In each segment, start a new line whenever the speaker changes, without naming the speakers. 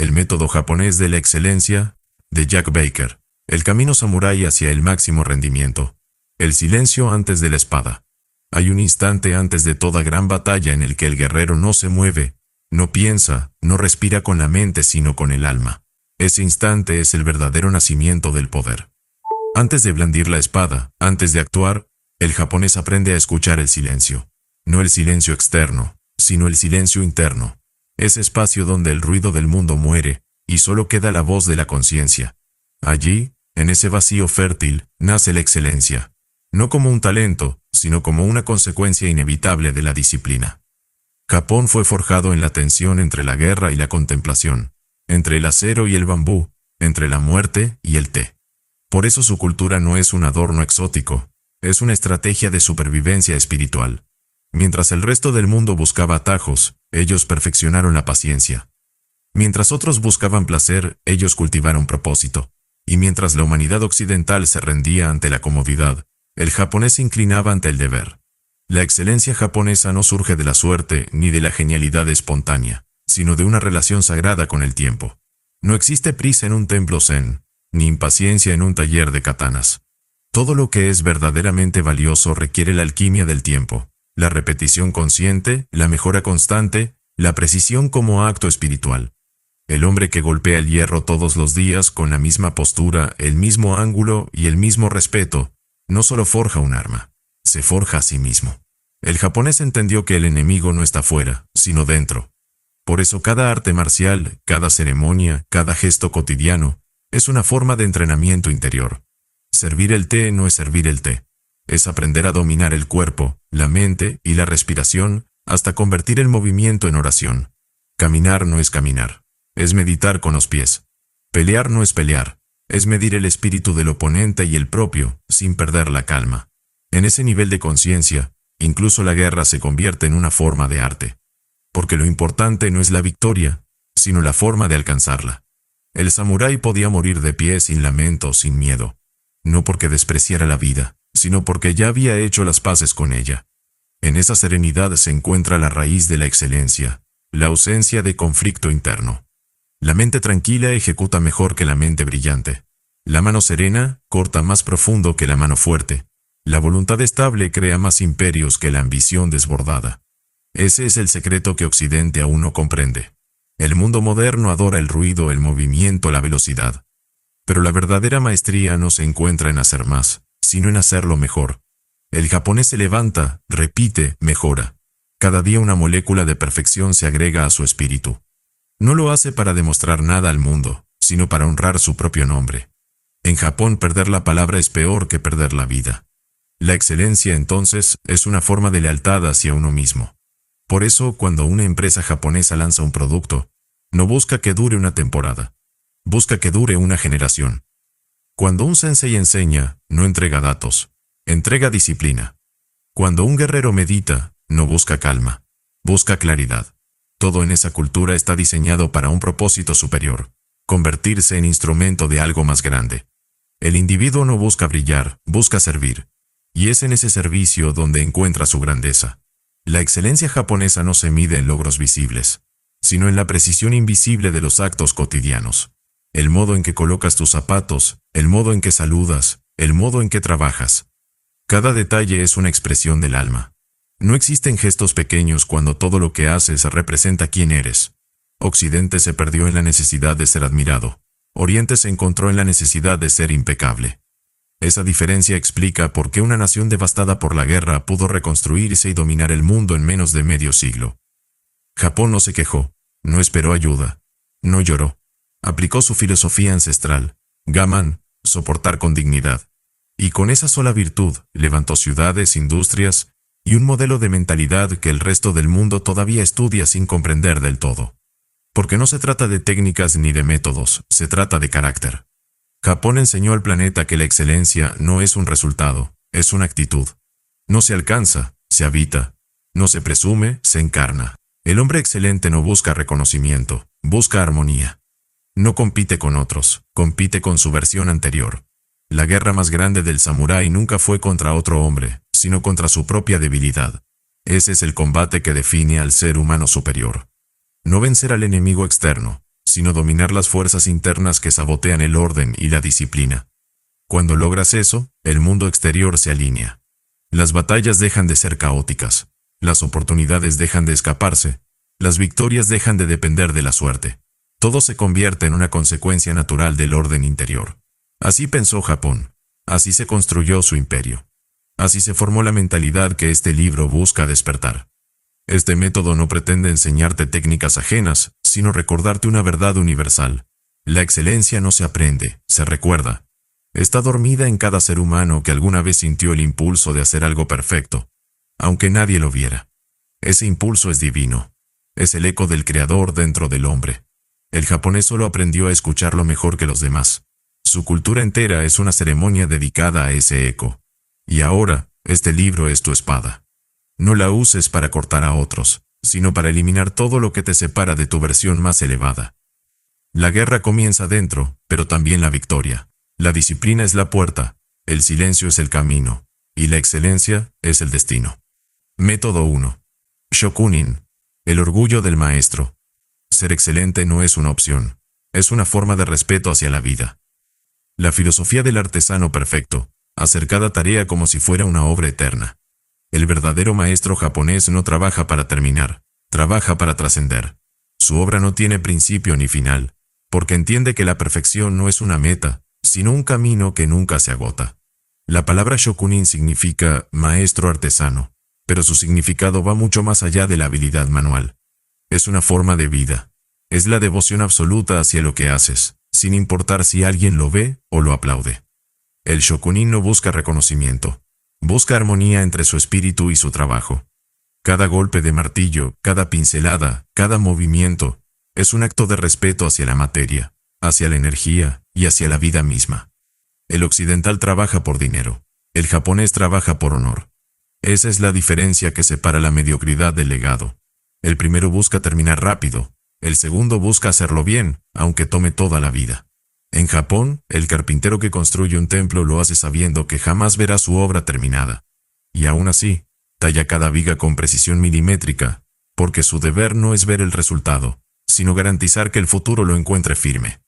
El método japonés de la excelencia, de Jack Baker. El camino samurái hacia el máximo rendimiento. El silencio antes de la espada. Hay un instante antes de toda gran batalla en el que el guerrero no se mueve, no piensa, no respira con la mente sino con el alma. Ese instante es el verdadero nacimiento del poder. Antes de blandir la espada, antes de actuar, el japonés aprende a escuchar el silencio. No el silencio externo, sino el silencio interno. Ese espacio donde el ruido del mundo muere, y solo queda la voz de la conciencia. Allí, en ese vacío fértil, nace la excelencia. No como un talento, sino como una consecuencia inevitable de la disciplina. Japón fue forjado en la tensión entre la guerra y la contemplación, entre el acero y el bambú, entre la muerte y el té. Por eso su cultura no es un adorno exótico, es una estrategia de supervivencia espiritual. Mientras el resto del mundo buscaba atajos, ellos perfeccionaron la paciencia. Mientras otros buscaban placer, ellos cultivaron propósito. Y mientras la humanidad occidental se rendía ante la comodidad, el japonés se inclinaba ante el deber. La excelencia japonesa no surge de la suerte ni de la genialidad espontánea, sino de una relación sagrada con el tiempo. No existe prisa en un templo zen, ni impaciencia en un taller de katanas. Todo lo que es verdaderamente valioso requiere la alquimia del tiempo, la repetición consciente, la mejora constante, la precisión como acto espiritual. El hombre que golpea el hierro todos los días con la misma postura, el mismo ángulo y el mismo respeto, no solo forja un arma, se forja a sí mismo. El japonés entendió que el enemigo no está fuera, sino dentro. Por eso cada arte marcial, cada ceremonia, cada gesto cotidiano, es una forma de entrenamiento interior. Servir el té no es servir el té. Es aprender a dominar el cuerpo, la mente y la respiración hasta convertir el movimiento en oración. Caminar no es caminar, es meditar con los pies. Pelear no es pelear, es medir el espíritu del oponente y el propio, sin perder la calma. En ese nivel de conciencia, incluso la guerra se convierte en una forma de arte. Porque lo importante no es la victoria, sino la forma de alcanzarla. El samurái podía morir de pie sin lamento, sin miedo. No porque despreciara la vida, sino porque ya había hecho las paces con ella. En esa serenidad se encuentra la raíz de la excelencia, la ausencia de conflicto interno. La mente tranquila ejecuta mejor que la mente brillante. La mano serena corta más profundo que la mano fuerte. La voluntad estable crea más imperios que la ambición desbordada. Ese es el secreto que Occidente aún no comprende. El mundo moderno adora el ruido, el movimiento, la velocidad. Pero la verdadera maestría no se encuentra en hacer más, sino en hacerlo mejor. El japonés se levanta, repite, mejora. Cada día una molécula de perfección se agrega a su espíritu. No lo hace para demostrar nada al mundo, sino para honrar su propio nombre. En Japón perder la palabra es peor que perder la vida. La excelencia, entonces, es una forma de lealtad hacia uno mismo. Por eso, cuando una empresa japonesa lanza un producto, no busca que dure una temporada. Busca que dure una generación. Cuando un sensei enseña, no entrega datos, entrega disciplina. Cuando un guerrero medita, no busca calma, busca claridad. Todo en esa cultura está diseñado para un propósito superior, convertirse en instrumento de algo más grande. El individuo no busca brillar, busca servir. Y es en ese servicio donde encuentra su grandeza. La excelencia japonesa no se mide en logros visibles, sino en la precisión invisible de los actos cotidianos. El modo en que colocas tus zapatos, el modo en que saludas, el modo en que trabajas. Cada detalle es una expresión del alma. No existen gestos pequeños cuando todo lo que haces representa quién eres. Occidente se perdió en la necesidad de ser admirado. Oriente se encontró en la necesidad de ser impecable. Esa diferencia explica por qué una nación devastada por la guerra pudo reconstruirse y dominar el mundo en menos de medio siglo. Japón no se quejó, no esperó ayuda, no lloró. Aplicó su filosofía ancestral, Gaman, soportar con dignidad. Y con esa sola virtud levantó ciudades, industrias y un modelo de mentalidad que el resto del mundo todavía estudia sin comprender del todo. Porque no se trata de técnicas ni de métodos, se trata de carácter. Japón enseñó al planeta que la excelencia no es un resultado, es una actitud. No se alcanza, se habita. No se presume, se encarna. El hombre excelente no busca reconocimiento, busca armonía. No compite con otros, compite con su versión anterior. La guerra más grande del samurái nunca fue contra otro hombre, sino contra su propia debilidad. Ese es el combate que define al ser humano superior. No vencer al enemigo externo, sino dominar las fuerzas internas que sabotean el orden y la disciplina. Cuando logras eso, el mundo exterior se alinea. Las batallas dejan de ser caóticas, las oportunidades dejan de escaparse, las victorias dejan de depender de la suerte. Todo se convierte en una consecuencia natural del orden interior. Así pensó Japón, así se construyó su imperio. Así se formó la mentalidad que este libro busca despertar. Este método no pretende enseñarte técnicas ajenas, sino recordarte una verdad universal. La excelencia no se aprende, se recuerda. Está dormida en cada ser humano que alguna vez sintió el impulso de hacer algo perfecto, aunque nadie lo viera. Ese impulso es divino. Es el eco del Creador dentro del hombre. El japonés solo aprendió a escucharlo mejor que los demás. Su cultura entera es una ceremonia dedicada a ese eco. Y ahora, este libro es tu espada. No la uses para cortar a otros, sino para eliminar todo lo que te separa de tu versión más elevada. La guerra comienza dentro, pero también la victoria. La disciplina es la puerta, el silencio es el camino, y la excelencia es el destino. Método 1. Shokunin. El orgullo del maestro. Ser excelente no es una opción, es una forma de respeto hacia la vida. La filosofía del artesano perfecto, hacer cada tarea como si fuera una obra eterna. El verdadero maestro japonés no trabaja para terminar, trabaja para trascender. Su obra no tiene principio ni final, porque entiende que la perfección no es una meta, sino un camino que nunca se agota. La palabra shokunin significa maestro artesano, pero su significado va mucho más allá de la habilidad manual. Es una forma de vida. Es la devoción absoluta hacia lo que haces, sin importar si alguien lo ve o lo aplaude. El shokunin no busca reconocimiento. Busca armonía entre su espíritu y su trabajo. Cada golpe de martillo, cada pincelada, cada movimiento, es un acto de respeto hacia la materia, hacia la energía y hacia la vida misma. El occidental trabaja por dinero. El japonés trabaja por honor. Esa es la diferencia que separa la mediocridad del legado. El primero busca terminar rápido. El segundo busca hacerlo bien, aunque tome toda la vida. En Japón, el carpintero que construye un templo lo hace sabiendo que jamás verá su obra terminada. Y aún así, talla cada viga con precisión milimétrica, porque su deber no es ver el resultado, sino garantizar que el futuro lo encuentre firme.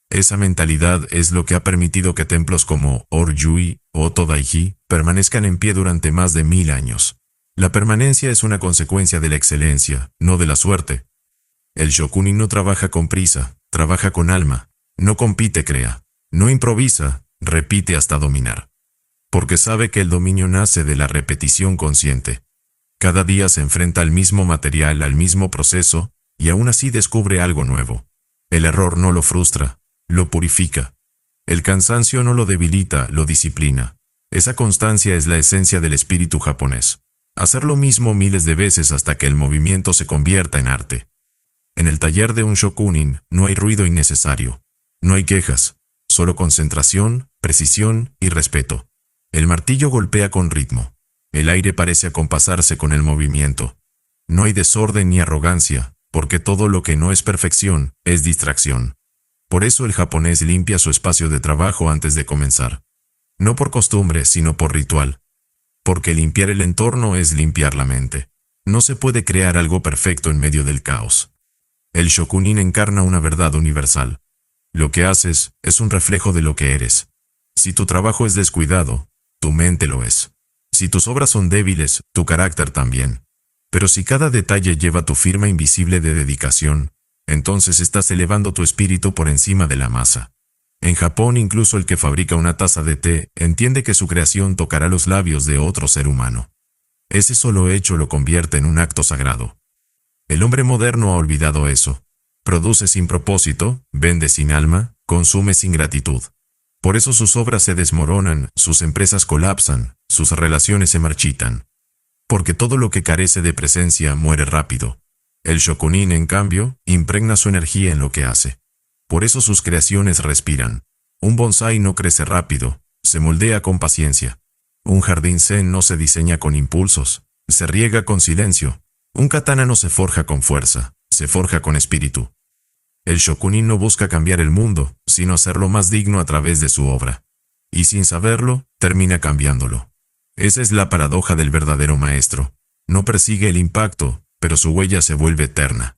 Esa mentalidad es lo que ha permitido que templos como Or-Yui o Todaiji permanezcan en pie durante más de 1000 años. La permanencia es una consecuencia de la excelencia, no de la suerte. El shokunin no trabaja con prisa, trabaja con alma. No compite, crea. No improvisa, repite hasta dominar. Porque sabe que el dominio nace de la repetición consciente. Cada día se enfrenta al mismo material, al mismo proceso, y aún así descubre algo nuevo. El error no lo frustra, lo purifica. El cansancio no lo debilita, lo disciplina. Esa constancia es la esencia del espíritu japonés. Hacer lo mismo miles de veces hasta que el movimiento se convierta en arte. En el taller de un shokunin no hay ruido innecesario. No hay quejas, solo concentración, precisión y respeto. El martillo golpea con ritmo. El aire parece acompasarse con el movimiento. No hay desorden ni arrogancia, porque todo lo que no es perfección es distracción. Por eso el japonés limpia su espacio de trabajo antes de comenzar. No por costumbre, sino por ritual. Porque limpiar el entorno es limpiar la mente. No se puede crear algo perfecto en medio del caos. El shokunin encarna una verdad universal. Lo que haces es un reflejo de lo que eres. Si tu trabajo es descuidado, tu mente lo es. Si tus obras son débiles, tu carácter también. Pero si cada detalle lleva tu firma invisible de dedicación, entonces estás elevando tu espíritu por encima de la masa. En Japón, incluso el que fabrica una taza de té entiende que su creación tocará los labios de otro ser humano. Ese solo hecho lo convierte en un acto sagrado. El hombre moderno ha olvidado eso. Produce sin propósito, vende sin alma, consume sin gratitud. Por eso sus obras se desmoronan, sus empresas colapsan, sus relaciones se marchitan. Porque todo lo que carece de presencia muere rápido. El shokunin, en cambio, impregna su energía en lo que hace. Por eso sus creaciones respiran. Un bonsái no crece rápido, se moldea con paciencia. Un jardín zen no se diseña con impulsos, se riega con silencio. Un katana no se forja con fuerza, se forja con espíritu. El shokunin no busca cambiar el mundo, sino hacerlo más digno a través de su obra. Y sin saberlo, termina cambiándolo. Esa es la paradoja del verdadero maestro. No persigue el impacto, pero su huella se vuelve eterna.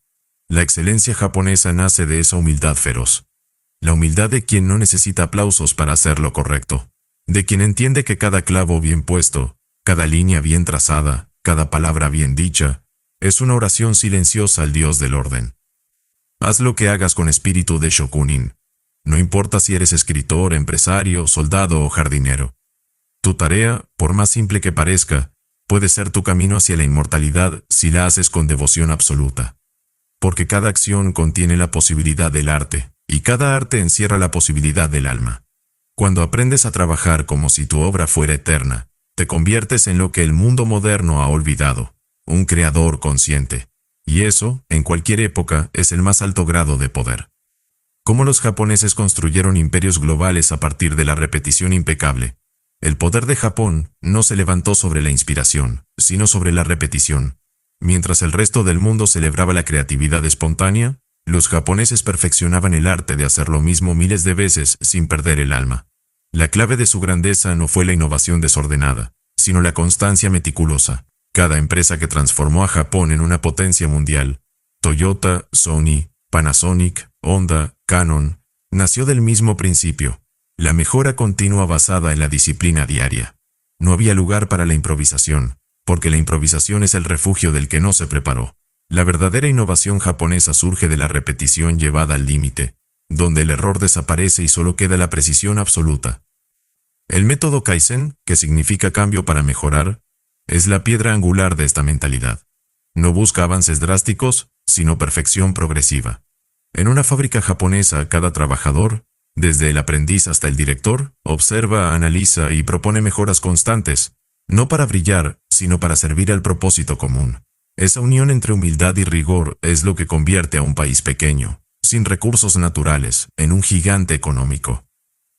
La excelencia japonesa nace de esa humildad feroz. La humildad de quien no necesita aplausos para hacer lo correcto. De quien entiende que cada clavo bien puesto, cada línea bien trazada, cada palabra bien dicha, es una oración silenciosa al Dios del orden. Haz lo que hagas con espíritu de shokunin. No importa si eres escritor, empresario, soldado o jardinero. Tu tarea, por más simple que parezca, puede ser tu camino hacia la inmortalidad si la haces con devoción absoluta. Porque cada acción contiene la posibilidad del arte, y cada arte encierra la posibilidad del alma. Cuando aprendes a trabajar como si tu obra fuera eterna, te conviertes en lo que el mundo moderno ha olvidado, un creador consciente. Y eso, en cualquier época, es el más alto grado de poder. Cómo los japoneses construyeron imperios globales a partir de la repetición impecable. El poder de Japón no se levantó sobre la inspiración, sino sobre la repetición. Mientras el resto del mundo celebraba la creatividad espontánea, los japoneses perfeccionaban el arte de hacer lo mismo miles de veces sin perder el alma. La clave de su grandeza no fue la innovación desordenada, sino la constancia meticulosa. Cada empresa que transformó a Japón en una potencia mundial, Toyota, Sony, Panasonic, Honda, Canon, nació del mismo principio, la mejora continua basada en la disciplina diaria. No había lugar para la improvisación, porque la improvisación es el refugio del que no se preparó. La verdadera innovación japonesa surge de la repetición llevada al límite, donde el error desaparece y solo queda la precisión absoluta. El método Kaizen, que significa cambio para mejorar, es la piedra angular de esta mentalidad. No busca avances drásticos, sino perfección progresiva. En una fábrica japonesa, cada trabajador, desde el aprendiz hasta el director, observa, analiza y propone mejoras constantes, no para brillar, sino para servir al propósito común. Esa unión entre humildad y rigor es lo que convierte a un país pequeño, sin recursos naturales, en un gigante económico.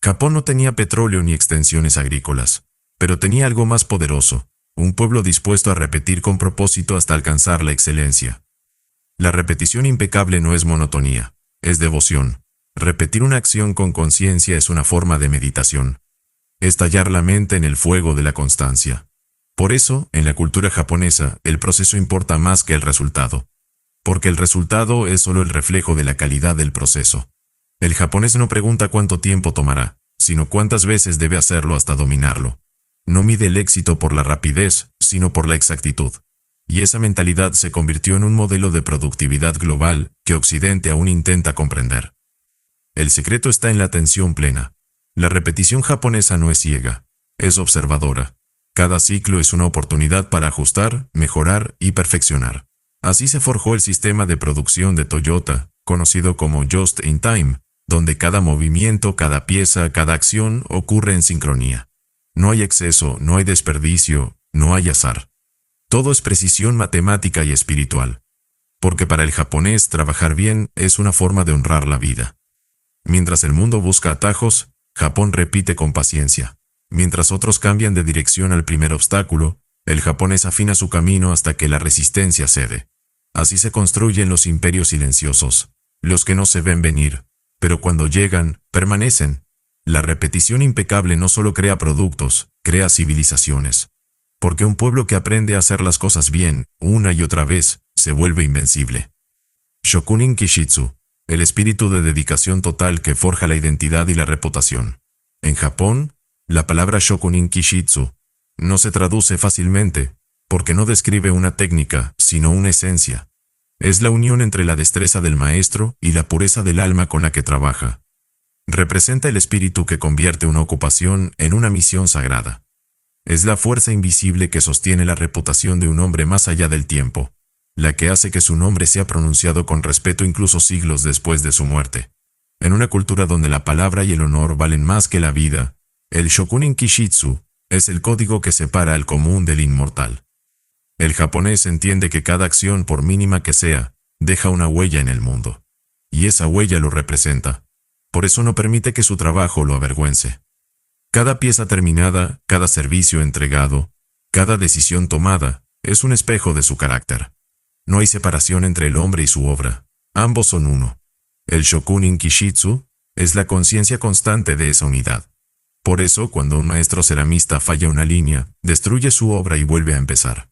Japón no tenía petróleo ni extensiones agrícolas, pero tenía algo más poderoso, un pueblo dispuesto a repetir con propósito hasta alcanzar la excelencia. La repetición impecable no es monotonía, es devoción. Repetir una acción con conciencia es una forma de meditación. Es tallar la mente en el fuego de la constancia. Por eso, en la cultura japonesa, el proceso importa más que el resultado. Porque el resultado es solo el reflejo de la calidad del proceso. El japonés no pregunta cuánto tiempo tomará, sino cuántas veces debe hacerlo hasta dominarlo. No mide el éxito por la rapidez, sino por la exactitud. Y esa mentalidad se convirtió en un modelo de productividad global que Occidente aún intenta comprender. El secreto está en la atención plena. La repetición japonesa no es ciega, es observadora. Cada ciclo es una oportunidad para ajustar, mejorar y perfeccionar. Así se forjó el sistema de producción de Toyota, conocido como Just in Time, donde cada movimiento, cada pieza, cada acción ocurre en sincronía. No hay exceso, no hay desperdicio, no hay azar. Todo es precisión matemática y espiritual. Porque para el japonés trabajar bien es una forma de honrar la vida. Mientras el mundo busca atajos, Japón repite con paciencia. Mientras otros cambian de dirección al primer obstáculo, el japonés afina su camino hasta que la resistencia cede. Así se construyen los imperios silenciosos, los que no se ven venir, pero cuando llegan, permanecen. La repetición impecable no solo crea productos, crea civilizaciones. Porque un pueblo que aprende a hacer las cosas bien, una y otra vez, se vuelve invencible. Shokunin Kishitsu, el espíritu de dedicación total que forja la identidad y la reputación. En Japón, la palabra Shokunin Kishitsu no se traduce fácilmente, porque no describe una técnica, sino una esencia. Es la unión entre la destreza del maestro y la pureza del alma con la que trabaja. Representa el espíritu que convierte una ocupación en una misión sagrada. Es la fuerza invisible que sostiene la reputación de un hombre más allá del tiempo, la que hace que su nombre sea pronunciado con respeto incluso siglos después de su muerte. En una cultura donde la palabra y el honor valen más que la vida, el Shokunin Kishitsu es el código que separa al común del inmortal. El japonés entiende que cada acción, por mínima que sea, deja una huella en el mundo. Y esa huella lo representa. Por eso no permite que su trabajo lo avergüence. Cada pieza terminada, cada servicio entregado, cada decisión tomada, es un espejo de su carácter. No hay separación entre el hombre y su obra. Ambos son uno. El Shokunin Kishitsu es la conciencia constante de esa unidad. Por eso, cuando un maestro ceramista falla una línea, destruye su obra y vuelve a empezar.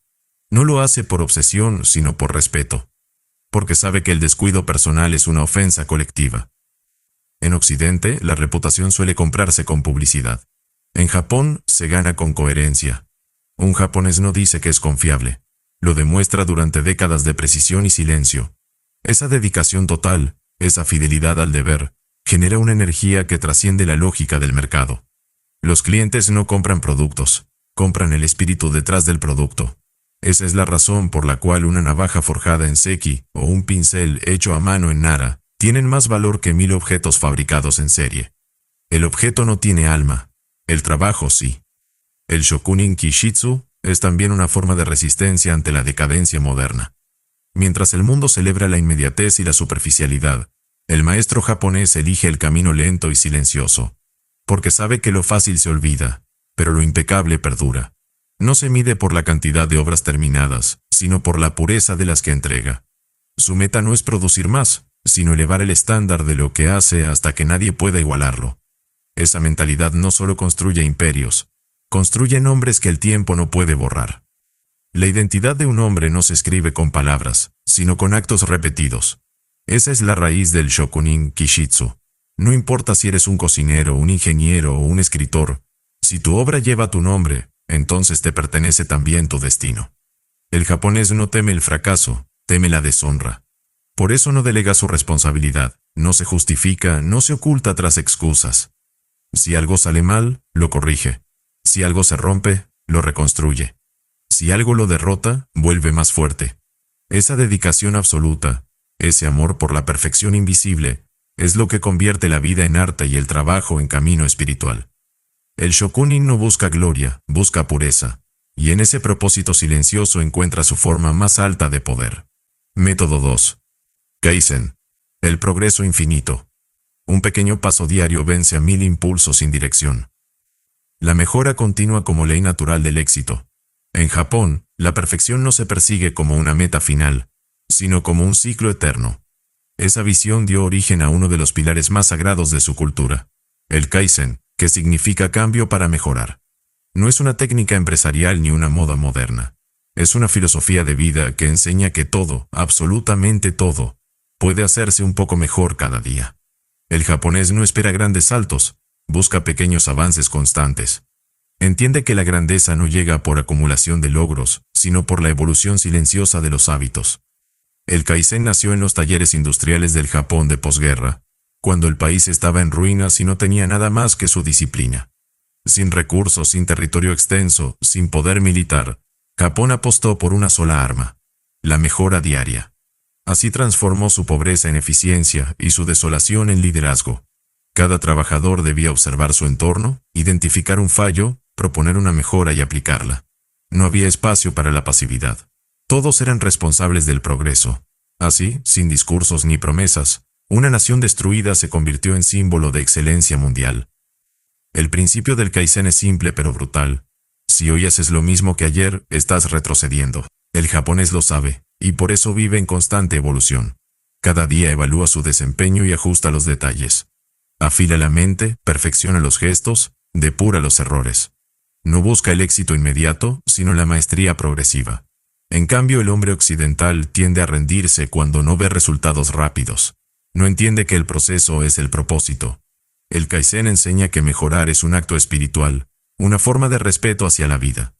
No lo hace por obsesión, sino por respeto. porque sabe que el descuido personal es una ofensa colectiva. En Occidente, la reputación suele comprarse con publicidad. En Japón, se gana con coherencia. Un japonés no dice que es confiable. Lo demuestra durante décadas de precisión y silencio. Esa dedicación total, esa fidelidad al deber, genera una energía que trasciende la lógica del mercado. Los clientes no compran productos, compran el espíritu detrás del producto. Esa es la razón por la cual una navaja forjada en seki o un pincel hecho a mano en Nara tienen más valor que 1000 objetos fabricados en serie. El objeto no tiene alma, el trabajo sí. El Shokunin Kishitsu es también una forma de resistencia ante la decadencia moderna. Mientras el mundo celebra la inmediatez y la superficialidad, el maestro japonés elige el camino lento y silencioso, porque sabe que lo fácil se olvida, pero lo impecable perdura. No se mide por la cantidad de obras terminadas, sino por la pureza de las que entrega. Su meta no es producir más, sino elevar el estándar de lo que hace hasta que nadie pueda igualarlo. Esa mentalidad no solo construye imperios, construye nombres que el tiempo no puede borrar. La identidad de un hombre no se escribe con palabras, sino con actos repetidos. Esa es la raíz del Shokunin Kishitsu. No importa si eres un cocinero, un ingeniero o un escritor, si tu obra lleva tu nombre, entonces te pertenece también tu destino. El japonés no teme el fracaso, teme la deshonra. Por eso no delega su responsabilidad, no se justifica, no se oculta tras excusas. Si algo sale mal, lo corrige. Si algo se rompe, lo reconstruye. Si algo lo derrota, vuelve más fuerte. Esa dedicación absoluta, ese amor por la perfección invisible, es lo que convierte la vida en arte y el trabajo en camino espiritual. El Shokunin no busca gloria, busca pureza, y en ese propósito silencioso encuentra su forma más alta de poder. Método 2. Kaizen. El progreso infinito. Un pequeño paso diario vence a 1000 impulsos sin dirección. La mejora continua como ley natural del éxito. En Japón, la perfección no se persigue como una meta final, sino como un ciclo eterno. Esa visión dio origen a uno de los pilares más sagrados de su cultura, el Kaizen, que significa cambio para mejorar. No es una técnica empresarial ni una moda moderna. Es una filosofía de vida que enseña que todo, absolutamente todo, puede hacerse un poco mejor cada día. El japonés no espera grandes saltos, busca pequeños avances constantes. Entiende que la grandeza no llega por acumulación de logros, sino por la evolución silenciosa de los hábitos. El Kaizen nació en los talleres industriales del Japón de posguerra, cuando el país estaba en ruinas y no tenía nada más que su disciplina. Sin recursos, sin territorio extenso, sin poder militar, Japón apostó por una sola arma, la mejora diaria. Así transformó su pobreza en eficiencia y su desolación en liderazgo. Cada trabajador debía observar su entorno, identificar un fallo, proponer una mejora y aplicarla. No había espacio para la pasividad. Todos eran responsables del progreso. Así, sin discursos ni promesas, una nación destruida se convirtió en símbolo de excelencia mundial. El principio del Kaizen es simple pero brutal. Si hoy haces lo mismo que ayer, estás retrocediendo. El japonés lo sabe, y por eso vive en constante evolución. Cada día evalúa su desempeño y ajusta los detalles. Afila la mente, perfecciona los gestos, depura los errores. No busca el éxito inmediato, sino la maestría progresiva. En cambio, el hombre occidental tiende a rendirse cuando no ve resultados rápidos. No entiende que el proceso es el propósito. El Kaizen enseña que mejorar es un acto espiritual, una forma de respeto hacia la vida.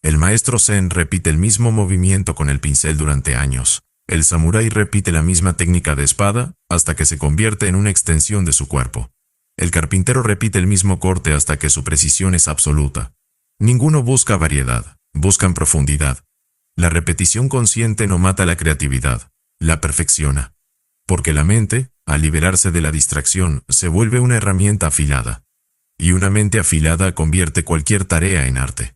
El maestro Zen repite el mismo movimiento con el pincel durante años. El samurái repite la misma técnica de espada hasta que se convierte en una extensión de su cuerpo. El carpintero repite el mismo corte hasta que su precisión es absoluta. Ninguno busca variedad, buscan profundidad. La repetición consciente no mata la creatividad, la perfecciona. Porque la mente, al liberarse de la distracción, se vuelve una herramienta afilada. Y una mente afilada convierte cualquier tarea en arte.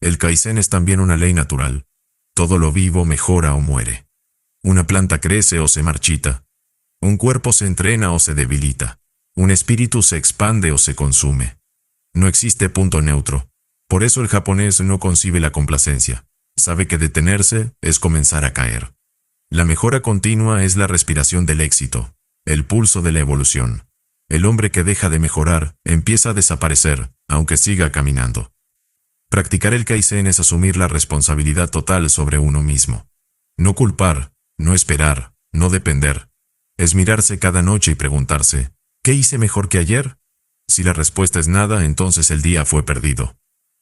El Kaizen es también una ley natural. Todo lo vivo mejora o muere. Una planta crece o se marchita. Un cuerpo se entrena o se debilita. Un espíritu se expande o se consume. No existe punto neutro. Por eso el japonés no concibe la complacencia. Sabe que detenerse es comenzar a caer. La mejora continua es la respiración del éxito, el pulso de la evolución. El hombre que deja de mejorar empieza a desaparecer, aunque siga caminando. Practicar el Kaizen es asumir la responsabilidad total sobre uno mismo. No culpar, No esperar, no depender. Es mirarse cada noche y preguntarse, ¿qué hice mejor que ayer? Si la respuesta es nada, entonces el día fue perdido.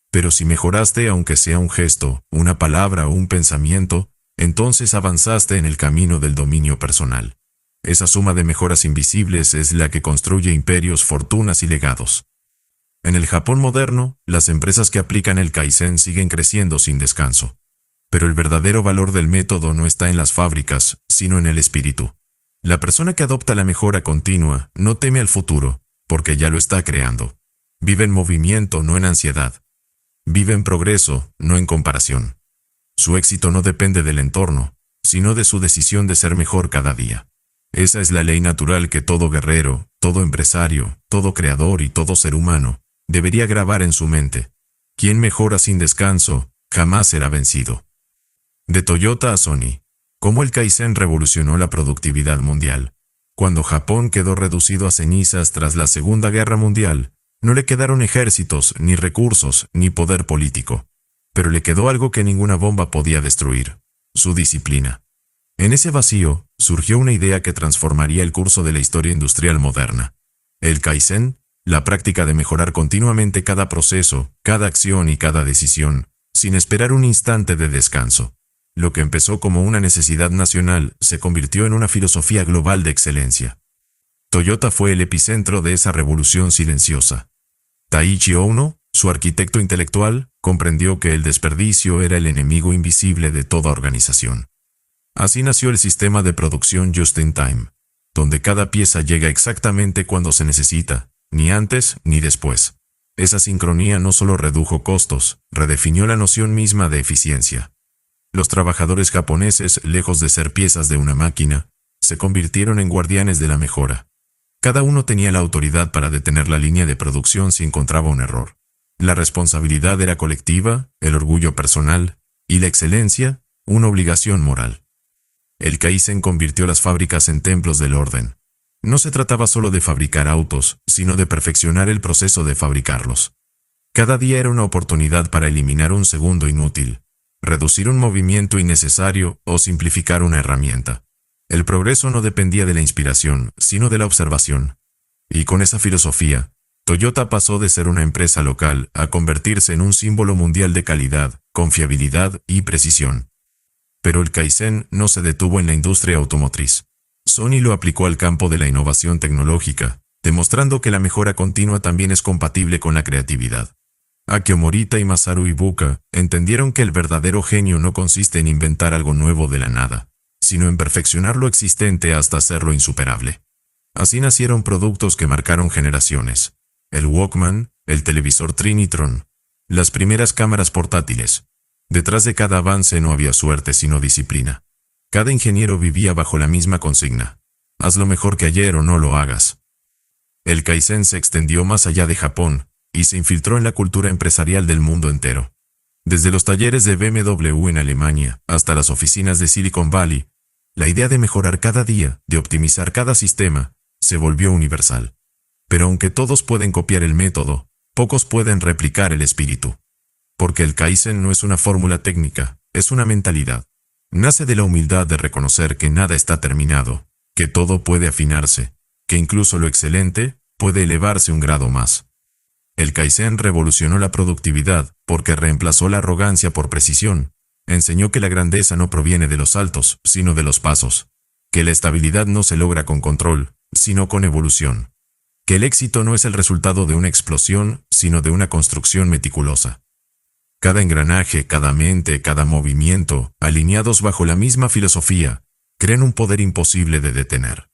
Pero si mejoraste, aunque sea un gesto, una palabra o un pensamiento, entonces avanzaste en el camino del dominio personal. Esa suma de mejoras invisibles es la que construye imperios, fortunas y legados. En el Japón moderno, las empresas que aplican el Kaizen siguen creciendo sin descanso. Pero el verdadero valor del método no está en las fábricas, sino en el espíritu. La persona que adopta la mejora continua no teme al futuro, porque ya lo está creando. Vive en movimiento, no en ansiedad. Vive en progreso, no en comparación. Su éxito no depende del entorno, sino de su decisión de ser mejor cada día. Esa es la ley natural que todo guerrero, todo empresario, todo creador y todo ser humano debería grabar en su mente. Quien mejora sin descanso, jamás será vencido. De Toyota a Sony, cómo el Kaizen revolucionó la productividad mundial. Cuando Japón quedó reducido a cenizas tras la Segunda Guerra Mundial, no le quedaron ejércitos, ni recursos, ni poder político. Pero le quedó algo que ninguna bomba podía destruir: su disciplina. En ese vacío, surgió una idea que transformaría el curso de la historia industrial moderna. El Kaizen, la práctica de mejorar continuamente cada proceso, cada acción y cada decisión, sin esperar un instante de descanso. Lo que empezó como una necesidad nacional se convirtió en una filosofía global de excelencia. Toyota fue el epicentro de esa revolución silenciosa. Taiichi Ohno, su arquitecto intelectual, comprendió que el desperdicio era el enemigo invisible de toda organización. Así nació el sistema de producción Just in Time, donde cada pieza llega exactamente cuando se necesita, ni antes ni después. Esa sincronía no solo redujo costos, redefinió la noción misma de eficiencia. Los trabajadores japoneses, lejos de ser piezas de una máquina, se convirtieron en guardianes de la mejora. Cada uno tenía la autoridad para detener la línea de producción si encontraba un error. La responsabilidad era colectiva, el orgullo personal, y la excelencia, una obligación moral. El Kaizen convirtió las fábricas en templos del orden. No se trataba solo de fabricar autos, sino de perfeccionar el proceso de fabricarlos. Cada día era una oportunidad para eliminar un segundo inútil, reducir un movimiento innecesario o simplificar una herramienta. El progreso no dependía de la inspiración, sino de la observación. Y con esa filosofía, Toyota pasó de ser una empresa local a convertirse en un símbolo mundial de calidad, confiabilidad y precisión. Pero el Kaizen no se detuvo en la industria automotriz. Sony lo aplicó al campo de la innovación tecnológica, demostrando que la mejora continua también es compatible con la creatividad. Akio Morita y Masaru Ibuka entendieron que el verdadero genio no consiste en inventar algo nuevo de la nada, sino en perfeccionar lo existente hasta hacerlo insuperable. Así nacieron productos que marcaron generaciones: el Walkman, el televisor Trinitron, las primeras cámaras portátiles. Detrás de cada avance no había suerte sino disciplina. Cada ingeniero vivía bajo la misma consigna: hazlo mejor que ayer o no lo hagas. El Kaizen se extendió más allá de Japón y se infiltró en la cultura empresarial del mundo entero. Desde los talleres de BMW en Alemania hasta las oficinas de Silicon Valley, la idea de mejorar cada día, de optimizar cada sistema, se volvió universal. Pero aunque todos pueden copiar el método, pocos pueden replicar el espíritu. Porque el Kaizen no es una fórmula técnica, es una mentalidad. Nace de la humildad de reconocer que nada está terminado, que todo puede afinarse, que incluso lo excelente puede elevarse un grado más. El Kaizen revolucionó la productividad porque reemplazó la arrogancia por precisión. Enseñó que la grandeza no proviene de los saltos, sino de los pasos. Que la estabilidad no se logra con control, sino con evolución. Que el éxito no es el resultado de una explosión, sino de una construcción meticulosa. Cada engranaje, cada mente, cada movimiento, alineados bajo la misma filosofía, crean un poder imposible de detener.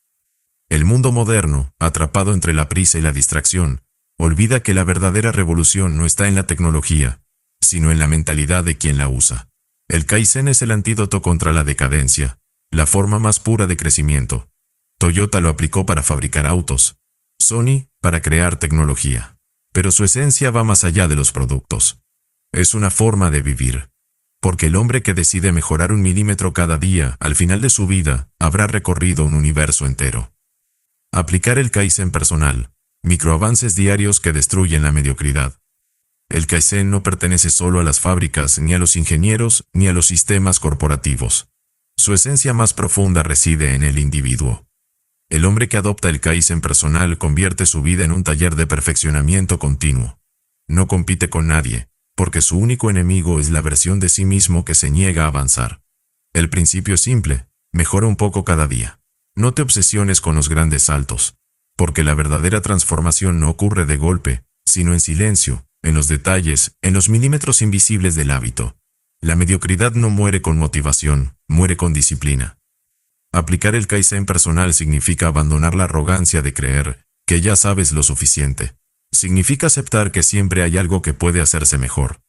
El mundo moderno, atrapado entre la prisa y la distracción, olvida que la verdadera revolución no está en la tecnología, sino en la mentalidad de quien la usa. El Kaizen es el antídoto contra la decadencia, la forma más pura de crecimiento. Toyota lo aplicó para fabricar autos, Sony para crear tecnología. Pero su esencia va más allá de los productos. Es una forma de vivir. Porque el hombre que decide mejorar 1 milímetro cada día, al final de su vida, habrá recorrido un universo entero. Aplicar el Kaizen personal, microavances diarios que destruyen la mediocridad. El Kaizen no pertenece solo a las fábricas, ni a los ingenieros, ni a los sistemas corporativos. Su esencia más profunda reside en el individuo. El hombre que adopta el Kaizen personal convierte su vida en un taller de perfeccionamiento continuo. No compite con nadie, porque su único enemigo es la versión de sí mismo que se niega a avanzar. El principio es simple: mejora un poco cada día. No te obsesiones con los grandes saltos, porque la verdadera transformación no ocurre de golpe, sino en silencio, en los detalles, en los milímetros invisibles del hábito. La mediocridad no muere con motivación, muere con disciplina. Aplicar el Kaizen personal significa abandonar la arrogancia de creer que ya sabes lo suficiente. Significa aceptar que siempre hay algo que puede hacerse mejor.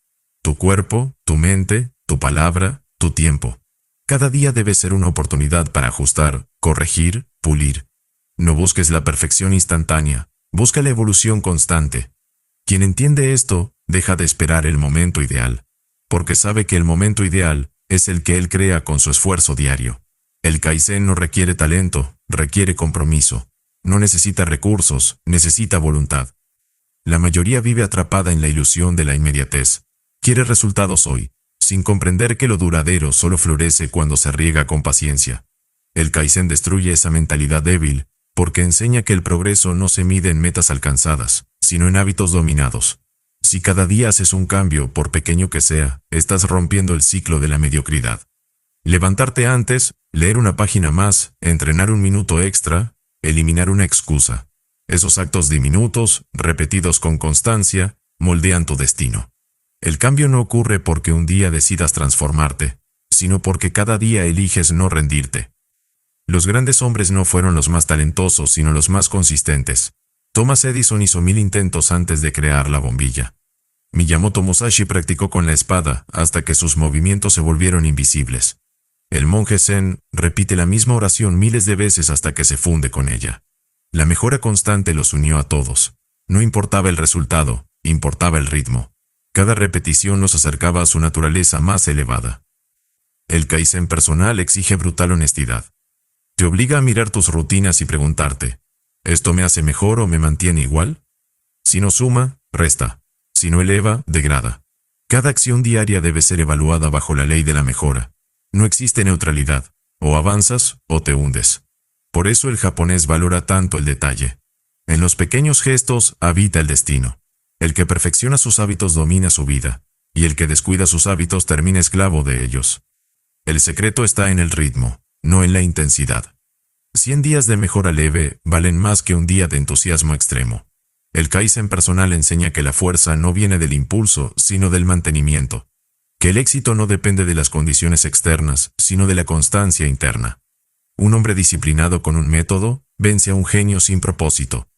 Tu cuerpo, tu mente, tu palabra, tu tiempo. Cada día debe ser una oportunidad para ajustar, corregir, pulir. No busques la perfección instantánea, busca la evolución constante. Quien entiende esto, deja de esperar el momento ideal, porque sabe que el momento ideal es el que él crea con su esfuerzo diario. El Kaizen no requiere talento, requiere compromiso. No necesita recursos, necesita voluntad. La mayoría vive atrapada en la ilusión de la inmediatez. Quiere resultados hoy, sin comprender que lo duradero solo florece cuando se riega con paciencia. El Kaizen destruye esa mentalidad débil, porque enseña que el progreso no se mide en metas alcanzadas, sino en hábitos dominados. Si cada día haces un cambio, por pequeño que sea, estás rompiendo el ciclo de la mediocridad. Levantarte antes, leer una página más, entrenar un minuto extra, eliminar una excusa. Esos actos diminutos, repetidos con constancia, moldean tu destino. El cambio no ocurre porque un día decidas transformarte, sino porque cada día eliges no rendirte. Los grandes hombres no fueron los más talentosos, sino los más consistentes. Thomas Edison hizo 1000 intentos antes de crear la bombilla. Miyamoto Musashi practicó con la espada hasta que sus movimientos se volvieron invisibles. El monje Zen repite la misma oración miles de veces hasta que se funde con ella. La mejora constante los unió a todos. No importaba el resultado, importaba el ritmo. Cada repetición los acercaba a su naturaleza más elevada. El Kaizen personal exige brutal honestidad. Te obliga a mirar tus rutinas y preguntarte: ¿esto me hace mejor o me mantiene igual? Si no suma, resta. Si no eleva, degrada. Cada acción diaria debe ser evaluada bajo la ley de la mejora. No existe neutralidad, o avanzas o te hundes. Por eso el japonés valora tanto el detalle. En los pequeños gestos habita el destino. El que perfecciona sus hábitos domina su vida, y el que descuida sus hábitos termina esclavo de ellos. El secreto está en el ritmo, no en la intensidad. 100 días de mejora leve valen más que un día de entusiasmo extremo. El Kaizen personal enseña que la fuerza no viene del impulso, sino del mantenimiento. Que el éxito no depende de las condiciones externas, sino de la constancia interna. Un hombre disciplinado con un método vence a un genio sin propósito.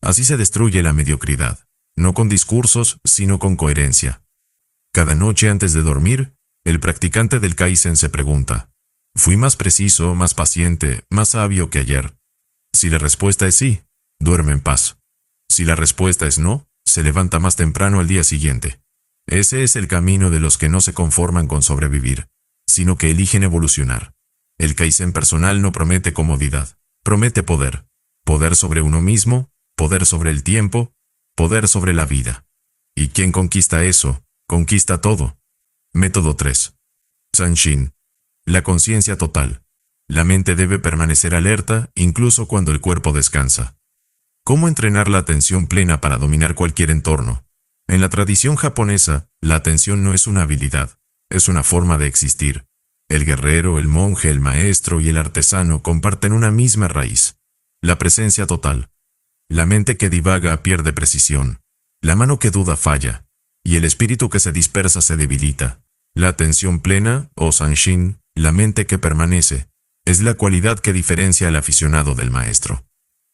Así se destruye la mediocridad, no con discursos, sino con coherencia. Cada noche antes de dormir, el practicante del Kaizen se pregunta: ¿fui más preciso, más paciente, más sabio que ayer? Si la respuesta es sí, duerme en paz. Si la respuesta es no, se levanta más temprano al día siguiente. Ese es el camino de los que no se conforman con sobrevivir, sino que eligen evolucionar. El Kaizen personal no promete comodidad, promete poder. Poder sobre uno mismo, poder sobre el tiempo, poder sobre la vida. ¿Y quien conquista eso, conquista todo? Método 3. Zanshin. La conciencia total. La mente debe permanecer alerta incluso cuando el cuerpo descansa. ¿Cómo entrenar la atención plena para dominar cualquier entorno? En la tradición japonesa, la atención no es una habilidad, es una forma de existir. El guerrero, el monje, el maestro y el artesano comparten una misma raíz: la presencia total. La mente que divaga pierde precisión, la mano que duda falla, y el espíritu que se dispersa se debilita. La atención plena, o Zanshin, la mente que permanece, es la cualidad que diferencia al aficionado del maestro.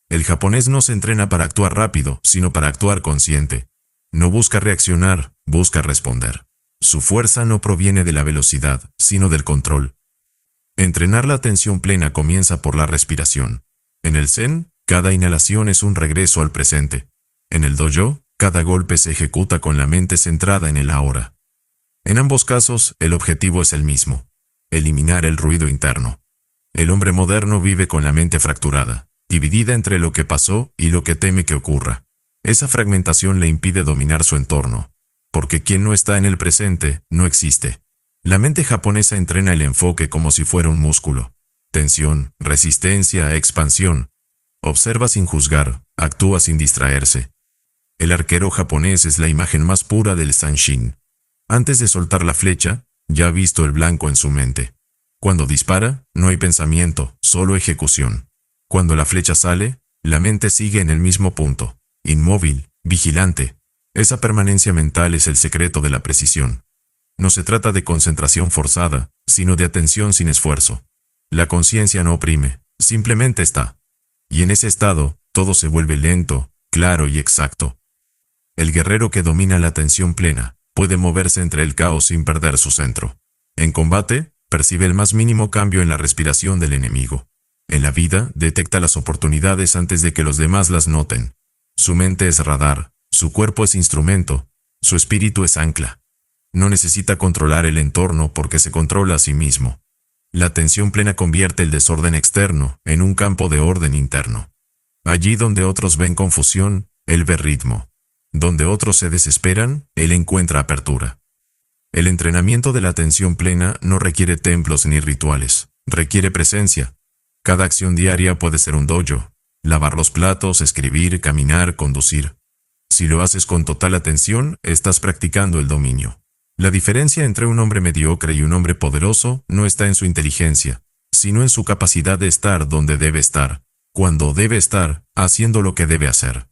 El japonés no se entrena para actuar rápido, sino para actuar consciente. No busca reaccionar, busca responder. Su fuerza no proviene de la velocidad, sino del control. Entrenar la atención plena comienza por la respiración. En el Zen, cada inhalación es un regreso al presente. En el dojo, cada golpe se ejecuta con la mente centrada en el ahora. En ambos casos, el objetivo es el mismo: eliminar el ruido interno. El hombre moderno vive con la mente fracturada, dividida entre lo que pasó y lo que teme que ocurra. Esa fragmentación le impide dominar su entorno, porque quien no está en el presente no existe. La mente japonesa entrena el enfoque como si fuera un músculo. Tensión, resistencia, expansión. Observa sin juzgar, actúa sin distraerse. El arquero japonés es la imagen más pura del Sanshin. Antes de soltar la flecha, ya ha visto el blanco en su mente. Cuando dispara, no hay pensamiento, solo ejecución. Cuando la flecha sale, la mente sigue en el mismo punto, inmóvil, vigilante. Esa permanencia mental es el secreto de la precisión. No se trata de concentración forzada, sino de atención sin esfuerzo. La conciencia no oprime, simplemente está. Y en ese estado, todo se vuelve lento, claro y exacto. El guerrero que domina la atención plena puede moverse entre el caos sin perder su centro. En combate, percibe el más mínimo cambio en la respiración del enemigo. En la vida, detecta las oportunidades antes de que los demás las noten. Su mente es radar, su cuerpo es instrumento, su espíritu es ancla. No necesita controlar el entorno porque se controla a sí mismo. La atención plena convierte el desorden externo en un campo de orden interno. Allí donde otros ven confusión, él ve ritmo. Donde otros se desesperan, él encuentra apertura. El entrenamiento de la atención plena no requiere templos ni rituales, requiere presencia. Cada acción diaria puede ser un dojo: lavar los platos, escribir, caminar, conducir. Si lo haces con total atención, estás practicando el dominio. La diferencia entre un hombre mediocre y un hombre poderoso no está en su inteligencia, sino en su capacidad de estar donde debe estar, cuando debe estar, haciendo lo que debe hacer.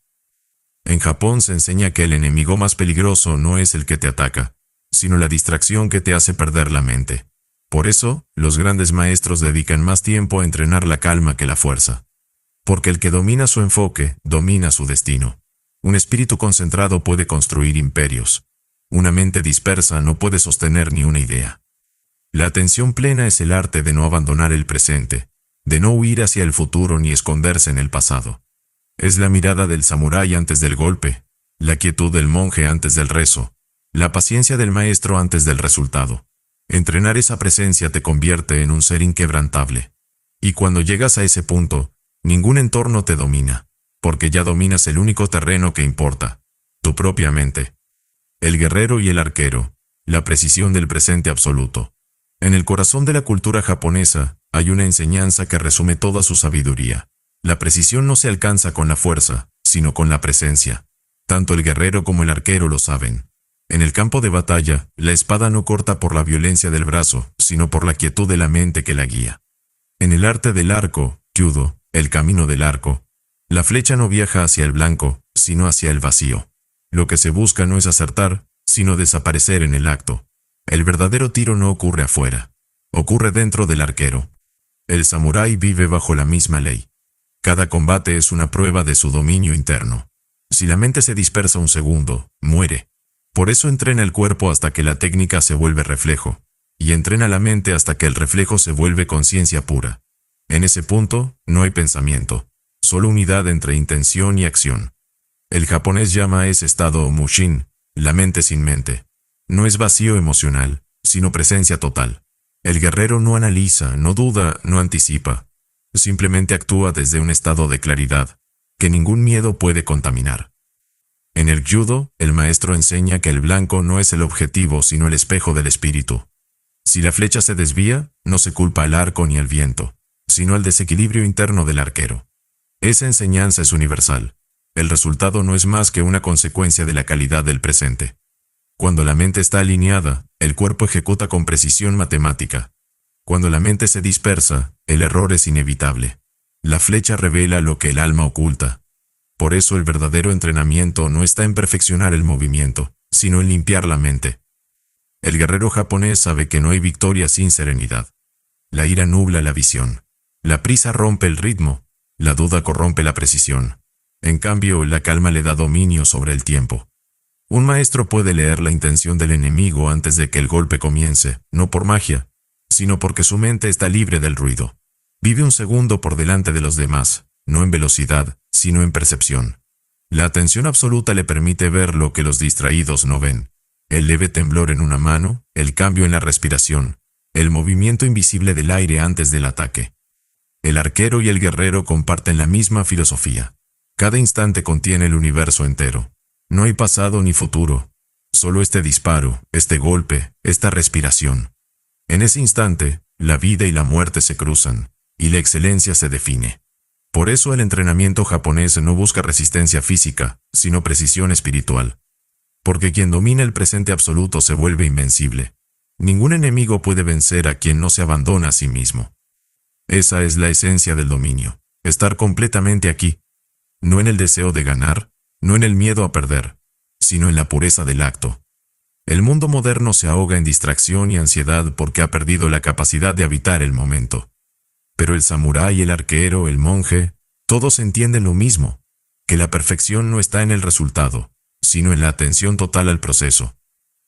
En Japón se enseña que el enemigo más peligroso no es el que te ataca, sino la distracción que te hace perder la mente. Por eso, los grandes maestros dedican más tiempo a entrenar la calma que la fuerza. Porque el que domina su enfoque, domina su destino. Un espíritu concentrado puede construir imperios. Una mente dispersa no puede sostener ni una idea. La atención plena es el arte de no abandonar el presente, de no huir hacia el futuro ni esconderse en el pasado. Es la mirada del samurái antes del golpe, la quietud del monje antes del rezo, la paciencia del maestro antes del resultado. Entrenar esa presencia te convierte en un ser inquebrantable. Y cuando llegas a ese punto, ningún entorno te domina, porque ya dominas el único terreno que importa, tu propia mente. El guerrero y el arquero, la precisión del presente absoluto. En el corazón de la cultura japonesa hay una enseñanza que resume toda su sabiduría. La precisión no se alcanza con la fuerza, sino con la presencia. Tanto el guerrero como el arquero lo saben. En el campo de batalla, la espada no corta por la violencia del brazo, sino por la quietud de la mente que la guía. En el arte del arco, kyudo, el camino del arco, la flecha no viaja hacia el blanco, sino hacia el vacío. Lo que se busca no es acertar, sino desaparecer en el acto. El verdadero tiro no ocurre afuera, ocurre dentro del arquero. El samurái vive bajo la misma ley. Cada combate es una prueba de su dominio interno. Si la mente se dispersa un segundo, muere. Por eso entrena el cuerpo hasta que la técnica se vuelve reflejo, y entrena la mente hasta que el reflejo se vuelve conciencia pura. En ese punto, no hay pensamiento, solo unidad entre intención y acción. El japonés llama a ese estado mushin, la mente sin mente. No es vacío emocional, sino presencia total. El guerrero no analiza, no duda, no anticipa. Simplemente actúa desde un estado de claridad, que ningún miedo puede contaminar. En el judo, el maestro enseña que el blanco no es el objetivo, sino el espejo del espíritu. Si la flecha se desvía, no se culpa al arco ni al viento, sino al desequilibrio interno del arquero. Esa enseñanza es universal. El resultado no es más que una consecuencia de la calidad del presente. Cuando la mente está alineada, el cuerpo ejecuta con precisión matemática. Cuando la mente se dispersa, el error es inevitable. La flecha revela lo que el alma oculta. Por eso el verdadero entrenamiento no está en perfeccionar el movimiento, sino en limpiar la mente. El guerrero japonés sabe que no hay victoria sin serenidad. La ira nubla la visión. La prisa rompe el ritmo. La duda corrompe la precisión. En cambio, la calma le da dominio sobre el tiempo. Un maestro puede leer la intención del enemigo antes de que el golpe comience, no por magia, sino porque su mente está libre del ruido. Vive un segundo por delante de los demás, no en velocidad, sino en percepción. La atención absoluta le permite ver lo que los distraídos no ven. El leve temblor en una mano, el cambio en la respiración, el movimiento invisible del aire antes del ataque. El arquero y el guerrero comparten la misma filosofía. Cada instante contiene el universo entero. No hay pasado ni futuro. Solo este disparo, este golpe, esta respiración. En ese instante, la vida y la muerte se cruzan, y la excelencia se define. Por eso el entrenamiento japonés no busca resistencia física, sino precisión espiritual. Porque quien domina el presente absoluto se vuelve invencible. Ningún enemigo puede vencer a quien no se abandona a sí mismo. Esa es la esencia del dominio, estar completamente aquí, no en el deseo de ganar, no en el miedo a perder, sino en la pureza del acto. El mundo moderno se ahoga en distracción y ansiedad porque ha perdido la capacidad de habitar el momento. Pero el samurái, el arquero, el monje, todos entienden lo mismo, que la perfección no está en el resultado, sino en la atención total al proceso.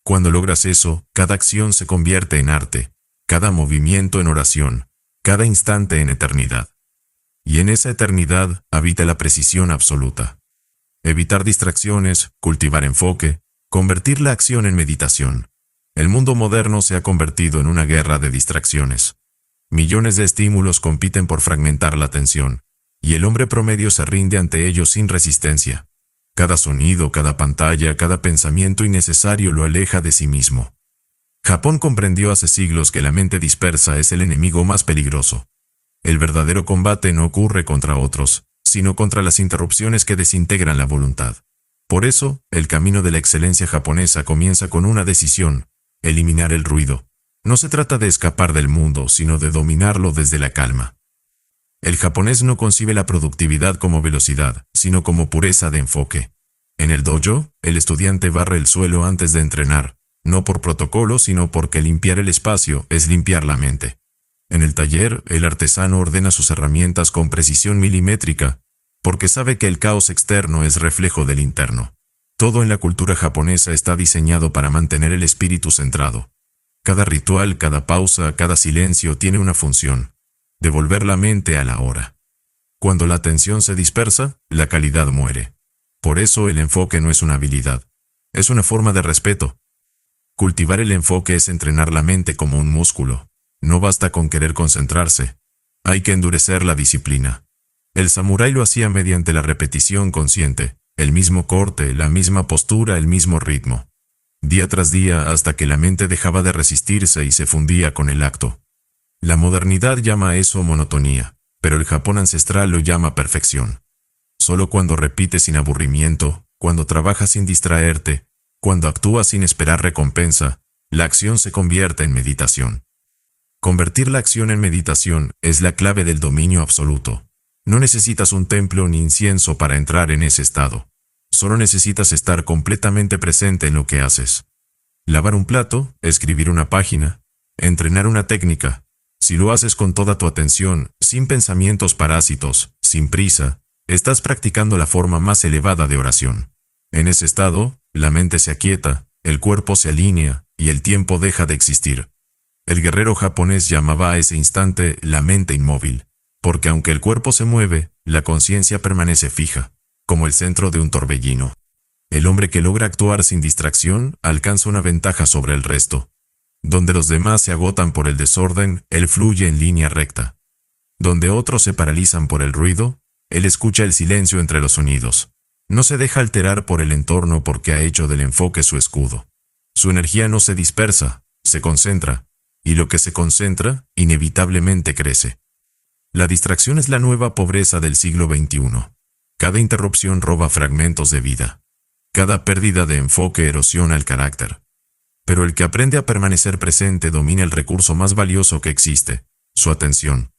Cuando logras eso, cada acción se convierte en arte, cada movimiento en oración, cada instante en eternidad. Y en esa eternidad habita la precisión absoluta. Evitar distracciones, cultivar enfoque, convertir la acción en meditación. El mundo moderno se ha convertido en una guerra de distracciones. Millones de estímulos compiten por fragmentar la atención, y el hombre promedio se rinde ante ellos sin resistencia. Cada sonido, cada pantalla, cada pensamiento innecesario lo aleja de sí mismo. Japón comprendió hace siglos que la mente dispersa es el enemigo más peligroso. El verdadero combate no ocurre contra otros, sino contra las interrupciones que desintegran la voluntad. Por eso, el camino de la excelencia japonesa comienza con una decisión: eliminar el ruido. No se trata de escapar del mundo, sino de dominarlo desde la calma. El japonés no concibe la productividad como velocidad, sino como pureza de enfoque. En el dojo, el estudiante barre el suelo antes de entrenar, no por protocolo, sino porque limpiar el espacio es limpiar la mente. En el taller, el artesano ordena sus herramientas con precisión milimétrica, porque sabe que el caos externo es reflejo del interno. Todo en la cultura japonesa está diseñado para mantener el espíritu centrado. Cada ritual, cada pausa, cada silencio tiene una función: devolver la mente a la hora. Cuando la atención se dispersa, la calidad muere. Por eso el enfoque no es una habilidad, es una forma de respeto. Cultivar el enfoque es entrenar la mente como un músculo. No basta con querer concentrarse, hay que endurecer la disciplina. El samurái lo hacía mediante la repetición consciente, el mismo corte, la misma postura, el mismo ritmo. Día tras día hasta que la mente dejaba de resistirse y se fundía con el acto. La modernidad llama a eso monotonía, pero el Japón ancestral lo llama perfección. Solo cuando repites sin aburrimiento, cuando trabajas sin distraerte, cuando actúas sin esperar recompensa, la acción se convierte en meditación. Convertir la acción en meditación es la clave del dominio absoluto. No necesitas un templo ni incienso para entrar en ese estado. Solo necesitas estar completamente presente en lo que haces. Lavar un plato, escribir una página, entrenar una técnica. Si lo haces con toda tu atención, sin pensamientos parásitos, sin prisa, estás practicando la forma más elevada de oración. En ese estado, la mente se aquieta, el cuerpo se alinea y el tiempo deja de existir. El guerrero japonés llamaba a ese instante la mente inmóvil, porque aunque el cuerpo se mueve, la conciencia permanece fija, como el centro de un torbellino. El hombre que logra actuar sin distracción alcanza una ventaja sobre el resto. Donde los demás se agotan por el desorden, él fluye en línea recta. Donde otros se paralizan por el ruido, él escucha el silencio entre los sonidos. No se deja alterar por el entorno porque ha hecho del enfoque su escudo. Su energía no se dispersa, se concentra, y lo que se concentra, inevitablemente crece. La distracción es la nueva pobreza del siglo XXI. Cada interrupción roba fragmentos de vida. Cada pérdida de enfoque erosiona el carácter. Pero el que aprende a permanecer presente domina el recurso más valioso que existe, su atención.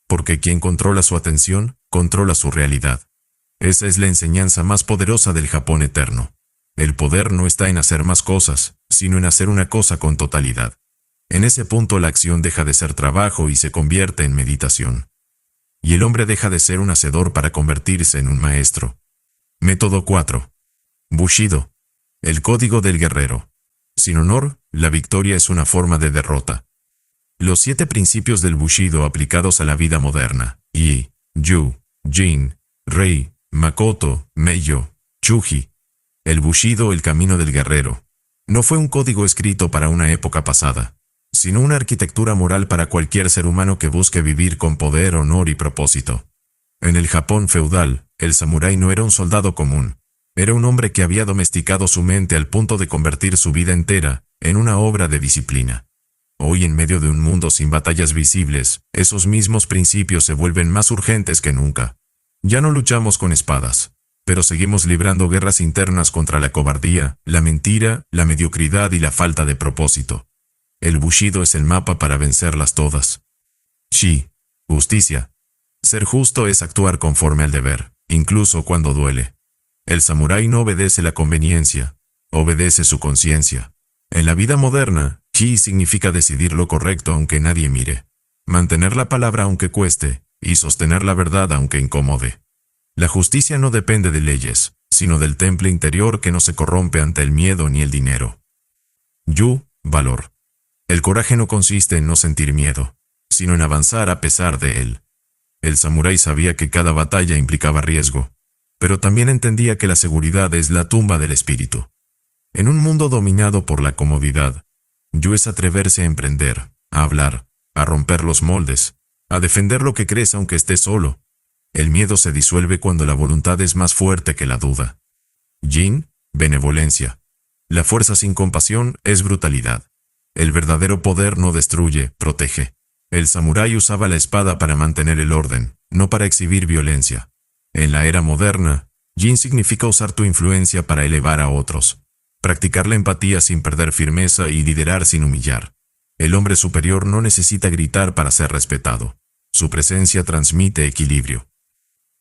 Porque quien controla su atención, controla su realidad. Esa es la enseñanza más poderosa del Japón eterno. El poder no está en hacer más cosas, sino en hacer una cosa con totalidad. En ese punto la acción deja de ser trabajo y se convierte en meditación. Y el hombre deja de ser un hacedor para convertirse en un maestro. Método 4. Bushido. El código del guerrero. Sin honor, la victoria es una forma de derrota. Los 7 principios del Bushido aplicados a la vida moderna: Yi, Yu, Jin, Rei, Makoto, Meiyo, Chuji. El Bushido, el camino del guerrero, no fue un código escrito para una época pasada, sino una arquitectura moral para cualquier ser humano que busque vivir con poder, honor y propósito. En el Japón feudal, el samurái no era un soldado común, era un hombre que había domesticado su mente al punto de convertir su vida entera en una obra de disciplina. Hoy, en medio de un mundo sin batallas visibles, esos mismos principios se vuelven más urgentes que nunca. Ya no luchamos con espadas, pero seguimos librando guerras internas contra la cobardía, la mentira, la mediocridad y la falta de propósito. El Bushido es el mapa para vencerlas todas. Shi, justicia. Ser justo es actuar conforme al deber, incluso cuando duele. El samurái no obedece la conveniencia, obedece su conciencia. En la vida moderna, Shi significa decidir lo correcto aunque nadie mire, mantener la palabra aunque cueste, y sostener la verdad aunque incomode. La justicia no depende de leyes, sino del temple interior que no se corrompe ante el miedo ni el dinero. Yu, valor. El coraje no consiste en no sentir miedo, sino en avanzar a pesar de él. El samurái sabía que cada batalla implicaba riesgo, pero también entendía que la seguridad es la tumba del espíritu. En un mundo dominado por la comodidad, Yu es atreverse a emprender, a hablar, a romper los moldes, a defender lo que crees aunque estés solo. El miedo se disuelve cuando la voluntad es más fuerte que la duda. Jin, benevolencia. La fuerza sin compasión es brutalidad. El verdadero poder no destruye, protege. El samurái usaba la espada para mantener el orden, no para exhibir violencia. En la era moderna, Jin significa usar tu influencia para elevar a otros, practicar la empatía sin perder firmeza y liderar sin humillar. El hombre superior no necesita gritar para ser respetado. Su presencia transmite equilibrio.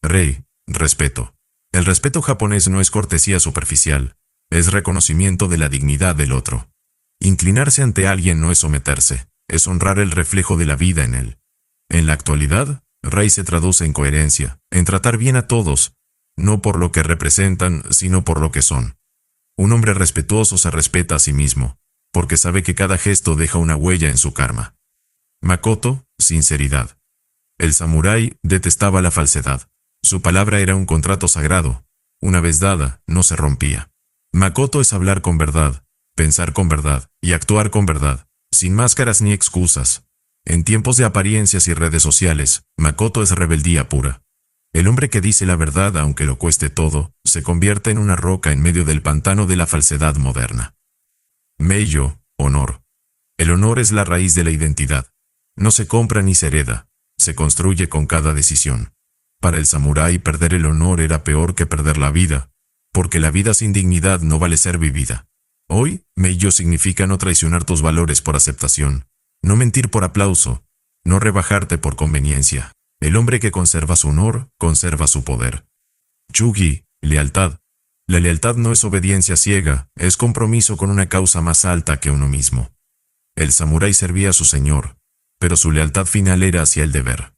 Rei, respeto. El respeto japonés no es cortesía superficial, es reconocimiento de la dignidad del otro. Inclinarse ante alguien no es someterse, es honrar el reflejo de la vida en él. En la actualidad, Rei se traduce en coherencia, en tratar bien a todos, no por lo que representan, sino por lo que son. Un hombre respetuoso se respeta a sí mismo, porque sabe que cada gesto deja una huella en su karma. Makoto, sinceridad. El samurái detestaba la falsedad. Su palabra era un contrato sagrado. Una vez dada, no se rompía. Makoto es hablar con verdad, pensar con verdad y actuar con verdad, sin máscaras ni excusas. En tiempos de apariencias y redes sociales, Makoto es rebeldía pura. El hombre que dice la verdad aunque lo cueste todo, se convierte en una roca en medio del pantano de la falsedad moderna. Meiyo, honor. El honor es la raíz de la identidad. No se compra ni se hereda, se construye con cada decisión. Para el samurái perder el honor era peor que perder la vida, porque la vida sin dignidad no vale ser vivida. Hoy, Meiyo significa no traicionar tus valores por aceptación, no mentir por aplauso, no rebajarte por conveniencia. El hombre que conserva su honor, conserva su poder. Chugi, lealtad. La lealtad no es obediencia ciega, es compromiso con una causa más alta que uno mismo. El samurái servía a su señor, pero su lealtad final era hacia el deber.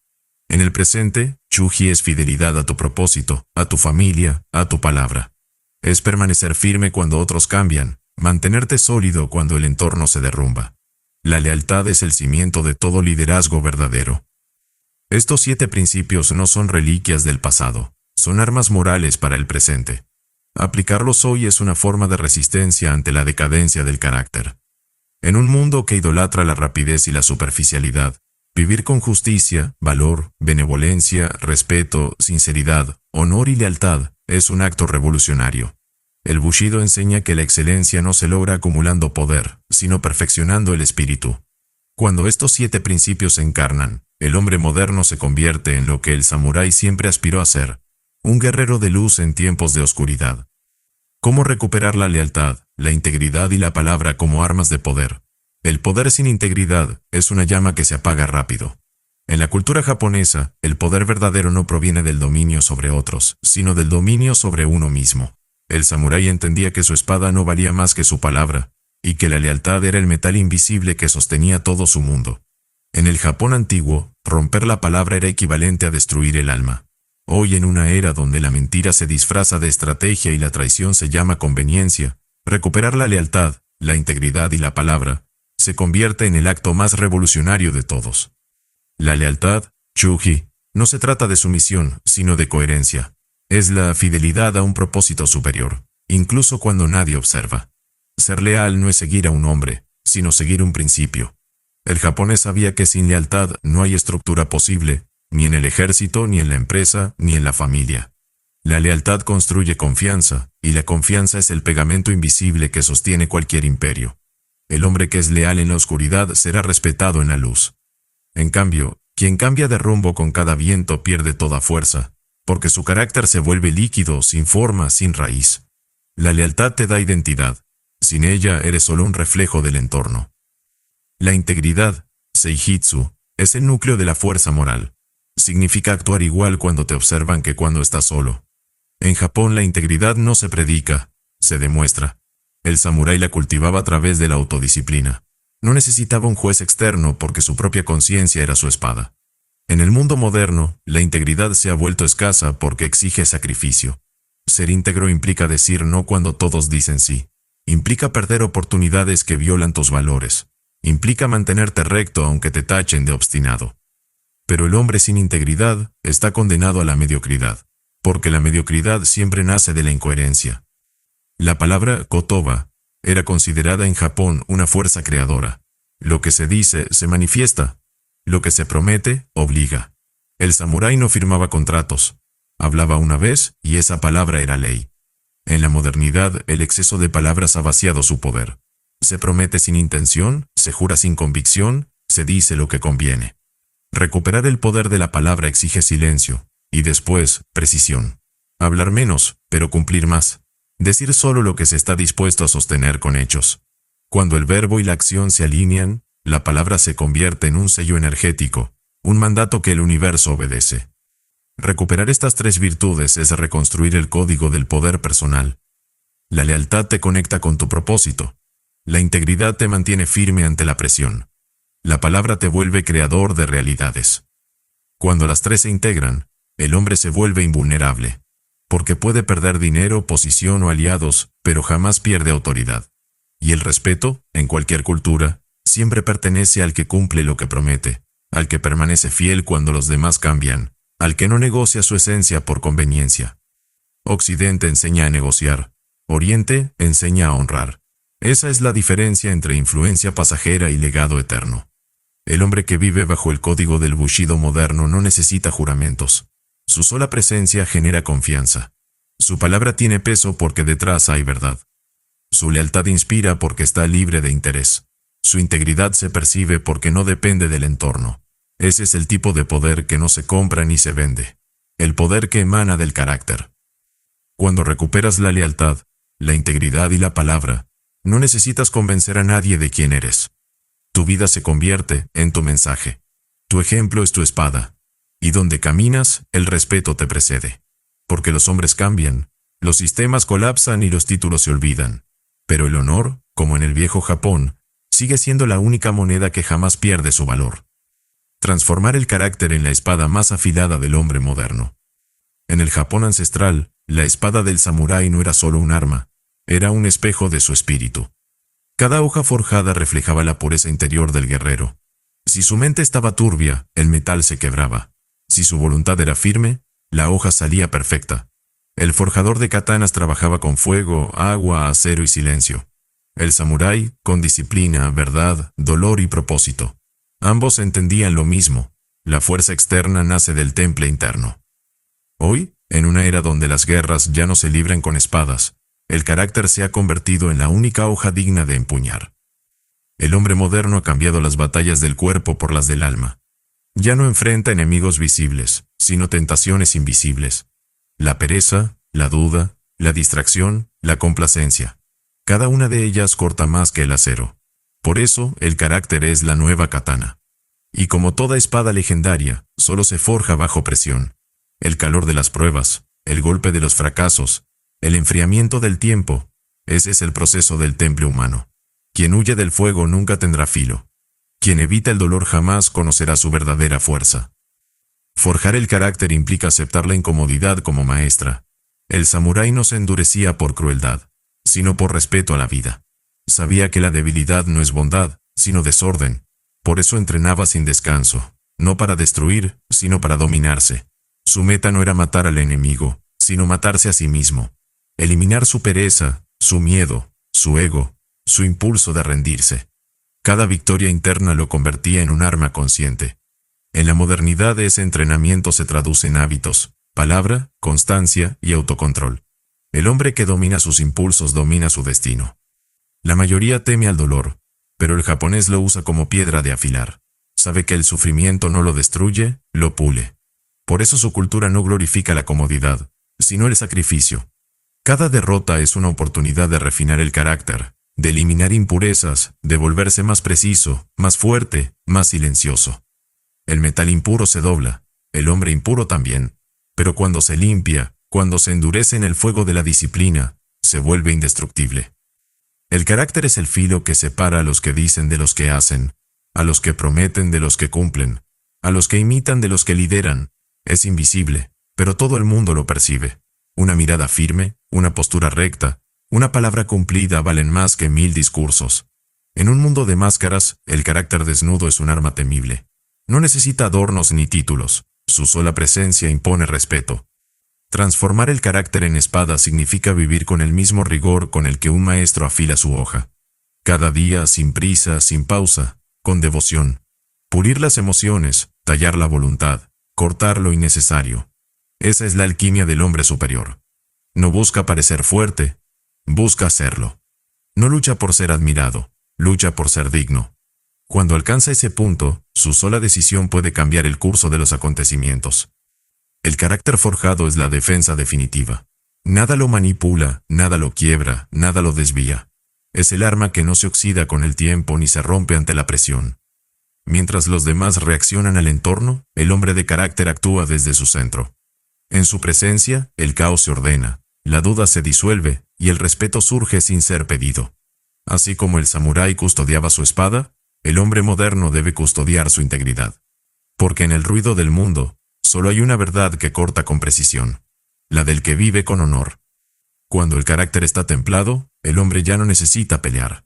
En el presente, Chugi es fidelidad a tu propósito, a tu familia, a tu palabra. Es permanecer firme cuando otros cambian, mantenerte sólido cuando el entorno se derrumba. La lealtad es el cimiento de todo liderazgo verdadero. Estos 7 principios no son reliquias del pasado, son armas morales para el presente. Aplicarlos hoy es una forma de resistencia ante la decadencia del carácter. En un mundo que idolatra la rapidez y la superficialidad, vivir con justicia, valor, benevolencia, respeto, sinceridad, honor y lealtad es un acto revolucionario. El Bushido enseña que la excelencia no se logra acumulando poder, sino perfeccionando el espíritu. Cuando estos 7 principios se encarnan, el hombre moderno se convierte en lo que el samurái siempre aspiró a ser, un guerrero de luz en tiempos de oscuridad. ¿Cómo recuperar la lealtad, la integridad y la palabra como armas de poder? El poder sin integridad es una llama que se apaga rápido. En la cultura japonesa, el poder verdadero no proviene del dominio sobre otros, sino del dominio sobre uno mismo. El samurái entendía que su espada no valía más que su palabra, y que la lealtad era el metal invisible que sostenía todo su mundo. En el Japón antiguo, romper la palabra era equivalente a destruir el alma. Hoy, en una era donde la mentira se disfraza de estrategia y la traición se llama conveniencia, recuperar la lealtad, la integridad y la palabra se convierte en el acto más revolucionario de todos. La lealtad, Chugi, no se trata de sumisión, sino de coherencia. Es la fidelidad a un propósito superior, incluso cuando nadie observa. Ser leal no es seguir a un hombre, sino seguir un principio. El japonés sabía que sin lealtad no hay estructura posible, ni en el ejército, ni en la empresa, ni en la familia. La lealtad construye confianza, y la confianza es el pegamento invisible que sostiene cualquier imperio. El hombre que es leal en la oscuridad será respetado en la luz. En cambio, quien cambia de rumbo con cada viento pierde toda fuerza, porque su carácter se vuelve líquido, sin forma, sin raíz. La lealtad te da identidad. Sin ella eres solo un reflejo del entorno. La integridad, seijitsu, es el núcleo de la fuerza moral. Significa actuar igual cuando te observan que cuando estás solo. En Japón la integridad no se predica, se demuestra. El samurái la cultivaba a través de la autodisciplina. No necesitaba un juez externo porque su propia conciencia era su espada. En el mundo moderno, la integridad se ha vuelto escasa porque exige sacrificio. Ser íntegro implica decir no cuando todos dicen sí. Implica perder oportunidades que violan tus valores. Implica mantenerte recto aunque te tachen de obstinado. Pero el hombre sin integridad está condenado a la mediocridad, porque la mediocridad siempre nace de la incoherencia. La palabra kotoba era considerada en Japón una fuerza creadora. Lo que se dice se manifiesta. Lo que se promete obliga. El samurái no firmaba contratos. Hablaba una vez y esa palabra era ley. En la modernidad, el exceso de palabras ha vaciado su poder. Se promete sin intención, se jura sin convicción, se dice lo que conviene. Recuperar el poder de la palabra exige silencio, y después, precisión. Hablar menos, pero cumplir más. Decir solo lo que se está dispuesto a sostener con hechos. Cuando el verbo y la acción se alinean, la palabra se convierte en un sello energético, un mandato que el universo obedece. Recuperar estas tres virtudes es reconstruir el código del poder personal. La lealtad te conecta con tu propósito. La integridad te mantiene firme ante la presión. La palabra te vuelve creador de realidades. Cuando las tres se integran, el hombre se vuelve invulnerable, porque puede perder dinero, posición o aliados, pero jamás pierde autoridad. Y el respeto, en cualquier cultura, siempre pertenece al que cumple lo que promete, al que permanece fiel cuando los demás cambian, al que no negocia su esencia por conveniencia. Occidente enseña a negociar, Oriente enseña a honrar. Esa es la diferencia entre influencia pasajera y legado eterno. El hombre que vive bajo el código del Bushido moderno no necesita juramentos. Su sola presencia genera confianza. Su palabra tiene peso porque detrás hay verdad. Su lealtad inspira porque está libre de interés. Su integridad se percibe porque no depende del entorno. Ese es el tipo de poder que no se compra ni se vende. El poder que emana del carácter. Cuando recuperas la lealtad, la integridad y la palabra, no necesitas convencer a nadie de quién eres. Tu vida se convierte en tu mensaje. Tu ejemplo es tu espada. Y donde caminas, el respeto te precede. Porque los hombres cambian, los sistemas colapsan y los títulos se olvidan. Pero el honor, como en el viejo Japón, sigue siendo la única moneda que jamás pierde su valor. Transformar el carácter en la espada más afilada del hombre moderno. En el Japón ancestral, la espada del samurái no era solo un arma, era un espejo de su espíritu. Cada hoja forjada reflejaba la pureza interior del guerrero. Si su mente estaba turbia, el metal se quebraba. Si su voluntad era firme, la hoja salía perfecta. El forjador de katanas trabajaba con fuego, agua, acero y silencio. El samurái, con disciplina, verdad, dolor y propósito. Ambos entendían lo mismo. La fuerza externa nace del temple interno. Hoy, en una era donde las guerras ya no se libran con espadas, el carácter se ha convertido en la única hoja digna de empuñar. El hombre moderno ha cambiado las batallas del cuerpo por las del alma. Ya no enfrenta enemigos visibles, sino tentaciones invisibles. La pereza, la duda, la distracción, la complacencia. Cada una de ellas corta más que el acero. Por eso, el carácter es la nueva katana. Y como toda espada legendaria, solo se forja bajo presión. El calor de las pruebas, el golpe de los fracasos, el enfriamiento del tiempo, ese es el proceso del temple humano. Quien huye del fuego nunca tendrá filo. Quien evita el dolor jamás conocerá su verdadera fuerza. Forjar el carácter implica aceptar la incomodidad como maestra. El samurái no se endurecía por crueldad, sino por respeto a la vida. Sabía que la debilidad no es bondad, sino desorden. Por eso entrenaba sin descanso, no para destruir, sino para dominarse. Su meta no era matar al enemigo, sino matarse a sí mismo. Eliminar su pereza, su miedo, su ego, su impulso de rendirse. Cada victoria interna lo convertía en un arma consciente. En la modernidad ese entrenamiento se traduce en hábitos, palabra, constancia y autocontrol. El hombre que domina sus impulsos domina su destino. La mayoría teme al dolor, pero el japonés lo usa como piedra de afilar. Sabe que el sufrimiento no lo destruye, lo pule. Por eso su cultura no glorifica la comodidad, sino el sacrificio. Cada derrota es una oportunidad de refinar el carácter, de eliminar impurezas, de volverse más preciso, más fuerte, más silencioso. El metal impuro se dobla, el hombre impuro también, pero cuando se limpia, cuando se endurece en el fuego de la disciplina, se vuelve indestructible. El carácter es el filo que separa a los que dicen de los que hacen, a los que prometen de los que cumplen, a los que imitan de los que lideran. Es invisible, pero todo el mundo lo percibe. Una mirada firme, una postura recta, una palabra cumplida valen más que 1000 discursos. En un mundo de máscaras, el carácter desnudo es un arma temible. No necesita adornos ni títulos, su sola presencia impone respeto. Transformar el carácter en espada significa vivir con el mismo rigor con el que un maestro afila su hoja. Cada día, sin prisa, sin pausa, con devoción. Pulir las emociones, tallar la voluntad, cortar lo innecesario. Esa es la alquimia del hombre superior. No busca parecer fuerte, busca serlo. No lucha por ser admirado, lucha por ser digno. Cuando alcanza ese punto, su sola decisión puede cambiar el curso de los acontecimientos. El carácter forjado es la defensa definitiva. Nada lo manipula, nada lo quiebra, nada lo desvía. Es el arma que no se oxida con el tiempo ni se rompe ante la presión. Mientras los demás reaccionan al entorno, el hombre de carácter actúa desde su centro. En su presencia, el caos se ordena, la duda se disuelve y el respeto surge sin ser pedido. Así como el samurái custodiaba su espada, el hombre moderno debe custodiar su integridad. Porque en el ruido del mundo, solo hay una verdad que corta con precisión, la del que vive con honor. Cuando el carácter está templado, el hombre ya no necesita pelear.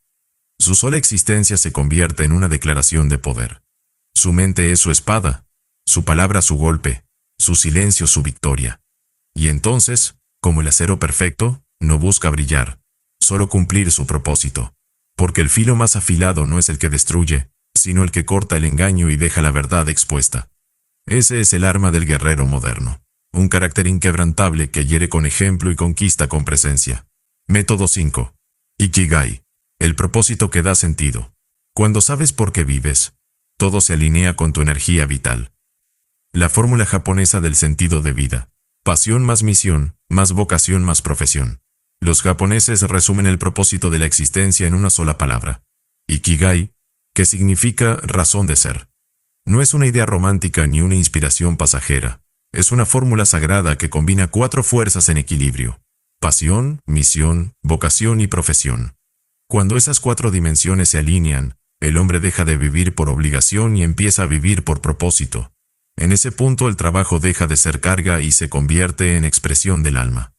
Su sola existencia se convierte en una declaración de poder. Su mente es su espada, su palabra su golpe, su silencio su victoria. Y entonces, como el acero perfecto, no busca brillar, solo cumplir su propósito. Porque el filo más afilado no es el que destruye, sino el que corta el engaño y deja la verdad expuesta. Ese es el arma del guerrero moderno. Un carácter inquebrantable que hiere con ejemplo y conquista con presencia. Método 5. Ikigai. El propósito que da sentido. Cuando sabes por qué vives, todo se alinea con tu energía vital. La fórmula japonesa del sentido de vida. Pasión más misión, más vocación más profesión. Los japoneses resumen el propósito de la existencia en una sola palabra. Ikigai, que significa razón de ser. No es una idea romántica ni una inspiración pasajera. Es una fórmula sagrada que combina 4 fuerzas en equilibrio: pasión, misión, vocación y profesión. Cuando esas 4 dimensiones se alinean, el hombre deja de vivir por obligación y empieza a vivir por propósito. En ese punto el trabajo deja de ser carga y se convierte en expresión del alma.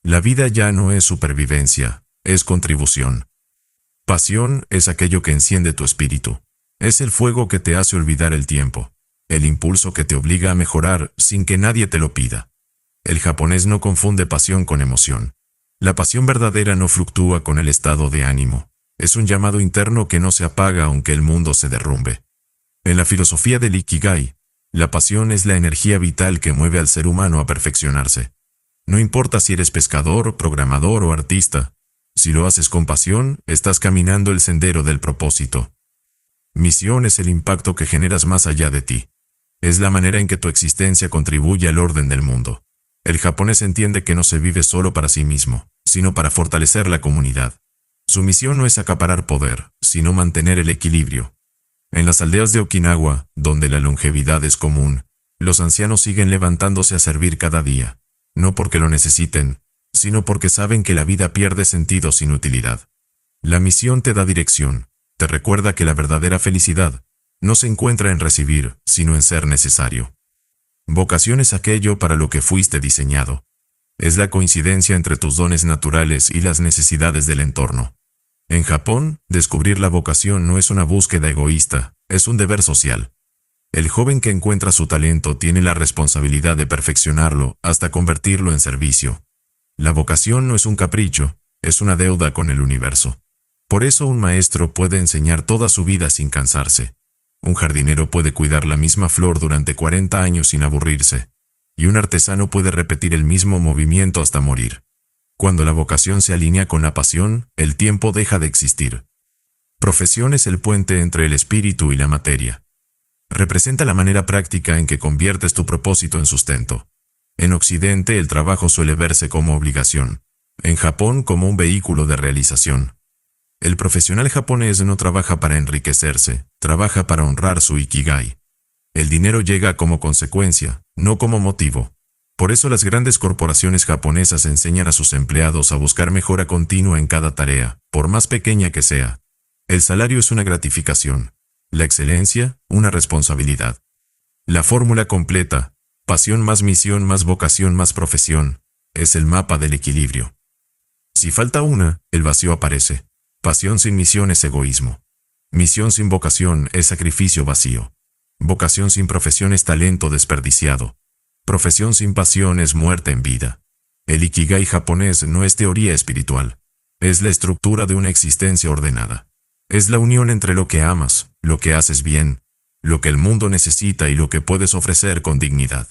La vida ya no es supervivencia, es contribución. Pasión es aquello que enciende tu espíritu. Es el fuego que te hace olvidar el tiempo. El impulso que te obliga a mejorar sin que nadie te lo pida. El japonés no confunde pasión con emoción. La pasión verdadera no fluctúa con el estado de ánimo. Es un llamado interno que no se apaga aunque el mundo se derrumbe. En la filosofía del Ikigai, la pasión es la energía vital que mueve al ser humano a perfeccionarse. No importa si eres pescador, programador o artista. Si lo haces con pasión, estás caminando el sendero del propósito. Misión es el impacto que generas más allá de ti. Es la manera en que tu existencia contribuye al orden del mundo. El japonés entiende que no se vive solo para sí mismo, sino para fortalecer la comunidad. Su misión no es acaparar poder, sino mantener el equilibrio. En las aldeas de Okinawa, donde la longevidad es común, los ancianos siguen levantándose a servir cada día, no porque lo necesiten, sino porque saben que la vida pierde sentido sin utilidad. La misión te da dirección, te recuerda que la verdadera felicidad no se encuentra en recibir, sino en ser necesario. Vocación es aquello para lo que fuiste diseñado. Es la coincidencia entre tus dones naturales y las necesidades del entorno. En Japón, descubrir la vocación no es una búsqueda egoísta, es un deber social. El joven que encuentra su talento tiene la responsabilidad de perfeccionarlo hasta convertirlo en servicio. La vocación no es un capricho, es una deuda con el universo. Por eso un maestro puede enseñar toda su vida sin cansarse. Un jardinero puede cuidar la misma flor durante 40 años sin aburrirse. Y un artesano puede repetir el mismo movimiento hasta morir. Cuando la vocación se alinea con la pasión, el tiempo deja de existir. Profesión es el puente entre el espíritu y la materia. Representa la manera práctica en que conviertes tu propósito en sustento. En Occidente el trabajo suele verse como obligación. En Japón como un vehículo de realización. El profesional japonés no trabaja para enriquecerse, trabaja para honrar su ikigai. El dinero llega como consecuencia, no como motivo. Por eso las grandes corporaciones japonesas enseñan a sus empleados a buscar mejora continua en cada tarea, por más pequeña que sea. El salario es una gratificación. La excelencia, una responsabilidad. La fórmula completa, pasión más misión más vocación más profesión, es el mapa del equilibrio. Si falta una, el vacío aparece. Pasión sin misión es egoísmo. Misión sin vocación es sacrificio vacío. Vocación sin profesión es talento desperdiciado. Profesión sin pasión es muerte en vida. El ikigai japonés no es teoría espiritual. Es la estructura de una existencia ordenada. Es la unión entre lo que amas, lo que haces bien, lo que el mundo necesita y lo que puedes ofrecer con dignidad.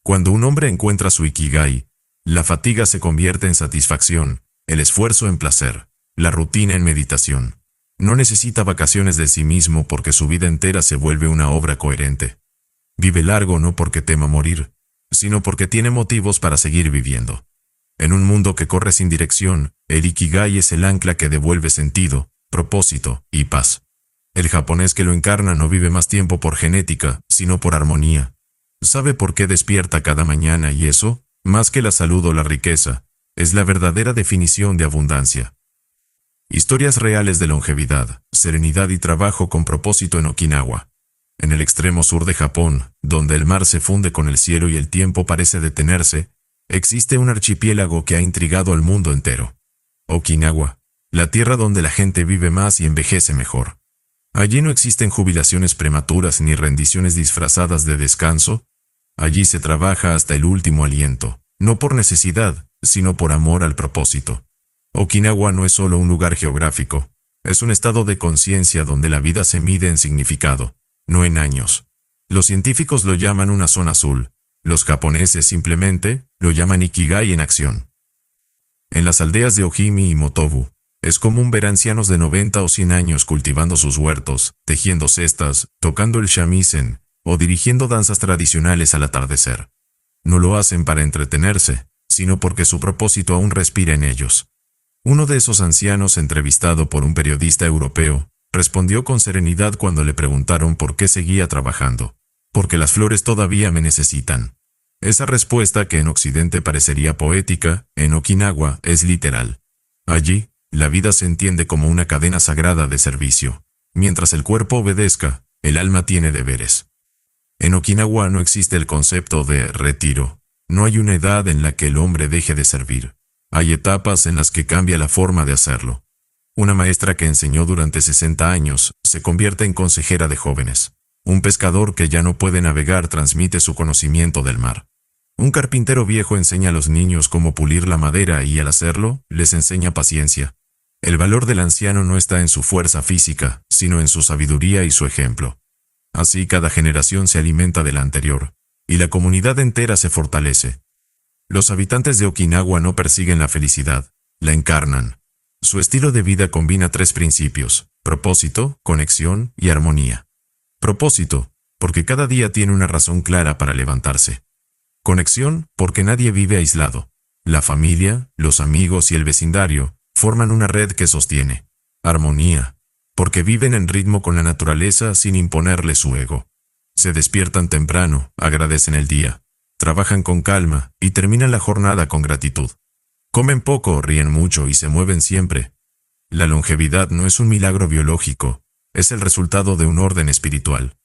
Cuando un hombre encuentra su ikigai, la fatiga se convierte en satisfacción, el esfuerzo en placer, la rutina en meditación. No necesita vacaciones de sí mismo porque su vida entera se vuelve una obra coherente. Vive largo no porque tema morir, sino porque tiene motivos para seguir viviendo. En un mundo que corre sin dirección, el ikigai es el ancla que devuelve sentido, propósito y paz. El japonés que lo encarna no vive más tiempo por genética, sino por armonía. Sabe por qué despierta cada mañana y eso, más que la salud o la riqueza, es la verdadera definición de abundancia. Historias reales de longevidad, serenidad y trabajo con propósito en Okinawa. En el extremo sur de Japón, donde el mar se funde con el cielo y el tiempo parece detenerse, existe un archipiélago que ha intrigado al mundo entero. Okinawa, la tierra donde la gente vive más y envejece mejor. Allí no existen jubilaciones prematuras ni rendiciones disfrazadas de descanso. Allí se trabaja hasta el último aliento, no por necesidad, sino por amor al propósito. Okinawa no es solo un lugar geográfico, es un estado de conciencia donde la vida se mide en significado, no en años. Los científicos lo llaman una zona azul, los japoneses simplemente lo llaman ikigai en acción. En las aldeas de Ojimi y Motobu, es común ver ancianos de 90 o 100 años cultivando sus huertos, tejiendo cestas, tocando el shamisen, o dirigiendo danzas tradicionales al atardecer. No lo hacen para entretenerse, sino porque su propósito aún respira en ellos. Uno de esos ancianos, entrevistado por un periodista europeo, respondió con serenidad cuando le preguntaron por qué seguía trabajando. Porque las flores todavía me necesitan. Esa respuesta, que en Occidente parecería poética, en Okinawa es literal. Allí, la vida se entiende como una cadena sagrada de servicio. Mientras el cuerpo obedezca, el alma tiene deberes. En Okinawa no existe el concepto de retiro. No hay una edad en la que el hombre deje de servir. Hay etapas en las que cambia la forma de hacerlo. Una maestra que enseñó durante 60 años se convierte en consejera de jóvenes. Un pescador que ya no puede navegar transmite su conocimiento del mar. Un carpintero viejo enseña a los niños cómo pulir la madera y al hacerlo, les enseña paciencia. El valor del anciano no está en su fuerza física, sino en su sabiduría y su ejemplo. Así cada generación se alimenta de la anterior, y la comunidad entera se fortalece. Los habitantes de Okinawa no persiguen la felicidad, la encarnan. Su estilo de vida combina 3 principios: propósito, conexión y armonía. Propósito, porque cada día tiene una razón clara para levantarse. Conexión, porque nadie vive aislado. La familia, los amigos y el vecindario forman una red que sostiene. Armonía, porque viven en ritmo con la naturaleza sin imponerle su ego. Se despiertan temprano, agradecen el día, trabajan con calma y terminan la jornada con gratitud. Comen poco, ríen mucho y se mueven siempre. La longevidad no es un milagro biológico, es el resultado de un orden espiritual.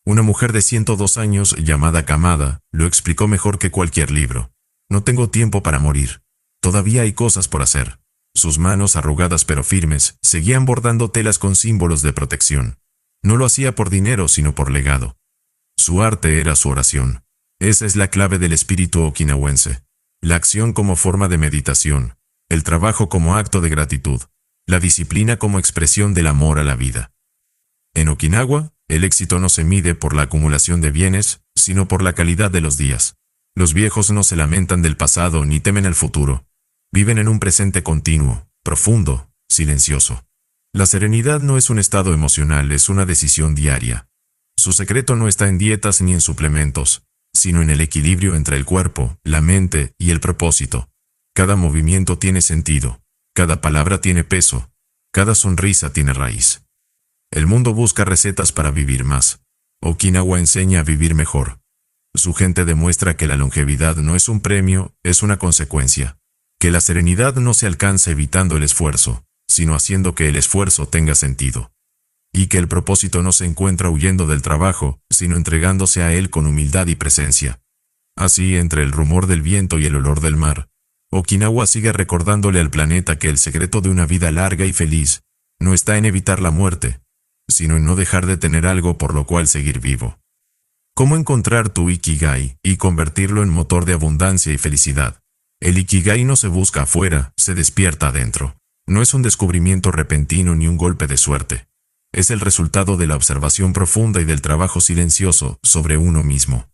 Una mujer de 102 años llamada Kamada lo explicó mejor que cualquier libro. No tengo tiempo para morir. Todavía hay cosas por hacer. Sus manos, arrugadas pero firmes, seguían bordando telas con símbolos de protección. No lo hacía por dinero, sino por legado. Su arte era su oración. Esa es la clave del espíritu okinawense. La acción como forma de meditación, el trabajo como acto de gratitud, la disciplina como expresión del amor a la vida. En Okinawa, el éxito no se mide por la acumulación de bienes, sino por la calidad de los días. Los viejos no se lamentan del pasado ni temen el futuro. Viven en un presente continuo, profundo, silencioso. La serenidad no es un estado emocional, es una decisión diaria. Su secreto no está en dietas ni en suplementos, sino en el equilibrio entre el cuerpo, la mente y el propósito. Cada movimiento tiene sentido, cada palabra tiene peso, cada sonrisa tiene raíz. El mundo busca recetas para vivir más. Okinawa enseña a vivir mejor. Su gente demuestra que la longevidad no es un premio, es una consecuencia. Que la serenidad no se alcanza evitando el esfuerzo, sino haciendo que el esfuerzo tenga sentido. Y que el propósito no se encuentra huyendo del trabajo, sino entregándose a él con humildad y presencia. Así, entre el rumor del viento y el olor del mar, Okinawa sigue recordándole al planeta que el secreto de una vida larga y feliz no está en evitar la muerte, sino en no dejar de tener algo por lo cual seguir vivo. ¿Cómo encontrar tu Ikigai y convertirlo en motor de abundancia y felicidad? El Ikigai no se busca afuera, se despierta adentro. No es un descubrimiento repentino ni un golpe de suerte. Es el resultado de la observación profunda y del trabajo silencioso sobre uno mismo.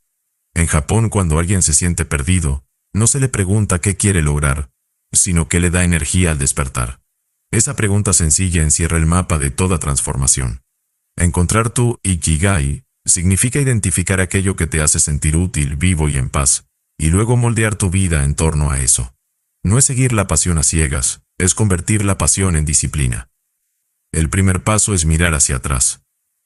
En Japón, cuando alguien se siente perdido, no se le pregunta qué quiere lograr, sino qué le da energía al despertar. Esa pregunta sencilla encierra el mapa de toda transformación. Encontrar tu Ikigai significa identificar aquello que te hace sentir útil, vivo y en paz, y luego moldear tu vida en torno a eso. No es seguir la pasión a ciegas, es convertir la pasión en disciplina. El primer paso es mirar hacia atrás.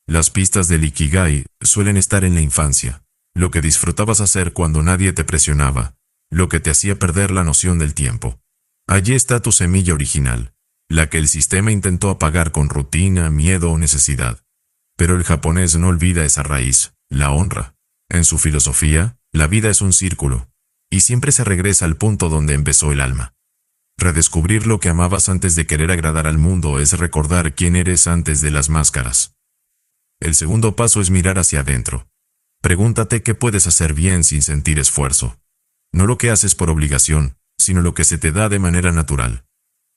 Las pistas del Ikigai suelen estar en la infancia, lo que disfrutabas hacer cuando nadie te presionaba, lo que te hacía perder la noción del tiempo. Allí está tu semilla original, la que el sistema intentó apagar con rutina, miedo o necesidad. Pero el japonés no olvida esa raíz, la honra. En su filosofía, la vida es un círculo, y siempre se regresa al punto donde empezó el alma. Redescubrir lo que amabas antes de querer agradar al mundo es recordar quién eres antes de las máscaras. El segundo paso es mirar hacia adentro. Pregúntate qué puedes hacer bien sin sentir esfuerzo. No lo que haces por obligación, sino lo que se te da de manera natural.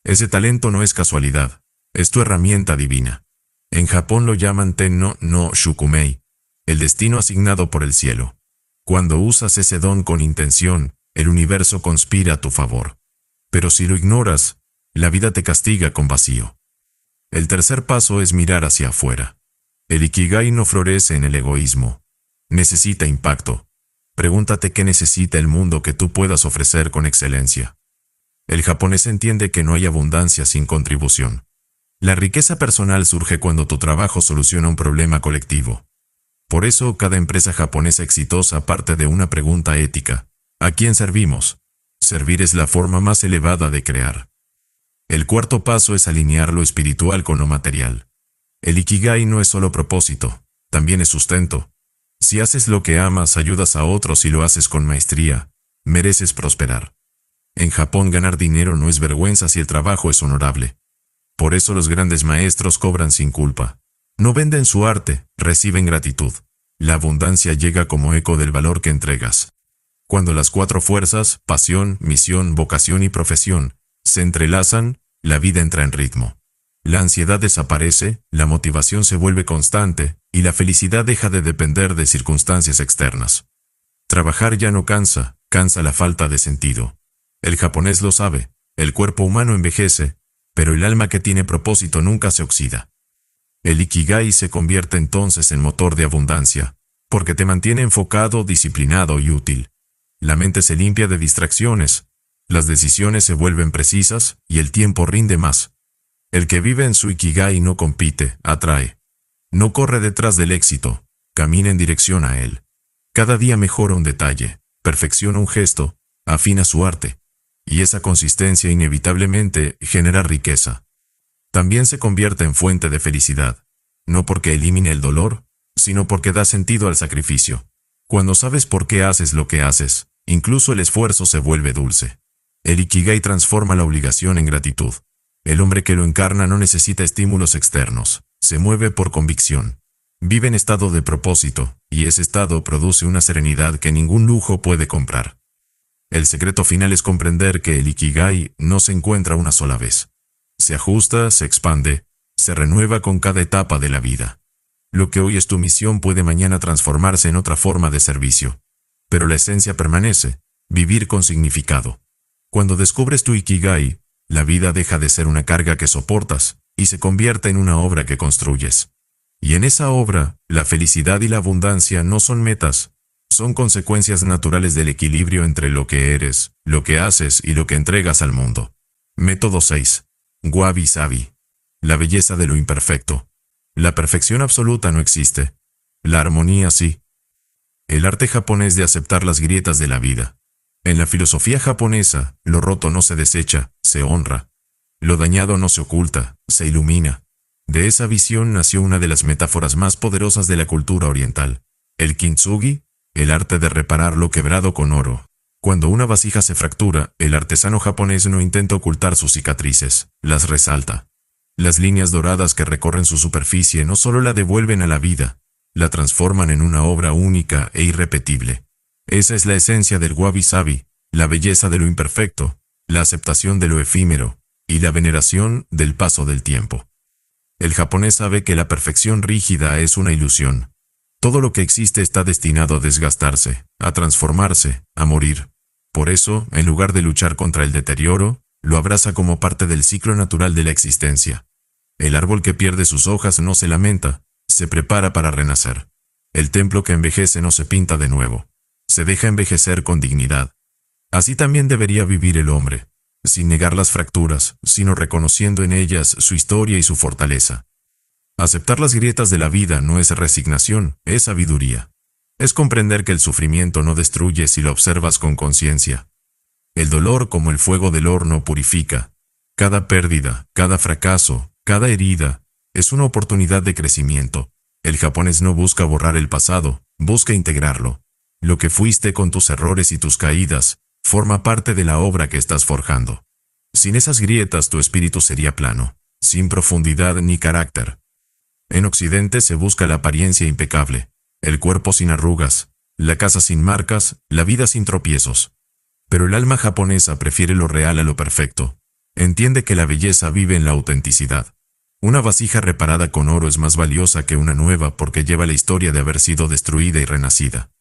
Ese talento no es casualidad, es tu herramienta divina. En Japón lo llaman Tenno no Shukumei, el destino asignado por el cielo. Cuando usas ese don con intención, el universo conspira a tu favor. Pero si lo ignoras, la vida te castiga con vacío. El tercer paso es mirar hacia afuera. El Ikigai no florece en el egoísmo. Necesita impacto. Pregúntate qué necesita el mundo que tú puedas ofrecer con excelencia. El japonés entiende que no hay abundancia sin contribución. La riqueza personal surge cuando tu trabajo soluciona un problema colectivo. Por eso, cada empresa japonesa exitosa parte de una pregunta ética. ¿A quién servimos? Servir es la forma más elevada de crear. El cuarto paso es alinear lo espiritual con lo material. El Ikigai no es solo propósito, también es sustento. Si haces lo que amas, ayudas a otros y lo haces con maestría, mereces prosperar. En Japón ganar dinero no es vergüenza si el trabajo es honorable. Por eso los grandes maestros cobran sin culpa. No venden su arte, reciben gratitud. La abundancia llega como eco del valor que entregas. Cuando las cuatro fuerzas, pasión, misión, vocación y profesión, se entrelazan, la vida entra en ritmo. La ansiedad desaparece, la motivación se vuelve constante, y la felicidad deja de depender de circunstancias externas. Trabajar ya no cansa, cansa la falta de sentido. El japonés lo sabe, el cuerpo humano envejece, pero el alma que tiene propósito nunca se oxida. El Ikigai se convierte entonces en motor de abundancia, porque te mantiene enfocado, disciplinado y útil. La mente se limpia de distracciones, las decisiones se vuelven precisas y el tiempo rinde más. El que vive en su Ikigai no compite, atrae. No corre detrás del éxito, camina en dirección a él. Cada día mejora un detalle, perfecciona un gesto, afina su arte. Y esa consistencia inevitablemente genera riqueza. También se convierte en fuente de felicidad, no porque elimine el dolor, sino porque da sentido al sacrificio. Cuando sabes por qué haces lo que haces, incluso el esfuerzo se vuelve dulce. El Ikigai transforma la obligación en gratitud. El hombre que lo encarna no necesita estímulos externos, se mueve por convicción. Vive en estado de propósito, y ese estado produce una serenidad que ningún lujo puede comprar. El secreto final es comprender que el Ikigai no se encuentra una sola vez. Se ajusta, se expande, se renueva con cada etapa de la vida. Lo que hoy es tu misión puede mañana transformarse en otra forma de servicio. Pero la esencia permanece, vivir con significado. Cuando descubres tu Ikigai, la vida deja de ser una carga que soportas y se convierta en una obra que construyes. Y en esa obra, la felicidad y la abundancia no son metas, son consecuencias naturales del equilibrio entre lo que eres, lo que haces y lo que entregas al mundo. Método 6. Wabi Sabi. La belleza de lo imperfecto. La perfección absoluta no existe. La armonía sí. El arte japonés de aceptar las grietas de la vida. En la filosofía japonesa, lo roto no se desecha, se honra. Lo dañado no se oculta, se ilumina. De esa visión nació una de las metáforas más poderosas de la cultura oriental, el kintsugi, el arte de reparar lo quebrado con oro. Cuando una vasija se fractura, el artesano japonés no intenta ocultar sus cicatrices, las resalta. Las líneas doradas que recorren su superficie no solo la devuelven a la vida, la transforman en una obra única e irrepetible. Esa es la esencia del Wabi Sabi, la belleza de lo imperfecto, la aceptación de lo efímero y la veneración del paso del tiempo. El japonés sabe que la perfección rígida es una ilusión. Todo lo que existe está destinado a desgastarse, a transformarse, a morir. Por eso, en lugar de luchar contra el deterioro, lo abraza como parte del ciclo natural de la existencia. El árbol que pierde sus hojas no se lamenta, se prepara para renacer. El templo que envejece no se pinta de nuevo, se deja envejecer con dignidad. Así también debería vivir el hombre, sin negar las fracturas, sino reconociendo en ellas su historia y su fortaleza. Aceptar las grietas de la vida no es resignación, es sabiduría. Es comprender que el sufrimiento no destruye si lo observas con conciencia. El dolor, como el fuego del horno, purifica. Cada pérdida, cada fracaso, cada herida, es una oportunidad de crecimiento. El japonés no busca borrar el pasado, busca integrarlo. Lo que fuiste con tus errores y tus caídas, forma parte de la obra que estás forjando. Sin esas grietas tu espíritu sería plano, sin profundidad ni carácter. En Occidente se busca la apariencia impecable, el cuerpo sin arrugas, la casa sin marcas, la vida sin tropiezos. Pero el alma japonesa prefiere lo real a lo perfecto. Entiende que la belleza vive en la autenticidad. Una vasija reparada con oro es más valiosa que una nueva porque lleva la historia de haber sido destruida y renacida.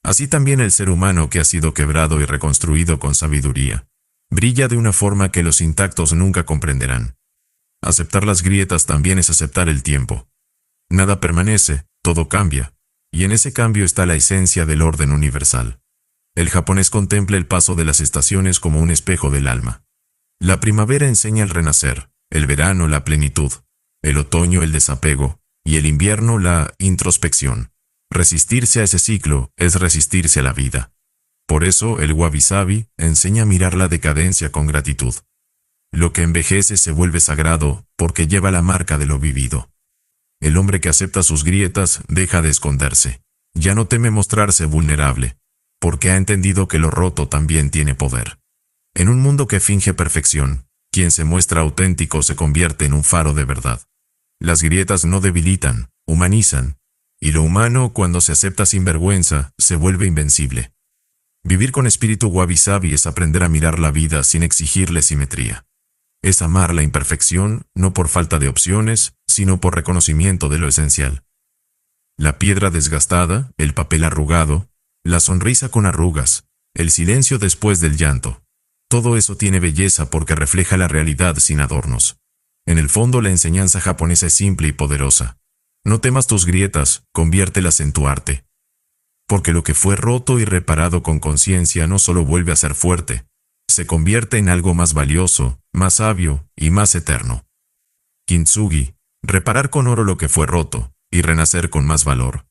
Así también el ser humano que ha sido quebrado y reconstruido con sabiduría, brilla de una forma que los intactos nunca comprenderán. Aceptar las grietas también es aceptar el tiempo. Nada permanece, todo cambia, y en ese cambio está la esencia del orden universal. El japonés contempla el paso de las estaciones como un espejo del alma. La primavera enseña el renacer, el verano la plenitud, el otoño el desapego, y el invierno la introspección. Resistirse a ese ciclo es resistirse a la vida. Por eso el Wabi Sabi enseña a mirar la decadencia con gratitud. Lo que envejece se vuelve sagrado porque lleva la marca de lo vivido. El hombre que acepta sus grietas deja de esconderse. Ya no teme mostrarse vulnerable, porque ha entendido que lo roto también tiene poder. En un mundo que finge perfección, quien se muestra auténtico se convierte en un faro de verdad. Las grietas no debilitan, humanizan, y lo humano, cuando se acepta sin vergüenza, se vuelve invencible. Vivir con espíritu Wabi Sabi es aprender a mirar la vida sin exigirle simetría. Es amar la imperfección, no por falta de opciones, sino por reconocimiento de lo esencial. La piedra desgastada, el papel arrugado, la sonrisa con arrugas, el silencio después del llanto. Todo eso tiene belleza porque refleja la realidad sin adornos. En el fondo la enseñanza japonesa es simple y poderosa. No temas tus grietas, conviértelas en tu arte. Porque lo que fue roto y reparado con conciencia no solo vuelve a ser fuerte, se convierte en algo más valioso, más sabio y más eterno. Kintsugi, reparar con oro lo que fue roto, y renacer con más valor.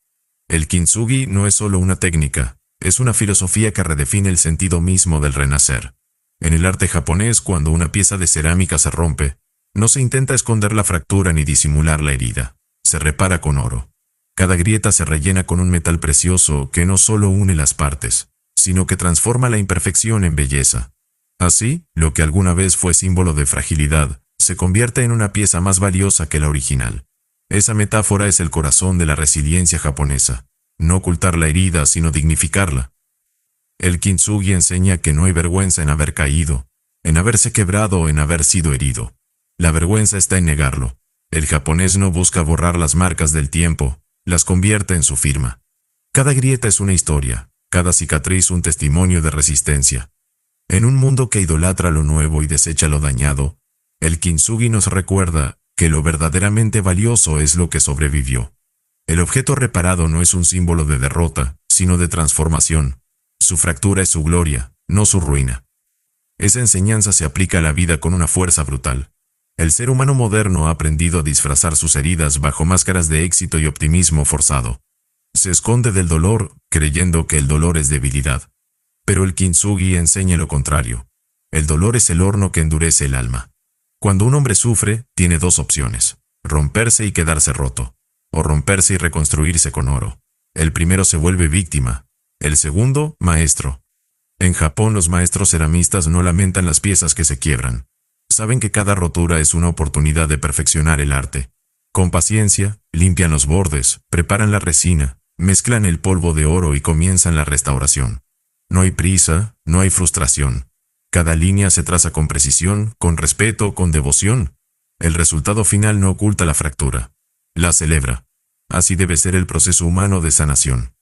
El kintsugi no es solo una técnica, es una filosofía que redefine el sentido mismo del renacer. En el arte japonés, cuando una pieza de cerámica se rompe, no se intenta esconder la fractura ni disimular la herida, se repara con oro. Cada grieta se rellena con un metal precioso que no solo une las partes, sino que transforma la imperfección en belleza. Así, lo que alguna vez fue símbolo de fragilidad, se convierte en una pieza más valiosa que la original. Esa metáfora es el corazón de la resiliencia japonesa, no ocultar la herida, sino dignificarla. El kintsugi enseña que no hay vergüenza en haber caído, en haberse quebrado o en haber sido herido. La vergüenza está en negarlo. El japonés no busca borrar las marcas del tiempo, las convierte en su firma. Cada grieta es una historia, cada cicatriz un testimonio de resistencia. En un mundo que idolatra lo nuevo y desecha lo dañado, el kintsugi nos recuerda que lo verdaderamente valioso es lo que sobrevivió. El objeto reparado no es un símbolo de derrota, sino de transformación. Su fractura es su gloria, no su ruina. Esa enseñanza se aplica a la vida con una fuerza brutal. El ser humano moderno ha aprendido a disfrazar sus heridas bajo máscaras de éxito y optimismo forzado. Se esconde del dolor, creyendo que el dolor es debilidad. Pero el Kintsugi enseña lo contrario. El dolor es el horno que endurece el alma. Cuando un hombre sufre, tiene dos opciones: romperse y quedarse roto, o romperse y reconstruirse con oro. El primero se vuelve víctima, el segundo, maestro. En Japón los maestros ceramistas no lamentan las piezas que se quiebran. Saben que cada rotura es una oportunidad de perfeccionar el arte. Con paciencia, limpian los bordes, preparan la resina, mezclan el polvo de oro y comienzan la restauración. No hay prisa, no hay frustración. Cada línea se traza con precisión, con respeto, con devoción. El resultado final no oculta la fractura. La celebra. Así debe ser el proceso humano de sanación.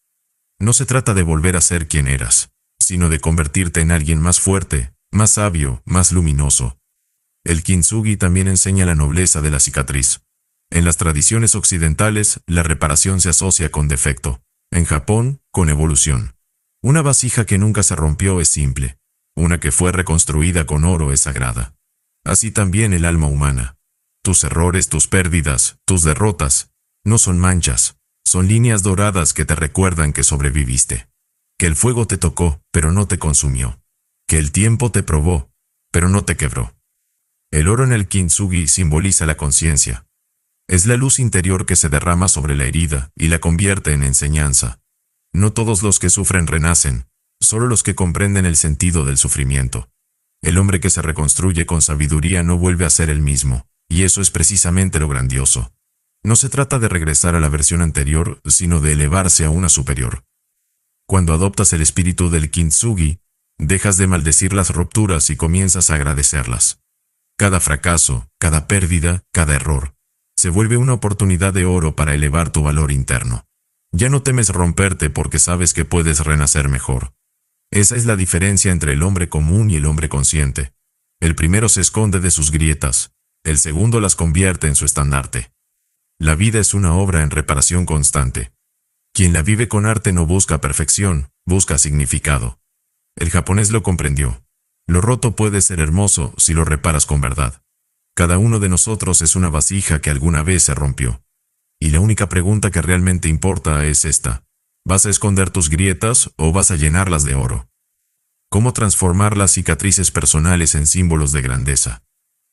No se trata de volver a ser quien eras, sino de convertirte en alguien más fuerte, más sabio, más luminoso. El Kintsugi también enseña la nobleza de la cicatriz. En las tradiciones occidentales, la reparación se asocia con defecto. En Japón, con evolución. Una vasija que nunca se rompió es simple. Una que fue reconstruida con oro es sagrada. Así también el alma humana. Tus errores, tus pérdidas, tus derrotas, no son manchas, son líneas doradas que te recuerdan que sobreviviste. Que el fuego te tocó, pero no te consumió. Que el tiempo te probó, pero no te quebró. El oro en el Kintsugi simboliza la conciencia. Es la luz interior que se derrama sobre la herida y la convierte en enseñanza. No todos los que sufren renacen, solo los que comprenden el sentido del sufrimiento. El hombre que se reconstruye con sabiduría no vuelve a ser el mismo, y eso es precisamente lo grandioso. No se trata de regresar a la versión anterior, sino de elevarse a una superior. Cuando adoptas el espíritu del Kintsugi, dejas de maldecir las rupturas y comienzas a agradecerlas. Cada fracaso, cada pérdida, cada error, se vuelve una oportunidad de oro para elevar tu valor interno. Ya no temes romperte porque sabes que puedes renacer mejor. Esa es la diferencia entre el hombre común y el hombre consciente. El primero se esconde de sus grietas, el segundo las convierte en su estandarte. La vida es una obra en reparación constante. Quien la vive con arte no busca perfección, busca significado. El japonés lo comprendió. Lo roto puede ser hermoso si lo reparas con verdad. Cada uno de nosotros es una vasija que alguna vez se rompió. Y la única pregunta que realmente importa es esta: ¿vas a esconder tus grietas o vas a llenarlas de oro? ¿Cómo transformar las cicatrices personales en símbolos de grandeza?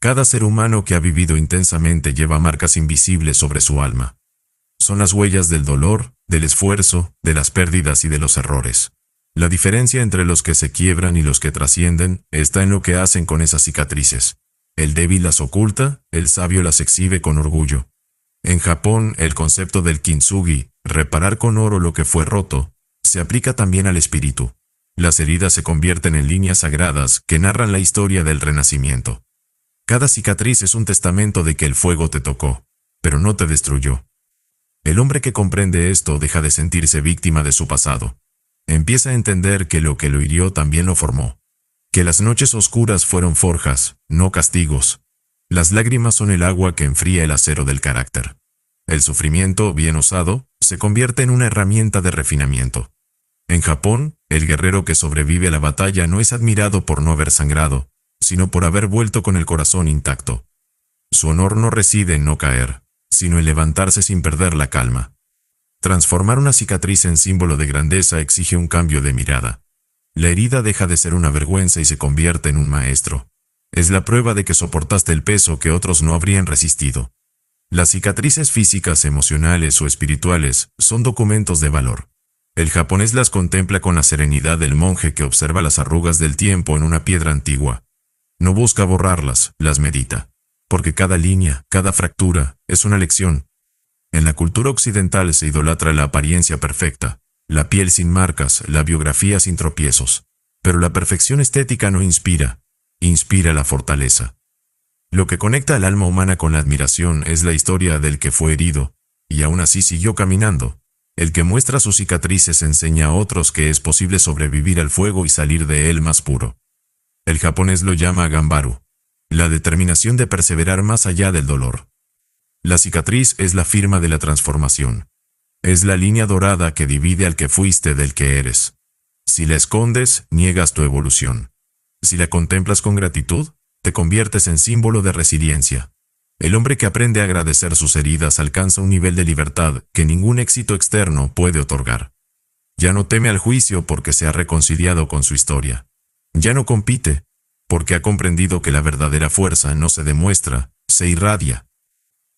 Cada ser humano que ha vivido intensamente lleva marcas invisibles sobre su alma. Son las huellas del dolor, del esfuerzo, de las pérdidas y de los errores. La diferencia entre los que se quiebran y los que trascienden está en lo que hacen con esas cicatrices. El débil las oculta, el sabio las exhibe con orgullo. En Japón, el concepto del Kintsugi, reparar con oro lo que fue roto, se aplica también al espíritu. Las heridas se convierten en líneas sagradas que narran la historia del renacimiento. Cada cicatriz es un testamento de que el fuego te tocó, pero no te destruyó. El hombre que comprende esto deja de sentirse víctima de su pasado. Empieza a entender que lo hirió también lo formó. Que las noches oscuras fueron forjas, no castigos. Las lágrimas son el agua que enfría el acero del carácter. El sufrimiento, bien usado, se convierte en una herramienta de refinamiento. En Japón, el guerrero que sobrevive a la batalla no es admirado por no haber sangrado, sino por haber vuelto con el corazón intacto. Su honor no reside en no caer, sino en levantarse sin perder la calma. Transformar una cicatriz en símbolo de grandeza exige un cambio de mirada. La herida deja de ser una vergüenza y se convierte en un maestro. Es la prueba de que soportaste el peso que otros no habrían resistido. Las cicatrices físicas, emocionales o espirituales son documentos de valor. El japonés las contempla con la serenidad del monje que observa las arrugas del tiempo en una piedra antigua. No busca borrarlas, las medita. Porque cada línea, cada fractura, es una lección. En la cultura occidental se idolatra la apariencia perfecta, la piel sin marcas, la biografía sin tropiezos. Pero la perfección estética no inspira, inspira la fortaleza. Lo que conecta al alma humana con la admiración es la historia del que fue herido, y aún así siguió caminando. El que muestra sus cicatrices enseña a otros que es posible sobrevivir al fuego y salir de él más puro. El japonés lo llama Ganbaru, la determinación de perseverar más allá del dolor. La cicatriz es la firma de la transformación. Es la línea dorada que divide al que fuiste del que eres. Si la escondes, niegas tu evolución. Si la contemplas con gratitud, te conviertes en símbolo de resiliencia. El hombre que aprende a agradecer sus heridas alcanza un nivel de libertad que ningún éxito externo puede otorgar. Ya no teme al juicio porque se ha reconciliado con su historia. Ya no compite, porque ha comprendido que la verdadera fuerza no se demuestra, se irradia.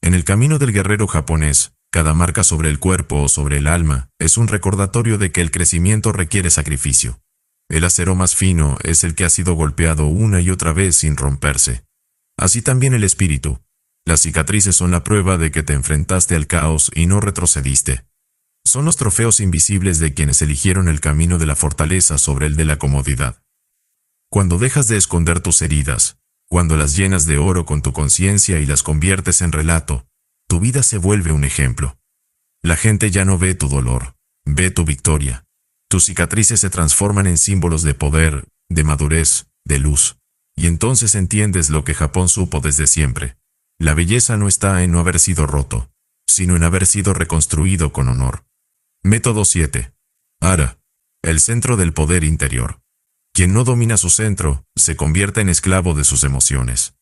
En el camino del guerrero japonés, cada marca sobre el cuerpo o sobre el alma es un recordatorio de que el crecimiento requiere sacrificio. El acero más fino es el que ha sido golpeado una y otra vez sin romperse. Así también el espíritu. Las cicatrices son la prueba de que te enfrentaste al caos y no retrocediste. Son los trofeos invisibles de quienes eligieron el camino de la fortaleza sobre el de la comodidad. Cuando dejas de esconder tus heridas, cuando las llenas de oro con tu conciencia y las conviertes en relato, tu vida se vuelve un ejemplo. La gente ya no ve tu dolor, ve tu victoria. Tus cicatrices se transforman en símbolos de poder, de madurez, de luz. Y entonces entiendes lo que Japón supo desde siempre. La belleza no está en no haber sido roto, sino en haber sido reconstruido con honor. Método 7. Hara. El centro del poder interior. Quien no domina su centro, se convierte en esclavo de sus emociones.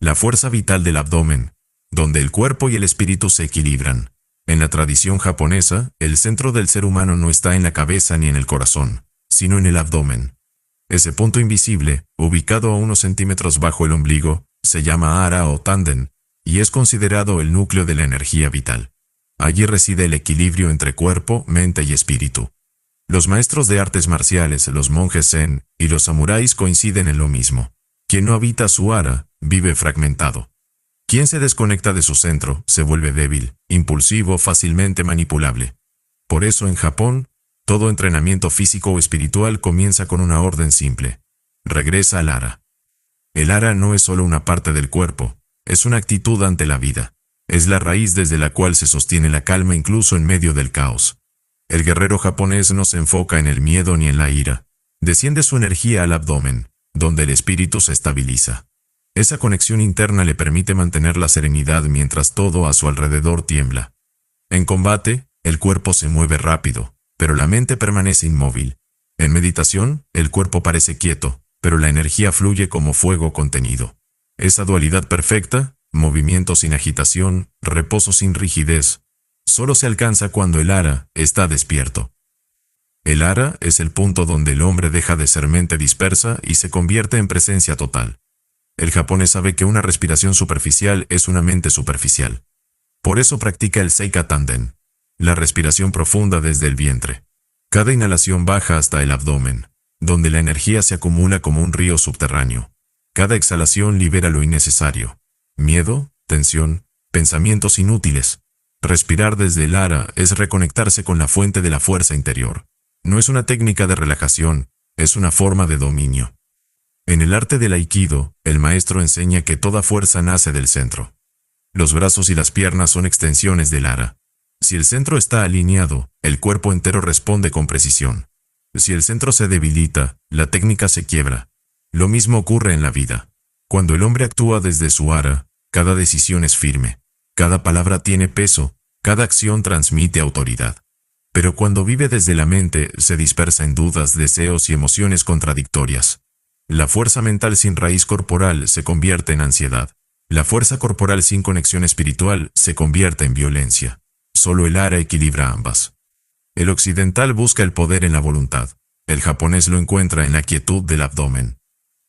La fuerza vital del abdomen, donde el cuerpo y el espíritu se equilibran. En la tradición japonesa, el centro del ser humano no está en la cabeza ni en el corazón, sino en el abdomen. Ese punto invisible, ubicado a unos centímetros bajo el ombligo, se llama hara o tanden, y es considerado el núcleo de la energía vital. Allí reside el equilibrio entre cuerpo, mente y espíritu. Los maestros de artes marciales, los monjes zen y los samuráis coinciden en lo mismo. Quien no habita su hara, vive fragmentado. Quien se desconecta de su centro, se vuelve débil, impulsivo, fácilmente manipulable. Por eso en Japón, todo entrenamiento físico o espiritual comienza con una orden simple. Regresa al hara. El hara no es solo una parte del cuerpo, es una actitud ante la vida. Es la raíz desde la cual se sostiene la calma incluso en medio del caos. El guerrero japonés no se enfoca en el miedo ni en la ira. Desciende su energía al abdomen, donde el espíritu se estabiliza. Esa conexión interna le permite mantener la serenidad mientras todo a su alrededor tiembla. En combate, el cuerpo se mueve rápido, pero la mente permanece inmóvil. En meditación, el cuerpo parece quieto, pero la energía fluye como fuego contenido. Esa dualidad perfecta, movimiento sin agitación, reposo sin rigidez, solo se alcanza cuando el hara está despierto. El hara es el punto donde el hombre deja de ser mente dispersa y se convierte en presencia total. El japonés sabe que una respiración superficial es una mente superficial. Por eso practica el Seika Tanden, la respiración profunda desde el vientre. Cada inhalación baja hasta el abdomen, donde la energía se acumula como un río subterráneo. Cada exhalación libera lo innecesario. Miedo, tensión, pensamientos inútiles. Respirar desde el hara es reconectarse con la fuente de la fuerza interior. No es una técnica de relajación, es una forma de dominio. En el arte del aikido, el maestro enseña que toda fuerza nace del centro. Los brazos y las piernas son extensiones del hara. Si el centro está alineado, el cuerpo entero responde con precisión. Si el centro se debilita, la técnica se quiebra. Lo mismo ocurre en la vida. Cuando el hombre actúa desde su hara, cada decisión es firme. Cada palabra tiene peso, cada acción transmite autoridad. Pero cuando vive desde la mente, se dispersa en dudas, deseos y emociones contradictorias. La fuerza mental sin raíz corporal se convierte en ansiedad. La fuerza corporal sin conexión espiritual se convierte en violencia. Solo el hara equilibra ambas. El occidental busca el poder en la voluntad. El japonés lo encuentra en la quietud del abdomen.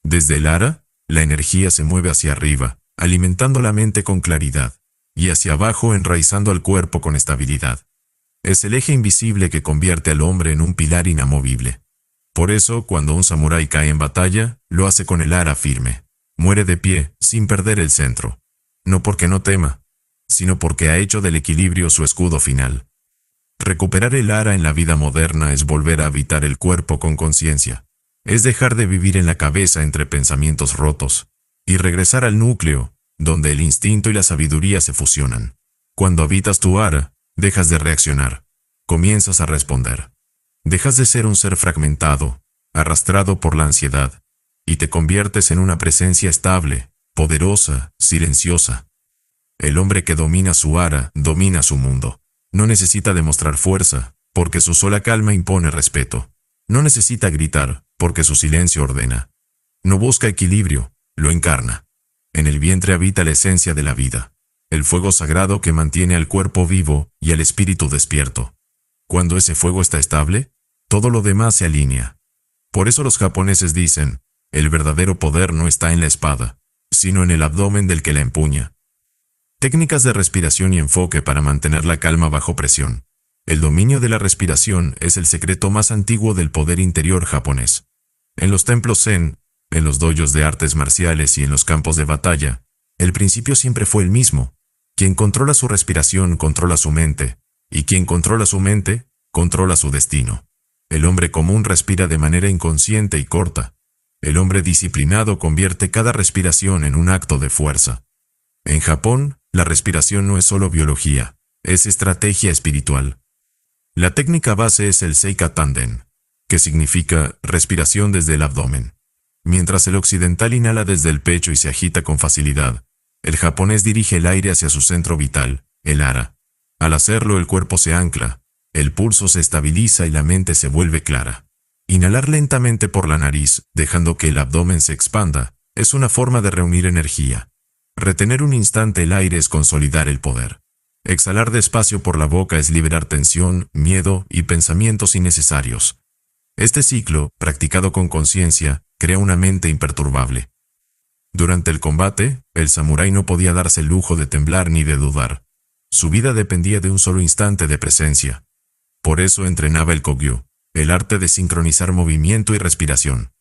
Desde el hara, la energía se mueve hacia arriba, alimentando la mente con claridad, y hacia abajo enraizando al cuerpo con estabilidad. Es el eje invisible que convierte al hombre en un pilar inamovible. Por eso, cuando un samurái cae en batalla, lo hace con el hara firme. Muere de pie, sin perder el centro. No porque no tema, sino porque ha hecho del equilibrio su escudo final. Recuperar el hara en la vida moderna es volver a habitar el cuerpo con conciencia. Es dejar de vivir en la cabeza entre pensamientos rotos, y regresar al núcleo, donde el instinto y la sabiduría se fusionan. Cuando habitas tu hara, dejas de reaccionar, comienzas a responder. Dejas de ser un ser fragmentado, arrastrado por la ansiedad, y te conviertes en una presencia estable, poderosa, silenciosa. El hombre que domina su ara, domina su mundo. No necesita demostrar fuerza, porque su sola calma impone respeto. No necesita gritar, porque su silencio ordena. No busca equilibrio, lo encarna. En el vientre habita la esencia de la vida, el fuego sagrado que mantiene al cuerpo vivo y al espíritu despierto. Cuando ese fuego está estable, todo lo demás se alinea. Por eso los japoneses dicen, el verdadero poder no está en la espada, sino en el abdomen del que la empuña. Técnicas de respiración y enfoque para mantener la calma bajo presión. El dominio de la respiración es el secreto más antiguo del poder interior japonés. En los templos zen, en los dojos de artes marciales y en los campos de batalla, el principio siempre fue el mismo. Quien controla su respiración controla su mente, y quien controla su mente, controla su destino. El hombre común respira de manera inconsciente y corta. El hombre disciplinado convierte cada respiración en un acto de fuerza. En Japón, la respiración no es solo biología, es estrategia espiritual. La técnica base es el Seika Tanden, que significa respiración desde el abdomen. Mientras el occidental inhala desde el pecho y se agita con facilidad, el japonés dirige el aire hacia su centro vital, el ara. Al hacerlo, el cuerpo se ancla, el pulso se estabiliza y la mente se vuelve clara. Inhalar lentamente por la nariz, dejando que el abdomen se expanda, es una forma de reunir energía. Retener un instante el aire es consolidar el poder. Exhalar despacio por la boca es liberar tensión, miedo y pensamientos innecesarios. Este ciclo, practicado con conciencia, crea una mente imperturbable. Durante el combate, el samurái no podía darse el lujo de temblar ni de dudar. Su vida dependía de un solo instante de presencia. Por eso entrenaba el kogyo, el arte de sincronizar movimiento y respiración.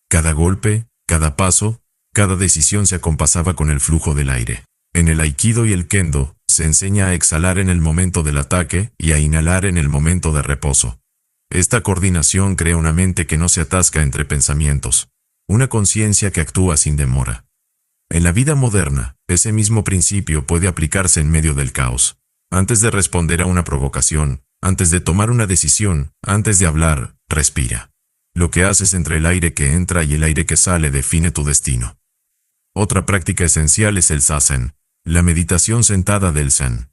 Cada golpe, cada paso, cada decisión se acompasaba con el flujo del aire. En el aikido y el kendo, se enseña a exhalar en el momento del ataque y a inhalar en el momento de reposo. Esta coordinación crea una mente que no se atasca entre pensamientos, una conciencia que actúa sin demora. En la vida moderna, ese mismo principio puede aplicarse en medio del caos. Antes de responder a una provocación, antes de tomar una decisión, antes de hablar, respira. Lo que haces entre el aire que entra y el aire que sale define tu destino. Otra práctica esencial es el zazen, la meditación sentada del zen.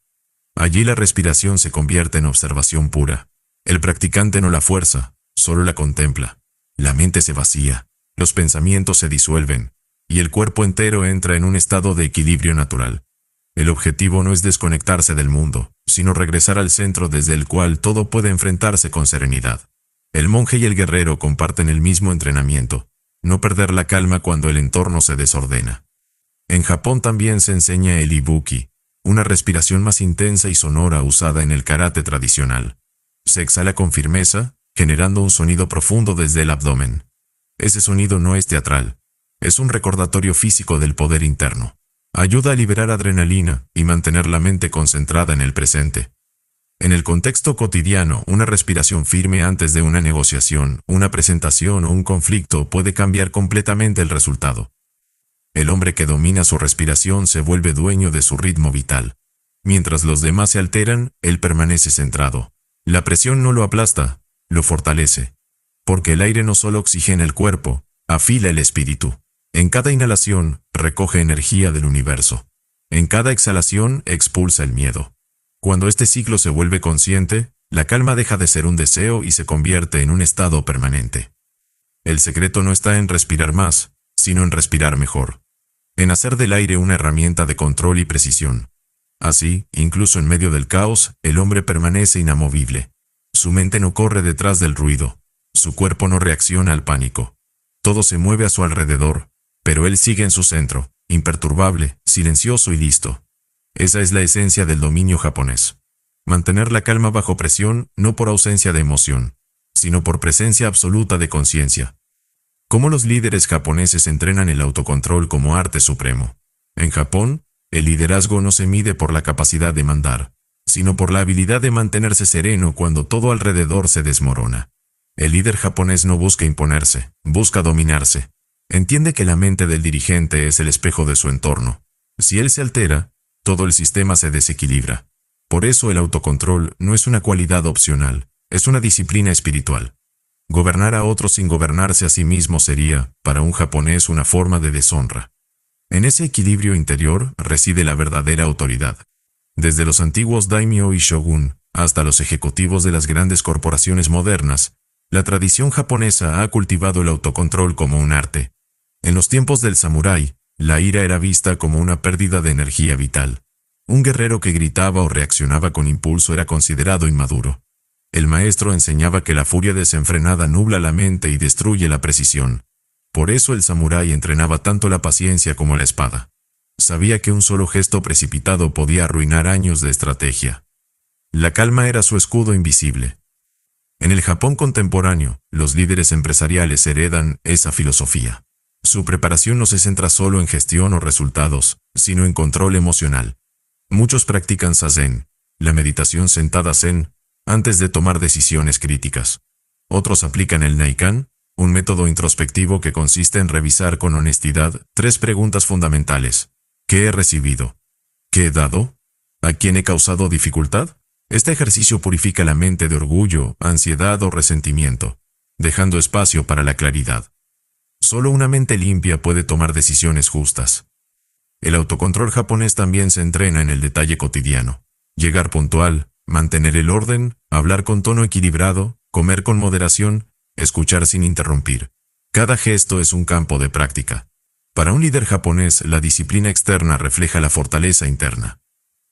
Allí la respiración se convierte en observación pura. El practicante no la fuerza, solo la contempla. La mente se vacía, los pensamientos se disuelven, y el cuerpo entero entra en un estado de equilibrio natural. El objetivo no es desconectarse del mundo, sino regresar al centro desde el cual todo puede enfrentarse con serenidad. El monje y el guerrero comparten el mismo entrenamiento, no perder la calma cuando el entorno se desordena. En Japón también se enseña el ibuki, una respiración más intensa y sonora usada en el karate tradicional. Se exhala con firmeza, generando un sonido profundo desde el abdomen. Ese sonido no es teatral, es un recordatorio físico del poder interno. Ayuda a liberar adrenalina y mantener la mente concentrada en el presente. En el contexto cotidiano, una respiración firme antes de una negociación, una presentación o un conflicto puede cambiar completamente el resultado. El hombre que domina su respiración se vuelve dueño de su ritmo vital. Mientras los demás se alteran, él permanece centrado. La presión no lo aplasta, lo fortalece. Porque el aire no solo oxigena el cuerpo, afila el espíritu. En cada inhalación, recoge energía del universo. En cada exhalación, expulsa el miedo. Cuando este ciclo se vuelve consciente, la calma deja de ser un deseo y se convierte en un estado permanente. El secreto no está en respirar más, sino en respirar mejor. En hacer del aire una herramienta de control y precisión. Así, incluso en medio del caos, el hombre permanece inamovible. Su mente no corre detrás del ruido. Su cuerpo no reacciona al pánico. Todo se mueve a su alrededor, pero él sigue en su centro, imperturbable, silencioso y listo. Esa es la esencia del dominio japonés. Mantener la calma bajo presión no por ausencia de emoción, sino por presencia absoluta de conciencia. ¿Cómo los líderes japoneses entrenan el autocontrol como arte supremo? En Japón, el liderazgo no se mide por la capacidad de mandar, sino por la habilidad de mantenerse sereno cuando todo alrededor se desmorona. El líder japonés no busca imponerse, busca dominarse. Entiende que la mente del dirigente es el espejo de su entorno. Si él se altera, todo el sistema se desequilibra. Por eso el autocontrol no es una cualidad opcional, es una disciplina espiritual. Gobernar a otros sin gobernarse a sí mismo sería, para un japonés, una forma de deshonra. En ese equilibrio interior reside la verdadera autoridad. Desde los antiguos daimyo y shogun hasta los ejecutivos de las grandes corporaciones modernas, la tradición japonesa ha cultivado el autocontrol como un arte. En los tiempos del samurái, la ira era vista como una pérdida de energía vital. Un guerrero que gritaba o reaccionaba con impulso era considerado inmaduro. El maestro enseñaba que la furia desenfrenada nubla la mente y destruye la precisión. Por eso el samurái entrenaba tanto la paciencia como la espada. Sabía que un solo gesto precipitado podía arruinar años de estrategia. La calma era su escudo invisible. En el Japón contemporáneo, los líderes empresariales heredan esa filosofía. Su preparación no se centra solo en gestión o resultados, sino en control emocional. Muchos practican zazen, la meditación sentada zen, antes de tomar decisiones críticas. Otros aplican el naikan, un método introspectivo que consiste en revisar con honestidad 3 preguntas fundamentales. ¿Qué he recibido? ¿Qué he dado? ¿A quién he causado dificultad? Este ejercicio purifica la mente de orgullo, ansiedad o resentimiento, dejando espacio para la claridad. Solo una mente limpia puede tomar decisiones justas. El autocontrol japonés también se entrena en el detalle cotidiano. Llegar puntual, mantener el orden, hablar con tono equilibrado, comer con moderación, escuchar sin interrumpir. Cada gesto es un campo de práctica. Para un líder japonés, la disciplina externa refleja la fortaleza interna.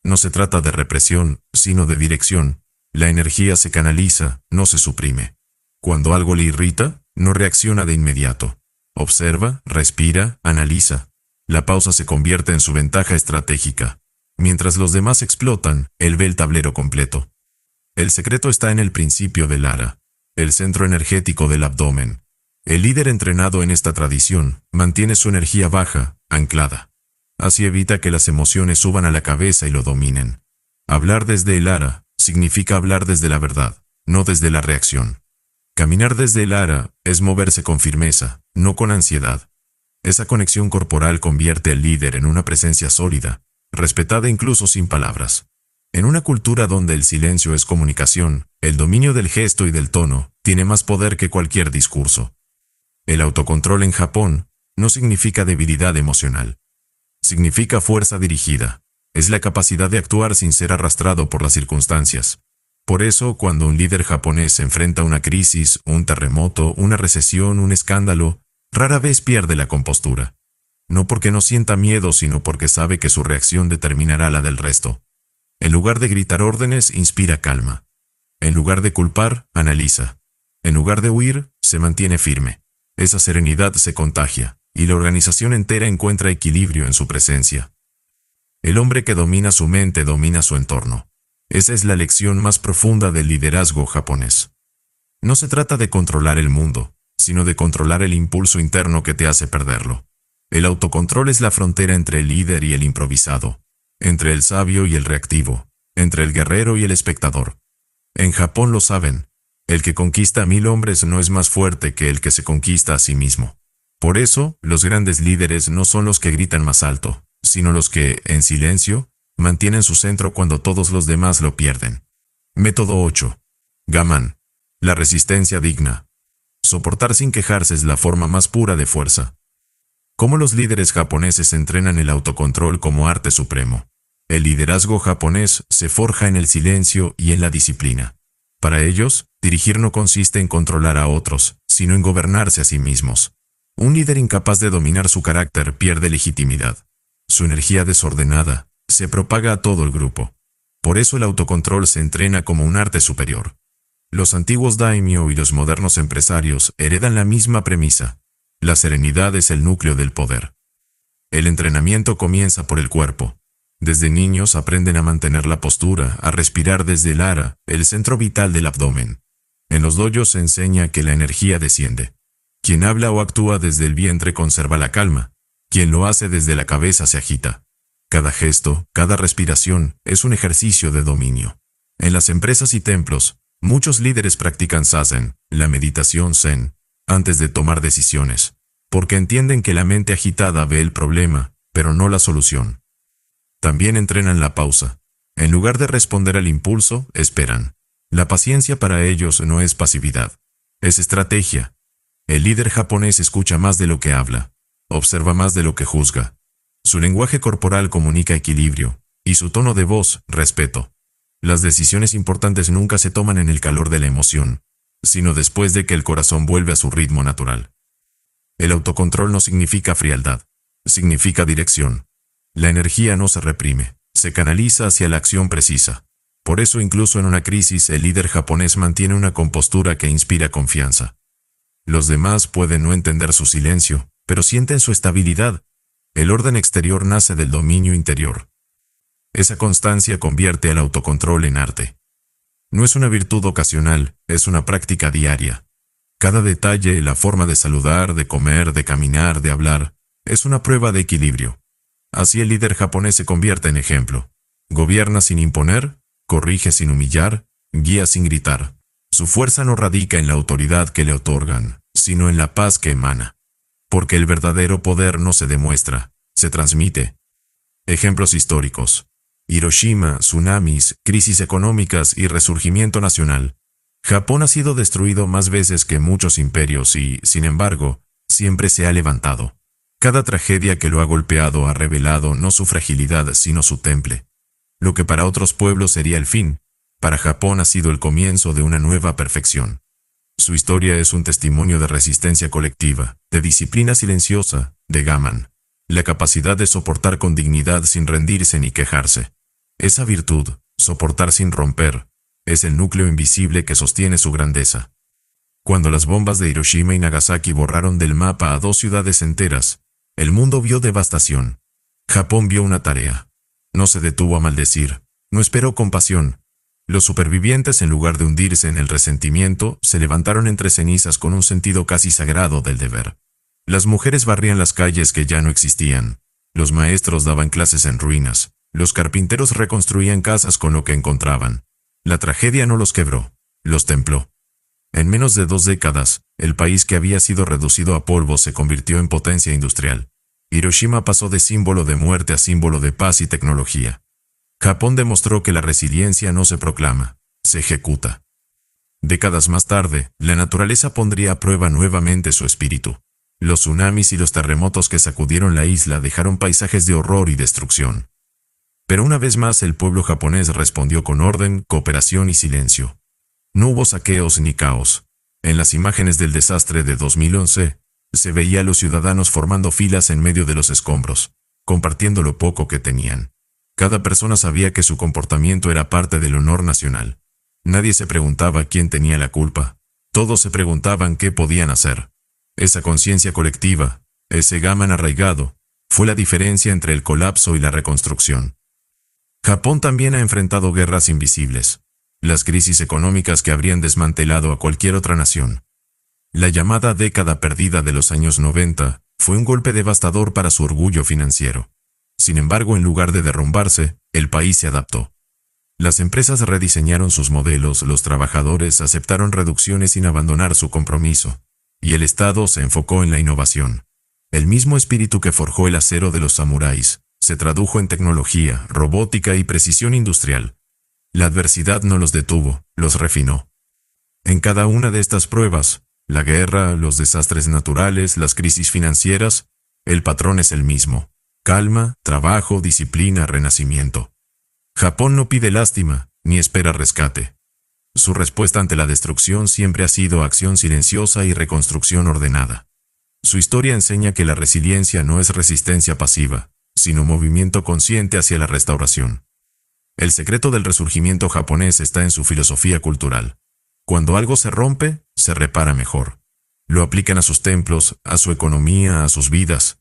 No se trata de represión, sino de dirección. La energía se canaliza, no se suprime. Cuando algo le irrita, no reacciona de inmediato. Observa, respira, analiza. La pausa se convierte en su ventaja estratégica. Mientras los demás explotan, él ve el tablero completo. El secreto está en el principio del ara, el centro energético del abdomen. El líder entrenado en esta tradición mantiene su energía baja, anclada. Así evita que las emociones suban a la cabeza y lo dominen. Hablar desde el ara significa hablar desde la verdad, no desde la reacción. Caminar desde el ara es moverse con firmeza, no con ansiedad. Esa conexión corporal convierte al líder en una presencia sólida, respetada incluso sin palabras. En una cultura donde el silencio es comunicación, el dominio del gesto y del tono tiene más poder que cualquier discurso. El autocontrol en Japón no significa debilidad emocional. Significa fuerza dirigida. Es la capacidad de actuar sin ser arrastrado por las circunstancias. Por eso, cuando un líder japonés se enfrenta a una crisis, un terremoto, una recesión, un escándalo, rara vez pierde la compostura. No porque no sienta miedo, sino porque sabe que su reacción determinará la del resto. En lugar de gritar órdenes, inspira calma. En lugar de culpar, analiza. En lugar de huir, se mantiene firme. Esa serenidad se contagia, y la organización entera encuentra equilibrio en su presencia. El hombre que domina su mente domina su entorno. Esa es la lección más profunda del liderazgo japonés. No se trata de controlar el mundo, sino de controlar el impulso interno que te hace perderlo. El autocontrol es la frontera entre el líder y el improvisado, entre el sabio y el reactivo, entre el guerrero y el espectador. En Japón lo saben, el que conquista a 1000 hombres no es más fuerte que el que se conquista a sí mismo. Por eso, los grandes líderes no son los que gritan más alto, sino los que, en silencio, mantienen su centro cuando todos los demás lo pierden. Método 8. Gaman. La resistencia digna. Soportar sin quejarse es la forma más pura de fuerza. ¿Cómo los líderes japoneses entrenan el autocontrol como arte supremo? El liderazgo japonés se forja en el silencio y en la disciplina. Para ellos, dirigir no consiste en controlar a otros, sino en gobernarse a sí mismos. Un líder incapaz de dominar su carácter pierde legitimidad. Su energía desordenada se propaga a todo el grupo. Por eso el autocontrol se entrena como un arte superior. Los antiguos daimyo y los modernos empresarios heredan la misma premisa. La serenidad es el núcleo del poder. El entrenamiento comienza por el cuerpo. Desde niños aprenden a mantener la postura, a respirar desde el ara, el centro vital del abdomen. En los dojos se enseña que la energía desciende. Quien habla o actúa desde el vientre conserva la calma. Quien lo hace desde la cabeza se agita. Cada gesto, cada respiración es un ejercicio de dominio. En las empresas y templos, muchos líderes practican zazen, la meditación zen, antes de tomar decisiones, porque entienden que la mente agitada ve el problema, pero no la solución. También entrenan la pausa. En lugar de responder al impulso, esperan. La paciencia para ellos no es pasividad, es estrategia. El líder japonés escucha más de lo que habla, observa más de lo que juzga. Su lenguaje corporal comunica equilibrio, y su tono de voz, respeto. Las decisiones importantes nunca se toman en el calor de la emoción, sino después de que el corazón vuelve a su ritmo natural. El autocontrol no significa frialdad, significa dirección. La energía no se reprime, se canaliza hacia la acción precisa. Por eso incluso en una crisis el líder japonés mantiene una compostura que inspira confianza. Los demás pueden no entender su silencio, pero sienten su estabilidad. El orden exterior nace del dominio interior. Esa constancia convierte al autocontrol en arte. No es una virtud ocasional, es una práctica diaria. Cada detalle, la forma de saludar, de comer, de caminar, de hablar, es una prueba de equilibrio. Así el líder japonés se convierte en ejemplo. Gobierna sin imponer, corrige sin humillar, guía sin gritar. Su fuerza no radica en la autoridad que le otorgan, sino en la paz que emana. Porque el verdadero poder no se demuestra, se transmite. Ejemplos históricos. Hiroshima, tsunamis, crisis económicas y resurgimiento nacional. Japón ha sido destruido más veces que muchos imperios y, sin embargo, siempre se ha levantado. Cada tragedia que lo ha golpeado ha revelado no su fragilidad, sino su temple. Lo que para otros pueblos sería el fin, para Japón ha sido el comienzo de una nueva perfección. Su historia es un testimonio de resistencia colectiva, de disciplina silenciosa, de gaman. La capacidad de soportar con dignidad sin rendirse ni quejarse. Esa virtud, soportar sin romper, es el núcleo invisible que sostiene su grandeza. Cuando las bombas de Hiroshima y Nagasaki borraron del mapa a 2 ciudades enteras, el mundo vio devastación. Japón vio una tarea. No se detuvo a maldecir, no esperó compasión. Los supervivientes, en lugar de hundirse en el resentimiento, se levantaron entre cenizas con un sentido casi sagrado del deber. Las mujeres barrían las calles que ya no existían. Los maestros daban clases en ruinas. Los carpinteros reconstruían casas con lo que encontraban. La tragedia no los quebró, los templó. En menos de 2 décadas, el país que había sido reducido a polvo se convirtió en potencia industrial. Hiroshima pasó de símbolo de muerte a símbolo de paz y tecnología. Japón demostró que la resiliencia no se proclama, se ejecuta. Décadas más tarde, la naturaleza pondría a prueba nuevamente su espíritu. Los tsunamis y los terremotos que sacudieron la isla dejaron paisajes de horror y destrucción. Pero una vez más el pueblo japonés respondió con orden, cooperación y silencio. No hubo saqueos ni caos. En las imágenes del desastre de 2011, se veía a los ciudadanos formando filas en medio de los escombros, compartiendo lo poco que tenían. Cada persona sabía que su comportamiento era parte del honor nacional. Nadie se preguntaba quién tenía la culpa. Todos se preguntaban qué podían hacer. Esa conciencia colectiva, ese gaman arraigado, fue la diferencia entre el colapso y la reconstrucción. Japón también ha enfrentado guerras invisibles, las crisis económicas que habrían desmantelado a cualquier otra nación. La llamada década perdida de los años 90 fue un golpe devastador para su orgullo financiero. Sin embargo, en lugar de derrumbarse, el país se adaptó. Las empresas rediseñaron sus modelos, los trabajadores aceptaron reducciones sin abandonar su compromiso, y el Estado se enfocó en la innovación. El mismo espíritu que forjó el acero de los samuráis se tradujo en tecnología, robótica y precisión industrial. La adversidad no los detuvo, los refinó. En cada una de estas pruebas, la guerra, los desastres naturales, las crisis financieras, el patrón es el mismo. Calma, trabajo, disciplina, renacimiento. Japón no pide lástima, ni espera rescate. Su respuesta ante la destrucción siempre ha sido acción silenciosa y reconstrucción ordenada. Su historia enseña que la resiliencia no es resistencia pasiva, sino movimiento consciente hacia la restauración. El secreto del resurgimiento japonés está en su filosofía cultural. Cuando algo se rompe, se repara mejor. Lo aplican a sus templos, a su economía, a sus vidas.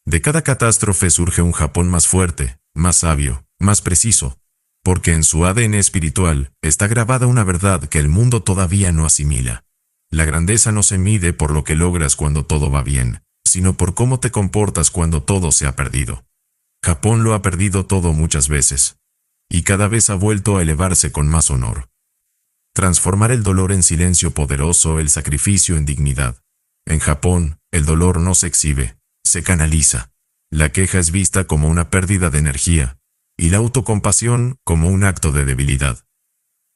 De cada catástrofe surge un Japón más fuerte, más sabio, más preciso, porque en su ADN espiritual está grabada una verdad que el mundo todavía no asimila. La grandeza no se mide por lo que logras cuando todo va bien, sino por cómo te comportas cuando todo se ha perdido. Japón lo ha perdido todo muchas veces, y cada vez ha vuelto a elevarse con más honor. Transformar el dolor en silencio poderoso, el sacrificio en dignidad. En Japón, el dolor no se exhibe, se canaliza. La queja es vista como una pérdida de energía, y la autocompasión como un acto de debilidad.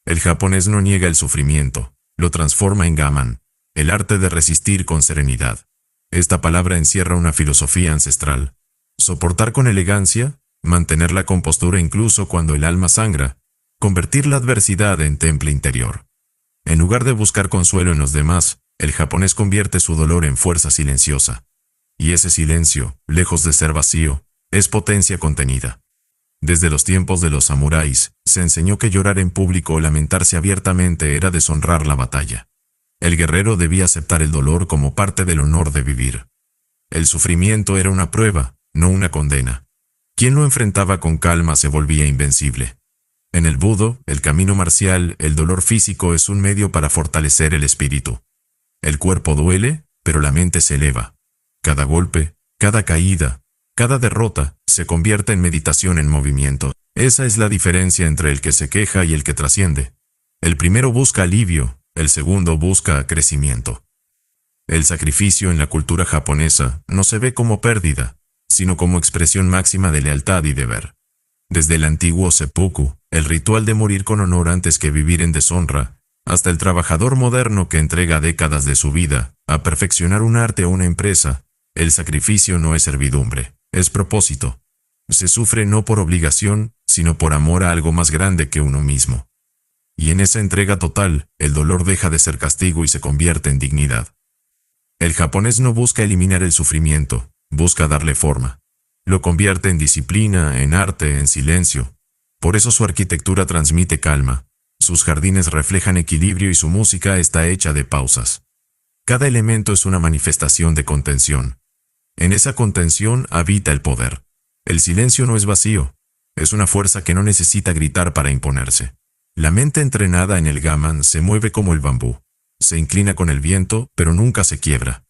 El japonés no niega el sufrimiento, lo transforma en gaman, el arte de resistir con serenidad. Esta palabra encierra una filosofía ancestral. soportar con elegancia, mantener la compostura incluso cuando el alma sangra, convertir la adversidad en temple interior. En lugar de buscar consuelo en los demás, el japonés convierte su dolor en fuerza silenciosa. Y ese silencio, lejos de ser vacío, es potencia contenida. Desde los tiempos de los samuráis, se enseñó que llorar en público o lamentarse abiertamente era deshonrar la batalla. El guerrero debía aceptar el dolor como parte del honor de vivir. El sufrimiento era una prueba, no una condena. Quien lo enfrentaba con calma se volvía invencible. En el budo, el camino marcial, el dolor físico es un medio para fortalecer el espíritu. El cuerpo duele, pero la mente se eleva. Cada golpe, cada caída, cada derrota, se convierte en meditación en movimiento. Esa es la diferencia entre el que se queja y el que trasciende. El primero busca alivio, el segundo busca crecimiento. El sacrificio en la cultura japonesa no se ve como pérdida, sino como expresión máxima de lealtad y deber. Desde el antiguo seppuku, el ritual de morir con honor antes que vivir en deshonra, hasta el trabajador moderno que entrega décadas de su vida a perfeccionar un arte o una empresa, el sacrificio no es servidumbre, es propósito. Se sufre no por obligación, sino por amor a algo más grande que uno mismo. Y en esa entrega total, el dolor deja de ser castigo y se convierte en dignidad. El japonés no busca eliminar el sufrimiento, busca darle forma. Lo convierte en disciplina, en arte, en silencio. Por eso su arquitectura transmite calma, sus jardines reflejan equilibrio y su música está hecha de pausas. Cada elemento es una manifestación de contención. En esa contención habita el poder. El silencio no es vacío, es una fuerza que no necesita gritar para imponerse. La mente entrenada en el gaman se mueve como el bambú. Se inclina con el viento, pero nunca se quiebra.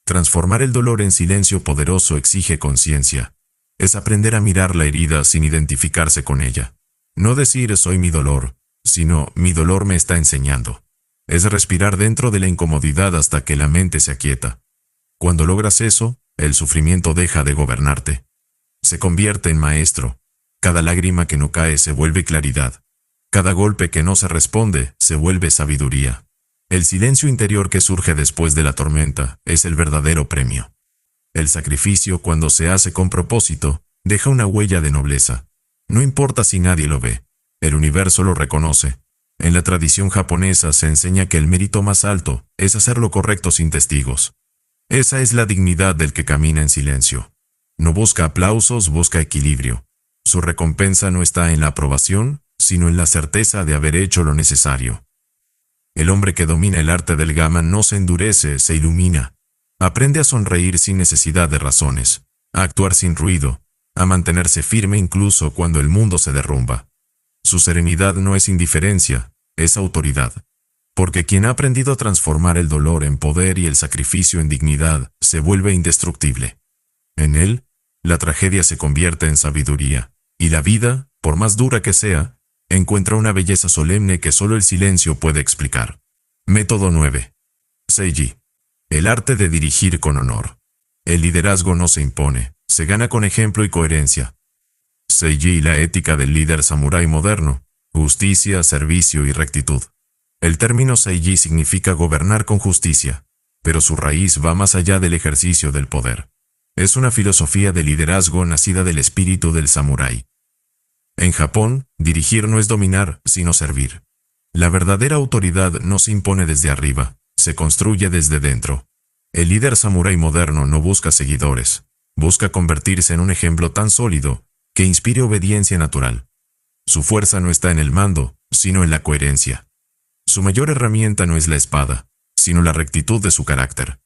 Transformar el dolor en silencio poderoso exige conciencia. Es aprender a mirar la herida sin identificarse con ella. No decir soy mi dolor, sino mi dolor me está enseñando. Es respirar dentro de la incomodidad hasta que la mente se aquieta. Cuando logras eso, el sufrimiento deja de gobernarte. Se convierte en maestro. Cada lágrima que no cae se vuelve claridad. Cada golpe que no se responde se vuelve sabiduría. El silencio interior que surge después de la tormenta es el verdadero premio. El sacrificio, cuando se hace con propósito, deja una huella de nobleza. No importa si nadie lo ve, el universo lo reconoce. En la tradición japonesa se enseña que el mérito más alto es hacer lo correcto sin testigos. Esa es la dignidad del que camina en silencio. No busca aplausos, busca equilibrio. Su recompensa no está en la aprobación, sino en la certeza de haber hecho lo necesario. El hombre que domina el arte del gaman no se endurece, se ilumina. Aprende a sonreír sin necesidad de razones, a actuar sin ruido, a mantenerse firme incluso cuando el mundo se derrumba. Su serenidad no es indiferencia, es autoridad. Porque quien ha aprendido a transformar el dolor en poder y el sacrificio en dignidad, se vuelve indestructible. En él, la tragedia se convierte en sabiduría, y la vida, por más dura que sea, encuentra una belleza solemne que solo el silencio puede explicar. Método 9. Seiji. El arte de dirigir con honor. El liderazgo no se impone, se gana con ejemplo y coherencia. Seiji, la ética del líder samurái moderno, justicia, servicio y rectitud. El término Seiji significa gobernar con justicia, pero su raíz va más allá del ejercicio del poder. Es una filosofía de liderazgo nacida del espíritu del samurái. En Japón, dirigir no es dominar, sino servir. La verdadera autoridad no se impone desde arriba, se construye desde dentro. El líder samurái moderno no busca seguidores, busca convertirse en un ejemplo tan sólido que inspire obediencia natural. Su fuerza no está en el mando, sino en la coherencia. Su mayor herramienta no es la espada, sino la rectitud de su carácter.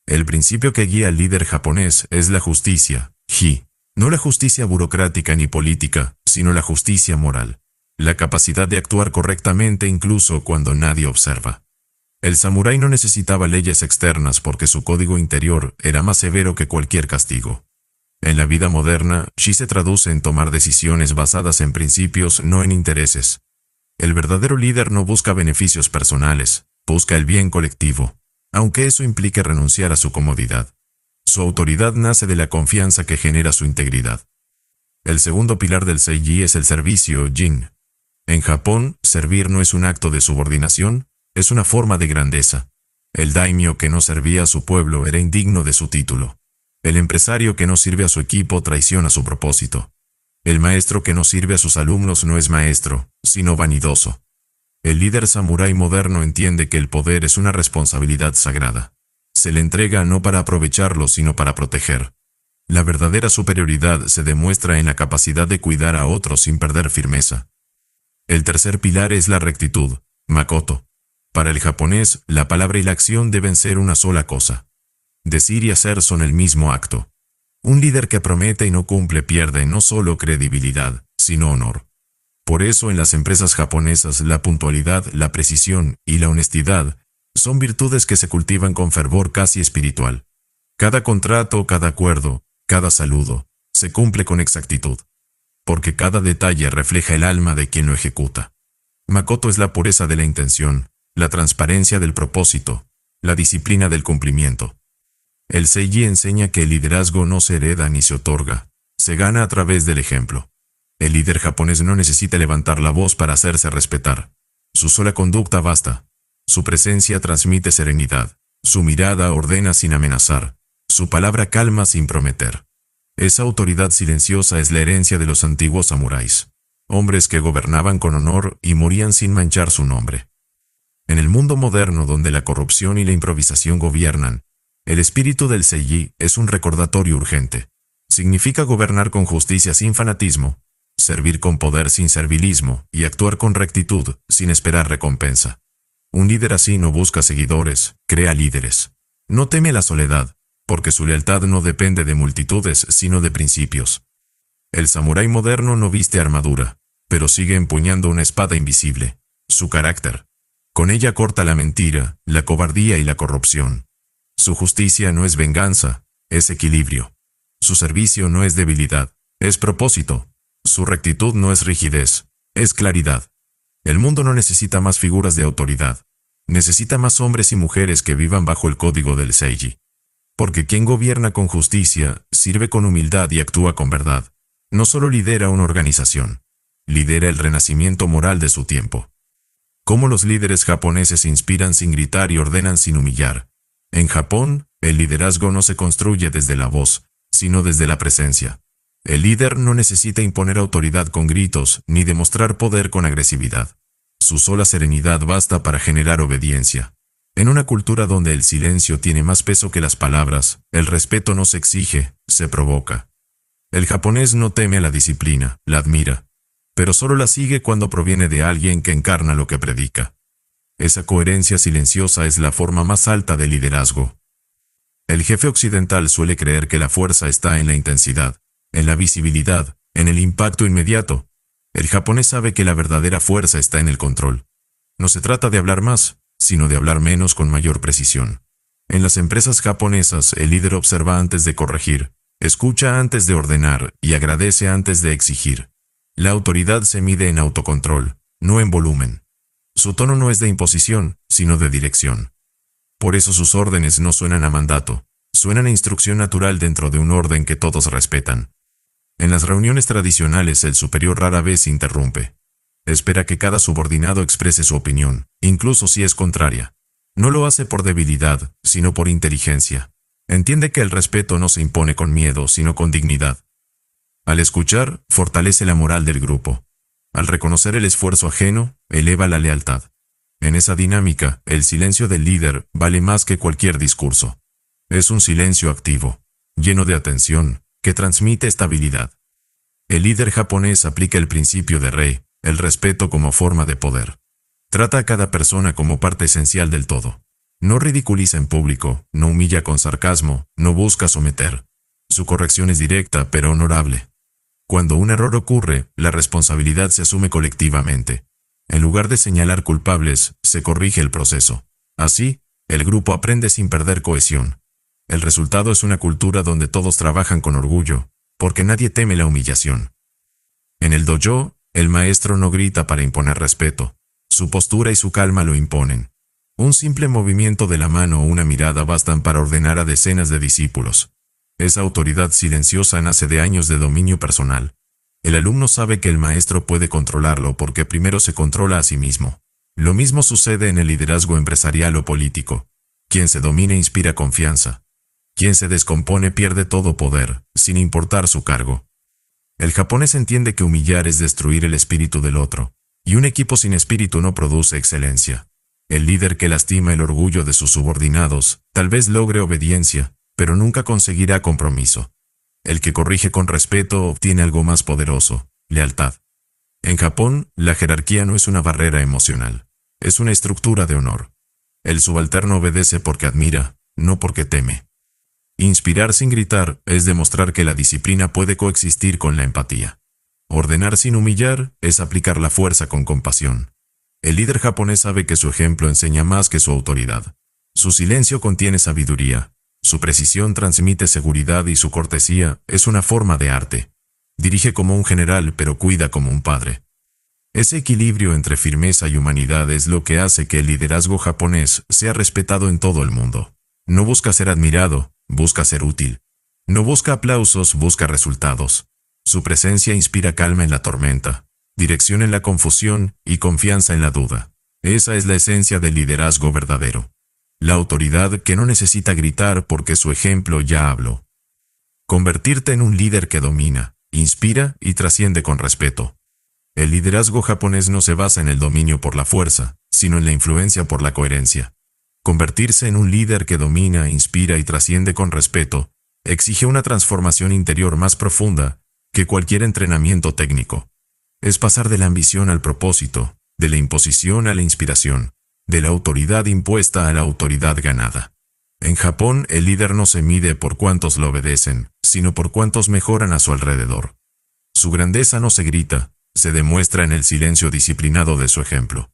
El principio que guía al líder japonés es la justicia, ji. No la justicia burocrática ni política, sino la justicia moral. La capacidad de actuar correctamente incluso cuando nadie observa. El samurái no necesitaba leyes externas porque su código interior era más severo que cualquier castigo. En la vida moderna, shi se traduce en tomar decisiones basadas en principios, no en intereses. El verdadero líder no busca beneficios personales, busca el bien colectivo, aunque eso implique renunciar a su comodidad. Su autoridad nace de la confianza que genera su integridad. El segundo pilar del Seiji es el servicio, Jin. En Japón, servir no es un acto de subordinación, es una forma de grandeza. El daimyo que no servía a su pueblo era indigno de su título. El empresario que no sirve a su equipo traiciona su propósito. El maestro que no sirve a sus alumnos no es maestro, sino vanidoso. El líder samurái moderno entiende que el poder es una responsabilidad sagrada. Se le entrega no para aprovecharlo, sino para proteger. La verdadera superioridad se demuestra en la capacidad de cuidar a otros sin perder firmeza. El tercer pilar es la rectitud, makoto. Para el japonés, la palabra y la acción deben ser una sola cosa. Decir y hacer son el mismo acto. Un líder que promete y no cumple pierde no solo credibilidad, sino honor. Por eso en las empresas japonesas la puntualidad, la precisión y la honestidad son virtudes que se cultivan con fervor casi espiritual. Cada contrato, cada acuerdo, cada saludo, se cumple con exactitud, porque cada detalle refleja el alma de quien lo ejecuta. Makoto es la pureza de la intención, la transparencia del propósito, la disciplina del cumplimiento. El Seiji enseña que el liderazgo no se hereda ni se otorga, se gana a través del ejemplo. El líder japonés no necesita levantar la voz para hacerse respetar. Su sola conducta basta. Su presencia transmite serenidad, su mirada ordena sin amenazar, su palabra calma sin prometer. Esa autoridad silenciosa es la herencia de los antiguos samuráis, hombres que gobernaban con honor y morían sin manchar su nombre. En el mundo moderno donde la corrupción y la improvisación gobiernan, el espíritu del Seiji es un recordatorio urgente. Significa gobernar con justicia sin fanatismo, servir con poder sin servilismo y actuar con rectitud sin esperar recompensa. Un líder así no busca seguidores, crea líderes. No teme la soledad, porque su lealtad no depende de multitudes, sino de principios. El samurái moderno no viste armadura, pero sigue empuñando una espada invisible, su carácter. Con ella corta la mentira, la cobardía y la corrupción. Su justicia no es venganza, es equilibrio. Su servicio no es debilidad, es propósito. Su rectitud no es rigidez, es claridad. El mundo no necesita más figuras de autoridad. Necesita más hombres y mujeres que vivan bajo el código del Seiji. Porque quien gobierna con justicia, sirve con humildad y actúa con verdad. No solo lidera una organización, lidera el renacimiento moral de su tiempo. Cómo los líderes japoneses inspiran sin gritar y ordenan sin humillar. En Japón, el liderazgo no se construye desde la voz, sino desde la presencia. El líder no necesita imponer autoridad con gritos ni demostrar poder con agresividad. Su sola serenidad basta para generar obediencia. En una cultura donde el silencio tiene más peso que las palabras, el respeto no se exige, se provoca. El japonés no teme a la disciplina, la admira, pero solo la sigue cuando proviene de alguien que encarna lo que predica. Esa coherencia silenciosa es la forma más alta de liderazgo. El jefe occidental suele creer que la fuerza está en la intensidad, en la visibilidad, en el impacto inmediato. El japonés sabe que la verdadera fuerza está en el control. No se trata de hablar más, sino de hablar menos con mayor precisión. En las empresas japonesas, el líder observa antes de corregir, escucha antes de ordenar y agradece antes de exigir. La autoridad se mide en autocontrol, no en volumen. Su tono no es de imposición, sino de dirección. Por eso sus órdenes no suenan a mandato, suenan a instrucción natural dentro de un orden que todos respetan. En las reuniones tradicionales el superior rara vez interrumpe. Espera que cada subordinado exprese su opinión, incluso si es contraria. No lo hace por debilidad, sino por inteligencia. Entiende que el respeto no se impone con miedo, sino con dignidad. Al escuchar, fortalece la moral del grupo. Al reconocer el esfuerzo ajeno, eleva la lealtad. En esa dinámica, el silencio del líder vale más que cualquier discurso. Es un silencio activo, lleno de atención, que transmite estabilidad. El líder japonés aplica el principio de rei, el respeto como forma de poder. Trata a cada persona como parte esencial del todo. No ridiculiza en público, no humilla con sarcasmo, no busca someter. Su corrección es directa pero honorable. Cuando un error ocurre, la responsabilidad se asume colectivamente. En lugar de señalar culpables, se corrige el proceso. Así, el grupo aprende sin perder cohesión. El resultado es una cultura donde todos trabajan con orgullo, porque nadie teme la humillación. En el dojo, el maestro no grita para imponer respeto. Su postura y su calma lo imponen. Un simple movimiento de la mano o una mirada bastan para ordenar a decenas de discípulos. Esa autoridad silenciosa nace de años de dominio personal. El alumno sabe que el maestro puede controlarlo porque primero se controla a sí mismo. Lo mismo sucede en el liderazgo empresarial o político. Quien se domina inspira confianza. Quien se descompone pierde todo poder, sin importar su cargo. El japonés entiende que humillar es destruir el espíritu del otro, y un equipo sin espíritu no produce excelencia. El líder que lastima el orgullo de sus subordinados tal vez logre obediencia, pero nunca conseguirá compromiso. El que corrige con respeto obtiene algo más poderoso: lealtad. En Japón, la jerarquía no es una barrera emocional, es una estructura de honor. El subalterno obedece porque admira, no porque teme. Inspirar sin gritar es demostrar que la disciplina puede coexistir con la empatía. Ordenar sin humillar es aplicar la fuerza con compasión. El líder japonés sabe que su ejemplo enseña más que su autoridad. Su silencio contiene sabiduría, su precisión transmite seguridad y su cortesía es una forma de arte. Dirige como un general, pero cuida como un padre. Ese equilibrio entre firmeza y humanidad es lo que hace que el liderazgo japonés sea respetado en todo el mundo. No busca ser admirado, busca ser útil. No busca aplausos, busca resultados. Su presencia inspira calma en la tormenta, dirección en la confusión y confianza en la duda. Esa es la esencia del liderazgo verdadero. La autoridad que no necesita gritar porque su ejemplo ya habló. Convertirte en un líder que domina, inspira y trasciende con respeto. El liderazgo japonés no se basa en el dominio por la fuerza, sino en la influencia por la coherencia. Convertirse en un líder que domina, inspira y trasciende con respeto exige una transformación interior más profunda que cualquier entrenamiento técnico. Es pasar de la ambición al propósito, de la imposición a la inspiración, de la autoridad impuesta a la autoridad ganada. En Japón, el líder no se mide por cuántos lo obedecen, sino por cuántos mejoran a su alrededor. Su grandeza no se grita, se demuestra en el silencio disciplinado de su ejemplo.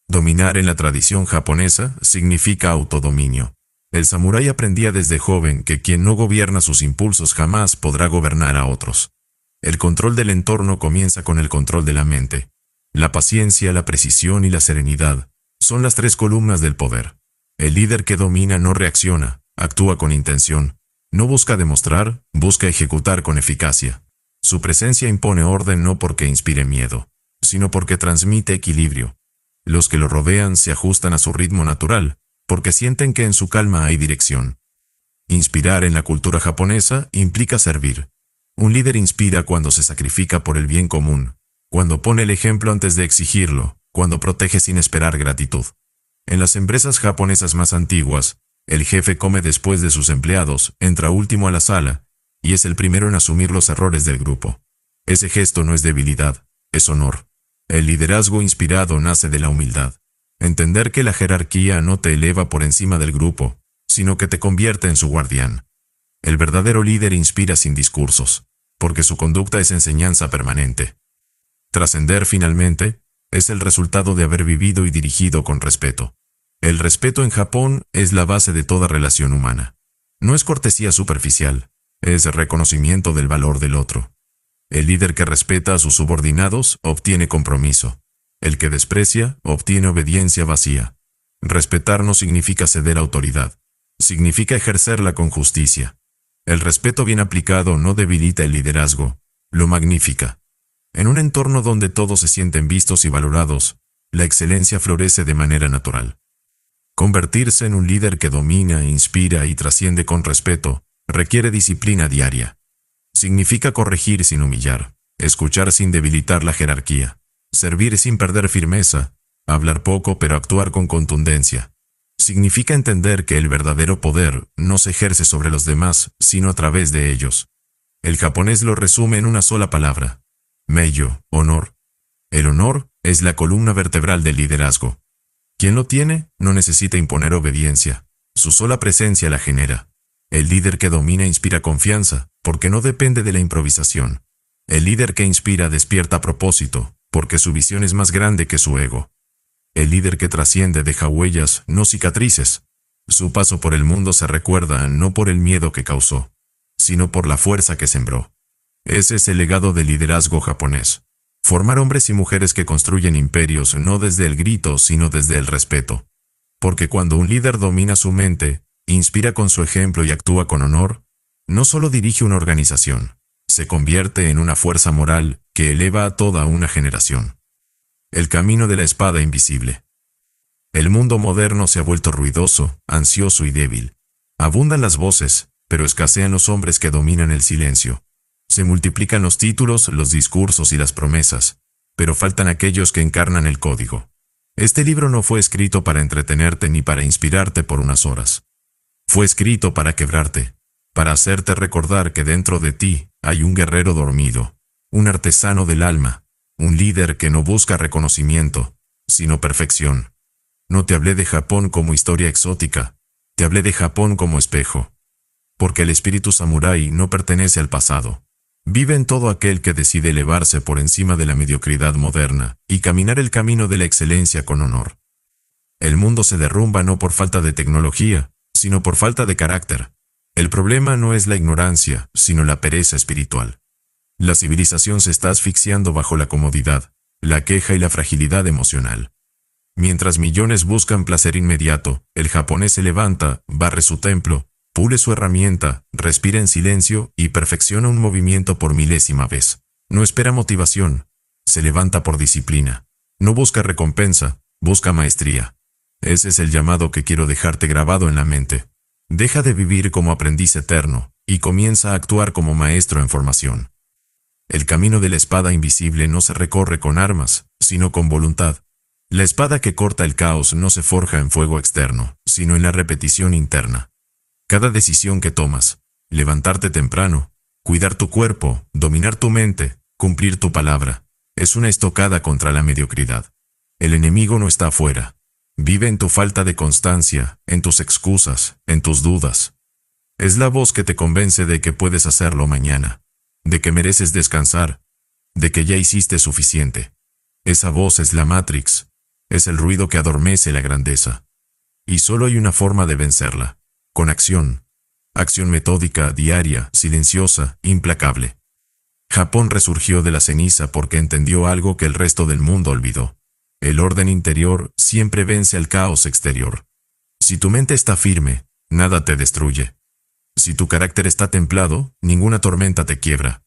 Dominar en la tradición japonesa significa autodominio. El samurái aprendía desde joven que quien no gobierna sus impulsos jamás podrá gobernar a otros. El control del entorno comienza con el control de la mente. La paciencia, la precisión y la serenidad son las tres columnas del poder. El líder que domina no reacciona, actúa con intención. No busca demostrar, busca ejecutar con eficacia. Su presencia impone orden no porque inspire miedo, sino porque transmite equilibrio. Los que lo rodean se ajustan a su ritmo natural, porque sienten que en su calma hay dirección. Inspirar en la cultura japonesa implica servir. Un líder inspira cuando se sacrifica por el bien común, cuando pone el ejemplo antes de exigirlo, cuando protege sin esperar gratitud. En las empresas japonesas más antiguas, el jefe come después de sus empleados, entra último a la sala, y es el primero en asumir los errores del grupo. Ese gesto no es debilidad, es honor. El liderazgo inspirado nace de la humildad. Entender que la jerarquía no te eleva por encima del grupo, sino que te convierte en su guardián. El verdadero líder inspira sin discursos, porque su conducta es enseñanza permanente. Trascender finalmente es el resultado de haber vivido y dirigido con respeto. El respeto en Japón es la base de toda relación humana. No es cortesía superficial, es reconocimiento del valor del otro. El líder que respeta a sus subordinados obtiene compromiso. El que desprecia obtiene obediencia vacía. Respetar no significa ceder autoridad, significa ejercerla con justicia. El respeto bien aplicado no debilita el liderazgo, lo magnifica. En un entorno donde todos se sienten vistos y valorados, la excelencia florece de manera natural. Convertirse en un líder que domina, inspira y trasciende con respeto requiere disciplina diaria. Significa corregir sin humillar, escuchar sin debilitar la jerarquía, servir sin perder firmeza, hablar poco pero actuar con contundencia. Significa entender que el verdadero poder no se ejerce sobre los demás, sino a través de ellos. El japonés lo resume en una sola palabra: meiyō, honor. El honor es la columna vertebral del liderazgo. Quien lo tiene no necesita imponer obediencia, su sola presencia la genera. El líder que domina inspira confianza, porque no depende de la improvisación. El líder que inspira despierta propósito, porque su visión es más grande que su ego. El líder que trasciende deja huellas, no cicatrices. Su paso por el mundo se recuerda no por el miedo que causó, sino por la fuerza que sembró. Ese es el legado del liderazgo japonés. Formar hombres y mujeres que construyen imperios no desde el grito, sino desde el respeto. Porque cuando un líder domina su mente, inspira con su ejemplo y actúa con honor, no solo dirige una organización, se convierte en una fuerza moral que eleva a toda una generación. El camino de la espada invisible. El mundo moderno se ha vuelto ruidoso, ansioso y débil. Abundan las voces, pero escasean los hombres que dominan el silencio. Se multiplican los títulos, los discursos y las promesas, pero faltan aquellos que encarnan el código. Este libro no fue escrito para entretenerte ni para inspirarte por unas horas. Fue escrito para quebrarte, para hacerte recordar que dentro de ti hay un guerrero dormido, un artesano del alma, un líder que no busca reconocimiento, sino perfección. No te hablé de Japón como historia exótica, te hablé de Japón como espejo. Porque el espíritu samurái no pertenece al pasado. Vive en todo aquel que decide elevarse por encima de la mediocridad moderna y caminar el camino de la excelencia con honor. El mundo se derrumba no por falta de tecnología, sino por falta de carácter. El problema no es la ignorancia, sino la pereza espiritual. La civilización se está asfixiando bajo la comodidad, la queja y la fragilidad emocional. Mientras millones buscan placer inmediato, el japonés se levanta, barre su templo, pule su herramienta, respira en silencio y perfecciona un movimiento por milésima vez. No espera motivación, se levanta por disciplina. No busca recompensa, busca maestría. Ese es el llamado que quiero dejarte grabado en la mente. Deja de vivir como aprendiz eterno y comienza a actuar como maestro en formación. El camino de la espada invisible no se recorre con armas, sino con voluntad. La espada que corta el caos no se forja en fuego externo, sino en la repetición interna. Cada decisión que tomas, levantarte temprano, cuidar tu cuerpo, dominar tu mente, cumplir tu palabra, es una estocada contra la mediocridad. El enemigo no está afuera. Vive en tu falta de constancia, en tus excusas, en tus dudas. Es la voz que te convence de que puedes hacerlo mañana, de que mereces descansar, de que ya hiciste suficiente. Esa voz es la Matrix, es el ruido que adormece la grandeza. Y solo hay una forma de vencerla, con acción. Acción metódica, diaria, silenciosa, implacable. Japón resurgió de la ceniza porque entendió algo que el resto del mundo olvidó. El orden interior siempre vence al caos exterior. Si tu mente está firme, nada te destruye. Si tu carácter está templado, ninguna tormenta te quiebra.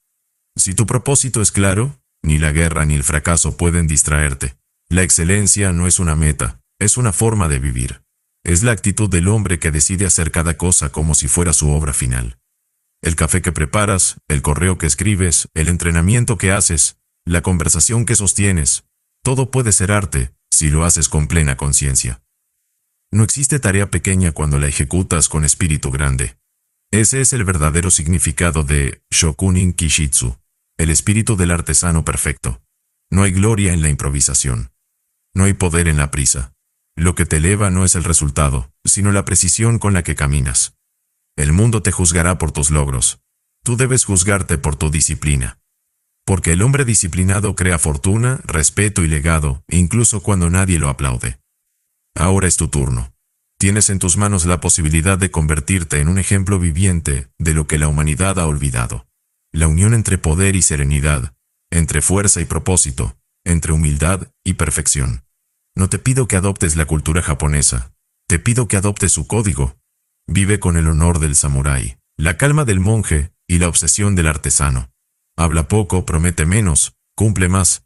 Si tu propósito es claro, ni la guerra ni el fracaso pueden distraerte. La excelencia no es una meta, es una forma de vivir. Es la actitud del hombre que decide hacer cada cosa como si fuera su obra final. El café que preparas, el correo que escribes, el entrenamiento que haces, la conversación que sostienes, todo puede ser arte si lo haces con plena conciencia. No existe tarea pequeña cuando la ejecutas con espíritu grande. Ese es el verdadero significado de Shokunin Kishitsu, el espíritu del artesano perfecto. No hay gloria en la improvisación. No hay poder en la prisa. Lo que te eleva no es el resultado, sino la precisión con la que caminas. El mundo te juzgará por tus logros. Tú debes juzgarte por tu disciplina. Porque el hombre disciplinado crea fortuna, respeto y legado, incluso cuando nadie lo aplaude. Ahora es tu turno. Tienes en tus manos la posibilidad de convertirte en un ejemplo viviente de lo que la humanidad ha olvidado. La unión entre poder y serenidad, entre fuerza y propósito, entre humildad y perfección. No te pido que adoptes la cultura japonesa, te pido que adoptes su código. Vive con el honor del samurái, la calma del monje y la obsesión del artesano. Habla poco, promete menos, cumple más.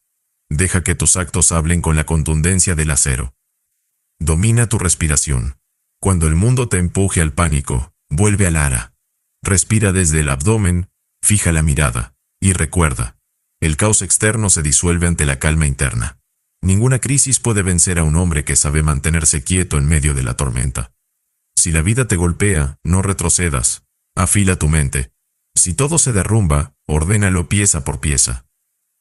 Deja que tus actos hablen con la contundencia del acero. Domina tu respiración. Cuando el mundo te empuje al pánico, vuelve al ara. Respira desde el abdomen, fija la mirada, y recuerda, el caos externo se disuelve ante la calma interna. Ninguna crisis puede vencer a un hombre que sabe mantenerse quieto en medio de la tormenta. Si la vida te golpea, no retrocedas, afila tu mente. Si todo se derrumba, ordénalo pieza por pieza.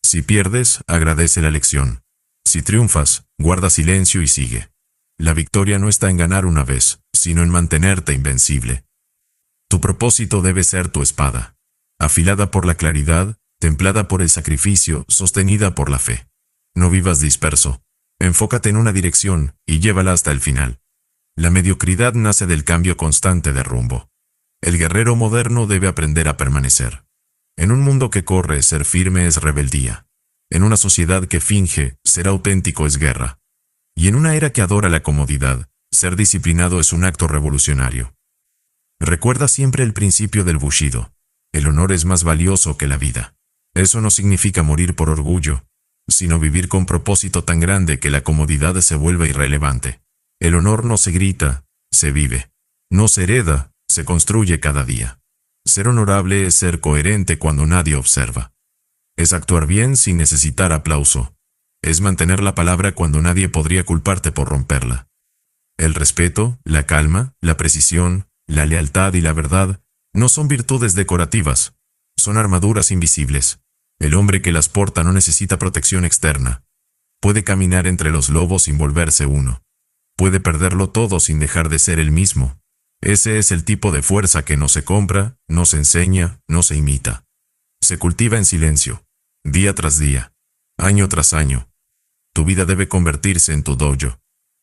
Si pierdes, agradece la lección. Si triunfas, guarda silencio y sigue. La victoria no está en ganar una vez, sino en mantenerte invencible. Tu propósito debe ser tu espada, afilada por la claridad, templada por el sacrificio, sostenida por la fe. No vivas disperso. Enfócate en una dirección y llévala hasta el final. La mediocridad nace del cambio constante de rumbo. El guerrero moderno debe aprender a permanecer. En un mundo que corre, ser firme es rebeldía. En una sociedad que finge, ser auténtico es guerra. Y en una era que adora la comodidad, ser disciplinado es un acto revolucionario. Recuerda siempre el principio del Bushido. El honor es más valioso que la vida. Eso no significa morir por orgullo, sino vivir con propósito tan grande que la comodidad se vuelva irrelevante. El honor no se grita, se vive. No se hereda, se construye cada día. Ser honorable es ser coherente cuando nadie observa. Es actuar bien sin necesitar aplauso. Es mantener la palabra cuando nadie podría culparte por romperla. El respeto, la calma, la precisión, la lealtad y la verdad no son virtudes decorativas, son armaduras invisibles. El hombre que las porta no necesita protección externa. Puede caminar entre los lobos sin volverse uno. Puede perderlo todo sin dejar de ser el mismo. Ese es el tipo de fuerza que no se compra, no se enseña, no se imita. Se cultiva en silencio, día tras día, año tras año. Tu vida debe convertirse en tu dojo.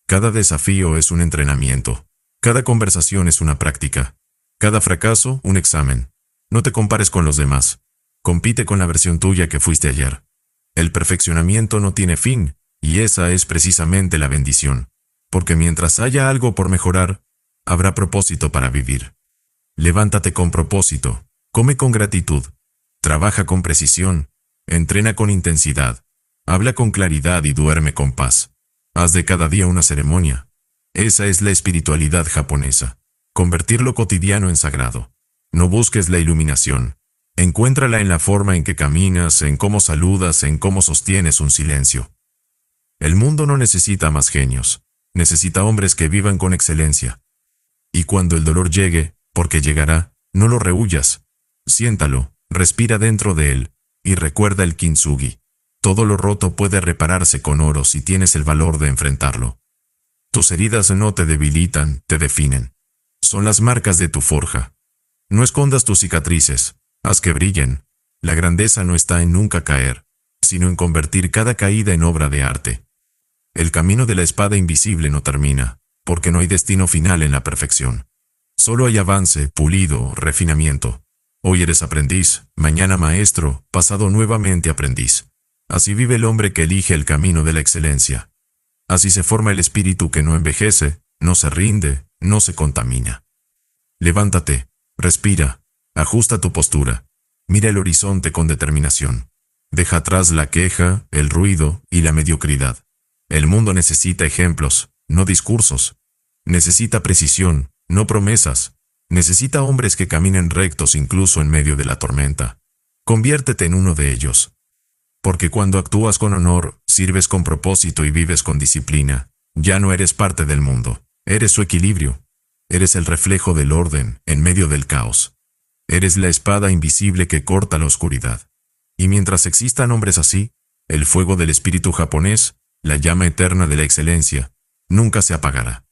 Cada desafío es un entrenamiento. Cada conversación es una práctica. Cada fracaso, un examen. No te compares con los demás. Compite con la versión tuya que fuiste ayer. El perfeccionamiento no tiene fin, y esa es precisamente la bendición. Porque mientras haya algo por mejorar, habrá propósito para vivir. Levántate con propósito, come con gratitud, trabaja con precisión, entrena con intensidad, habla con claridad y duerme con paz. Haz de cada día una ceremonia. Esa es la espiritualidad japonesa. Convertir lo cotidiano en sagrado. No busques la iluminación. Encuéntrala en la forma en que caminas, en cómo saludas, en cómo sostienes un silencio. El mundo no necesita más genios. Necesita hombres que vivan con excelencia. Y cuando el dolor llegue, porque llegará, no lo rehuyas. Siéntalo, respira dentro de él, y recuerda el kintsugi. Todo lo roto puede repararse con oro si tienes el valor de enfrentarlo. Tus heridas no te debilitan, te definen. Son las marcas de tu forja. No escondas tus cicatrices, haz que brillen. La grandeza no está en nunca caer, sino en convertir cada caída en obra de arte. El camino de la espada invisible no termina, porque no hay destino final en la perfección. Solo hay avance, pulido, refinamiento. Hoy eres aprendiz, mañana maestro, pasado nuevamente aprendiz. Así vive el hombre que elige el camino de la excelencia. Así se forma el espíritu que no envejece, no se rinde, no se contamina. Levántate, respira, ajusta tu postura, mira el horizonte con determinación. Deja atrás la queja, el ruido y la mediocridad. El mundo necesita ejemplos, no discursos. Necesita precisión, no promesas. Necesita hombres que caminen rectos incluso en medio de la tormenta. Conviértete en uno de ellos. Porque cuando actúas con honor, sirves con propósito y vives con disciplina, ya no eres parte del mundo, eres su equilibrio. Eres el reflejo del orden en medio del caos. Eres la espada invisible que corta la oscuridad. Y mientras existan hombres así, el fuego del espíritu japonés, la llama eterna de la excelencia, nunca se apagará.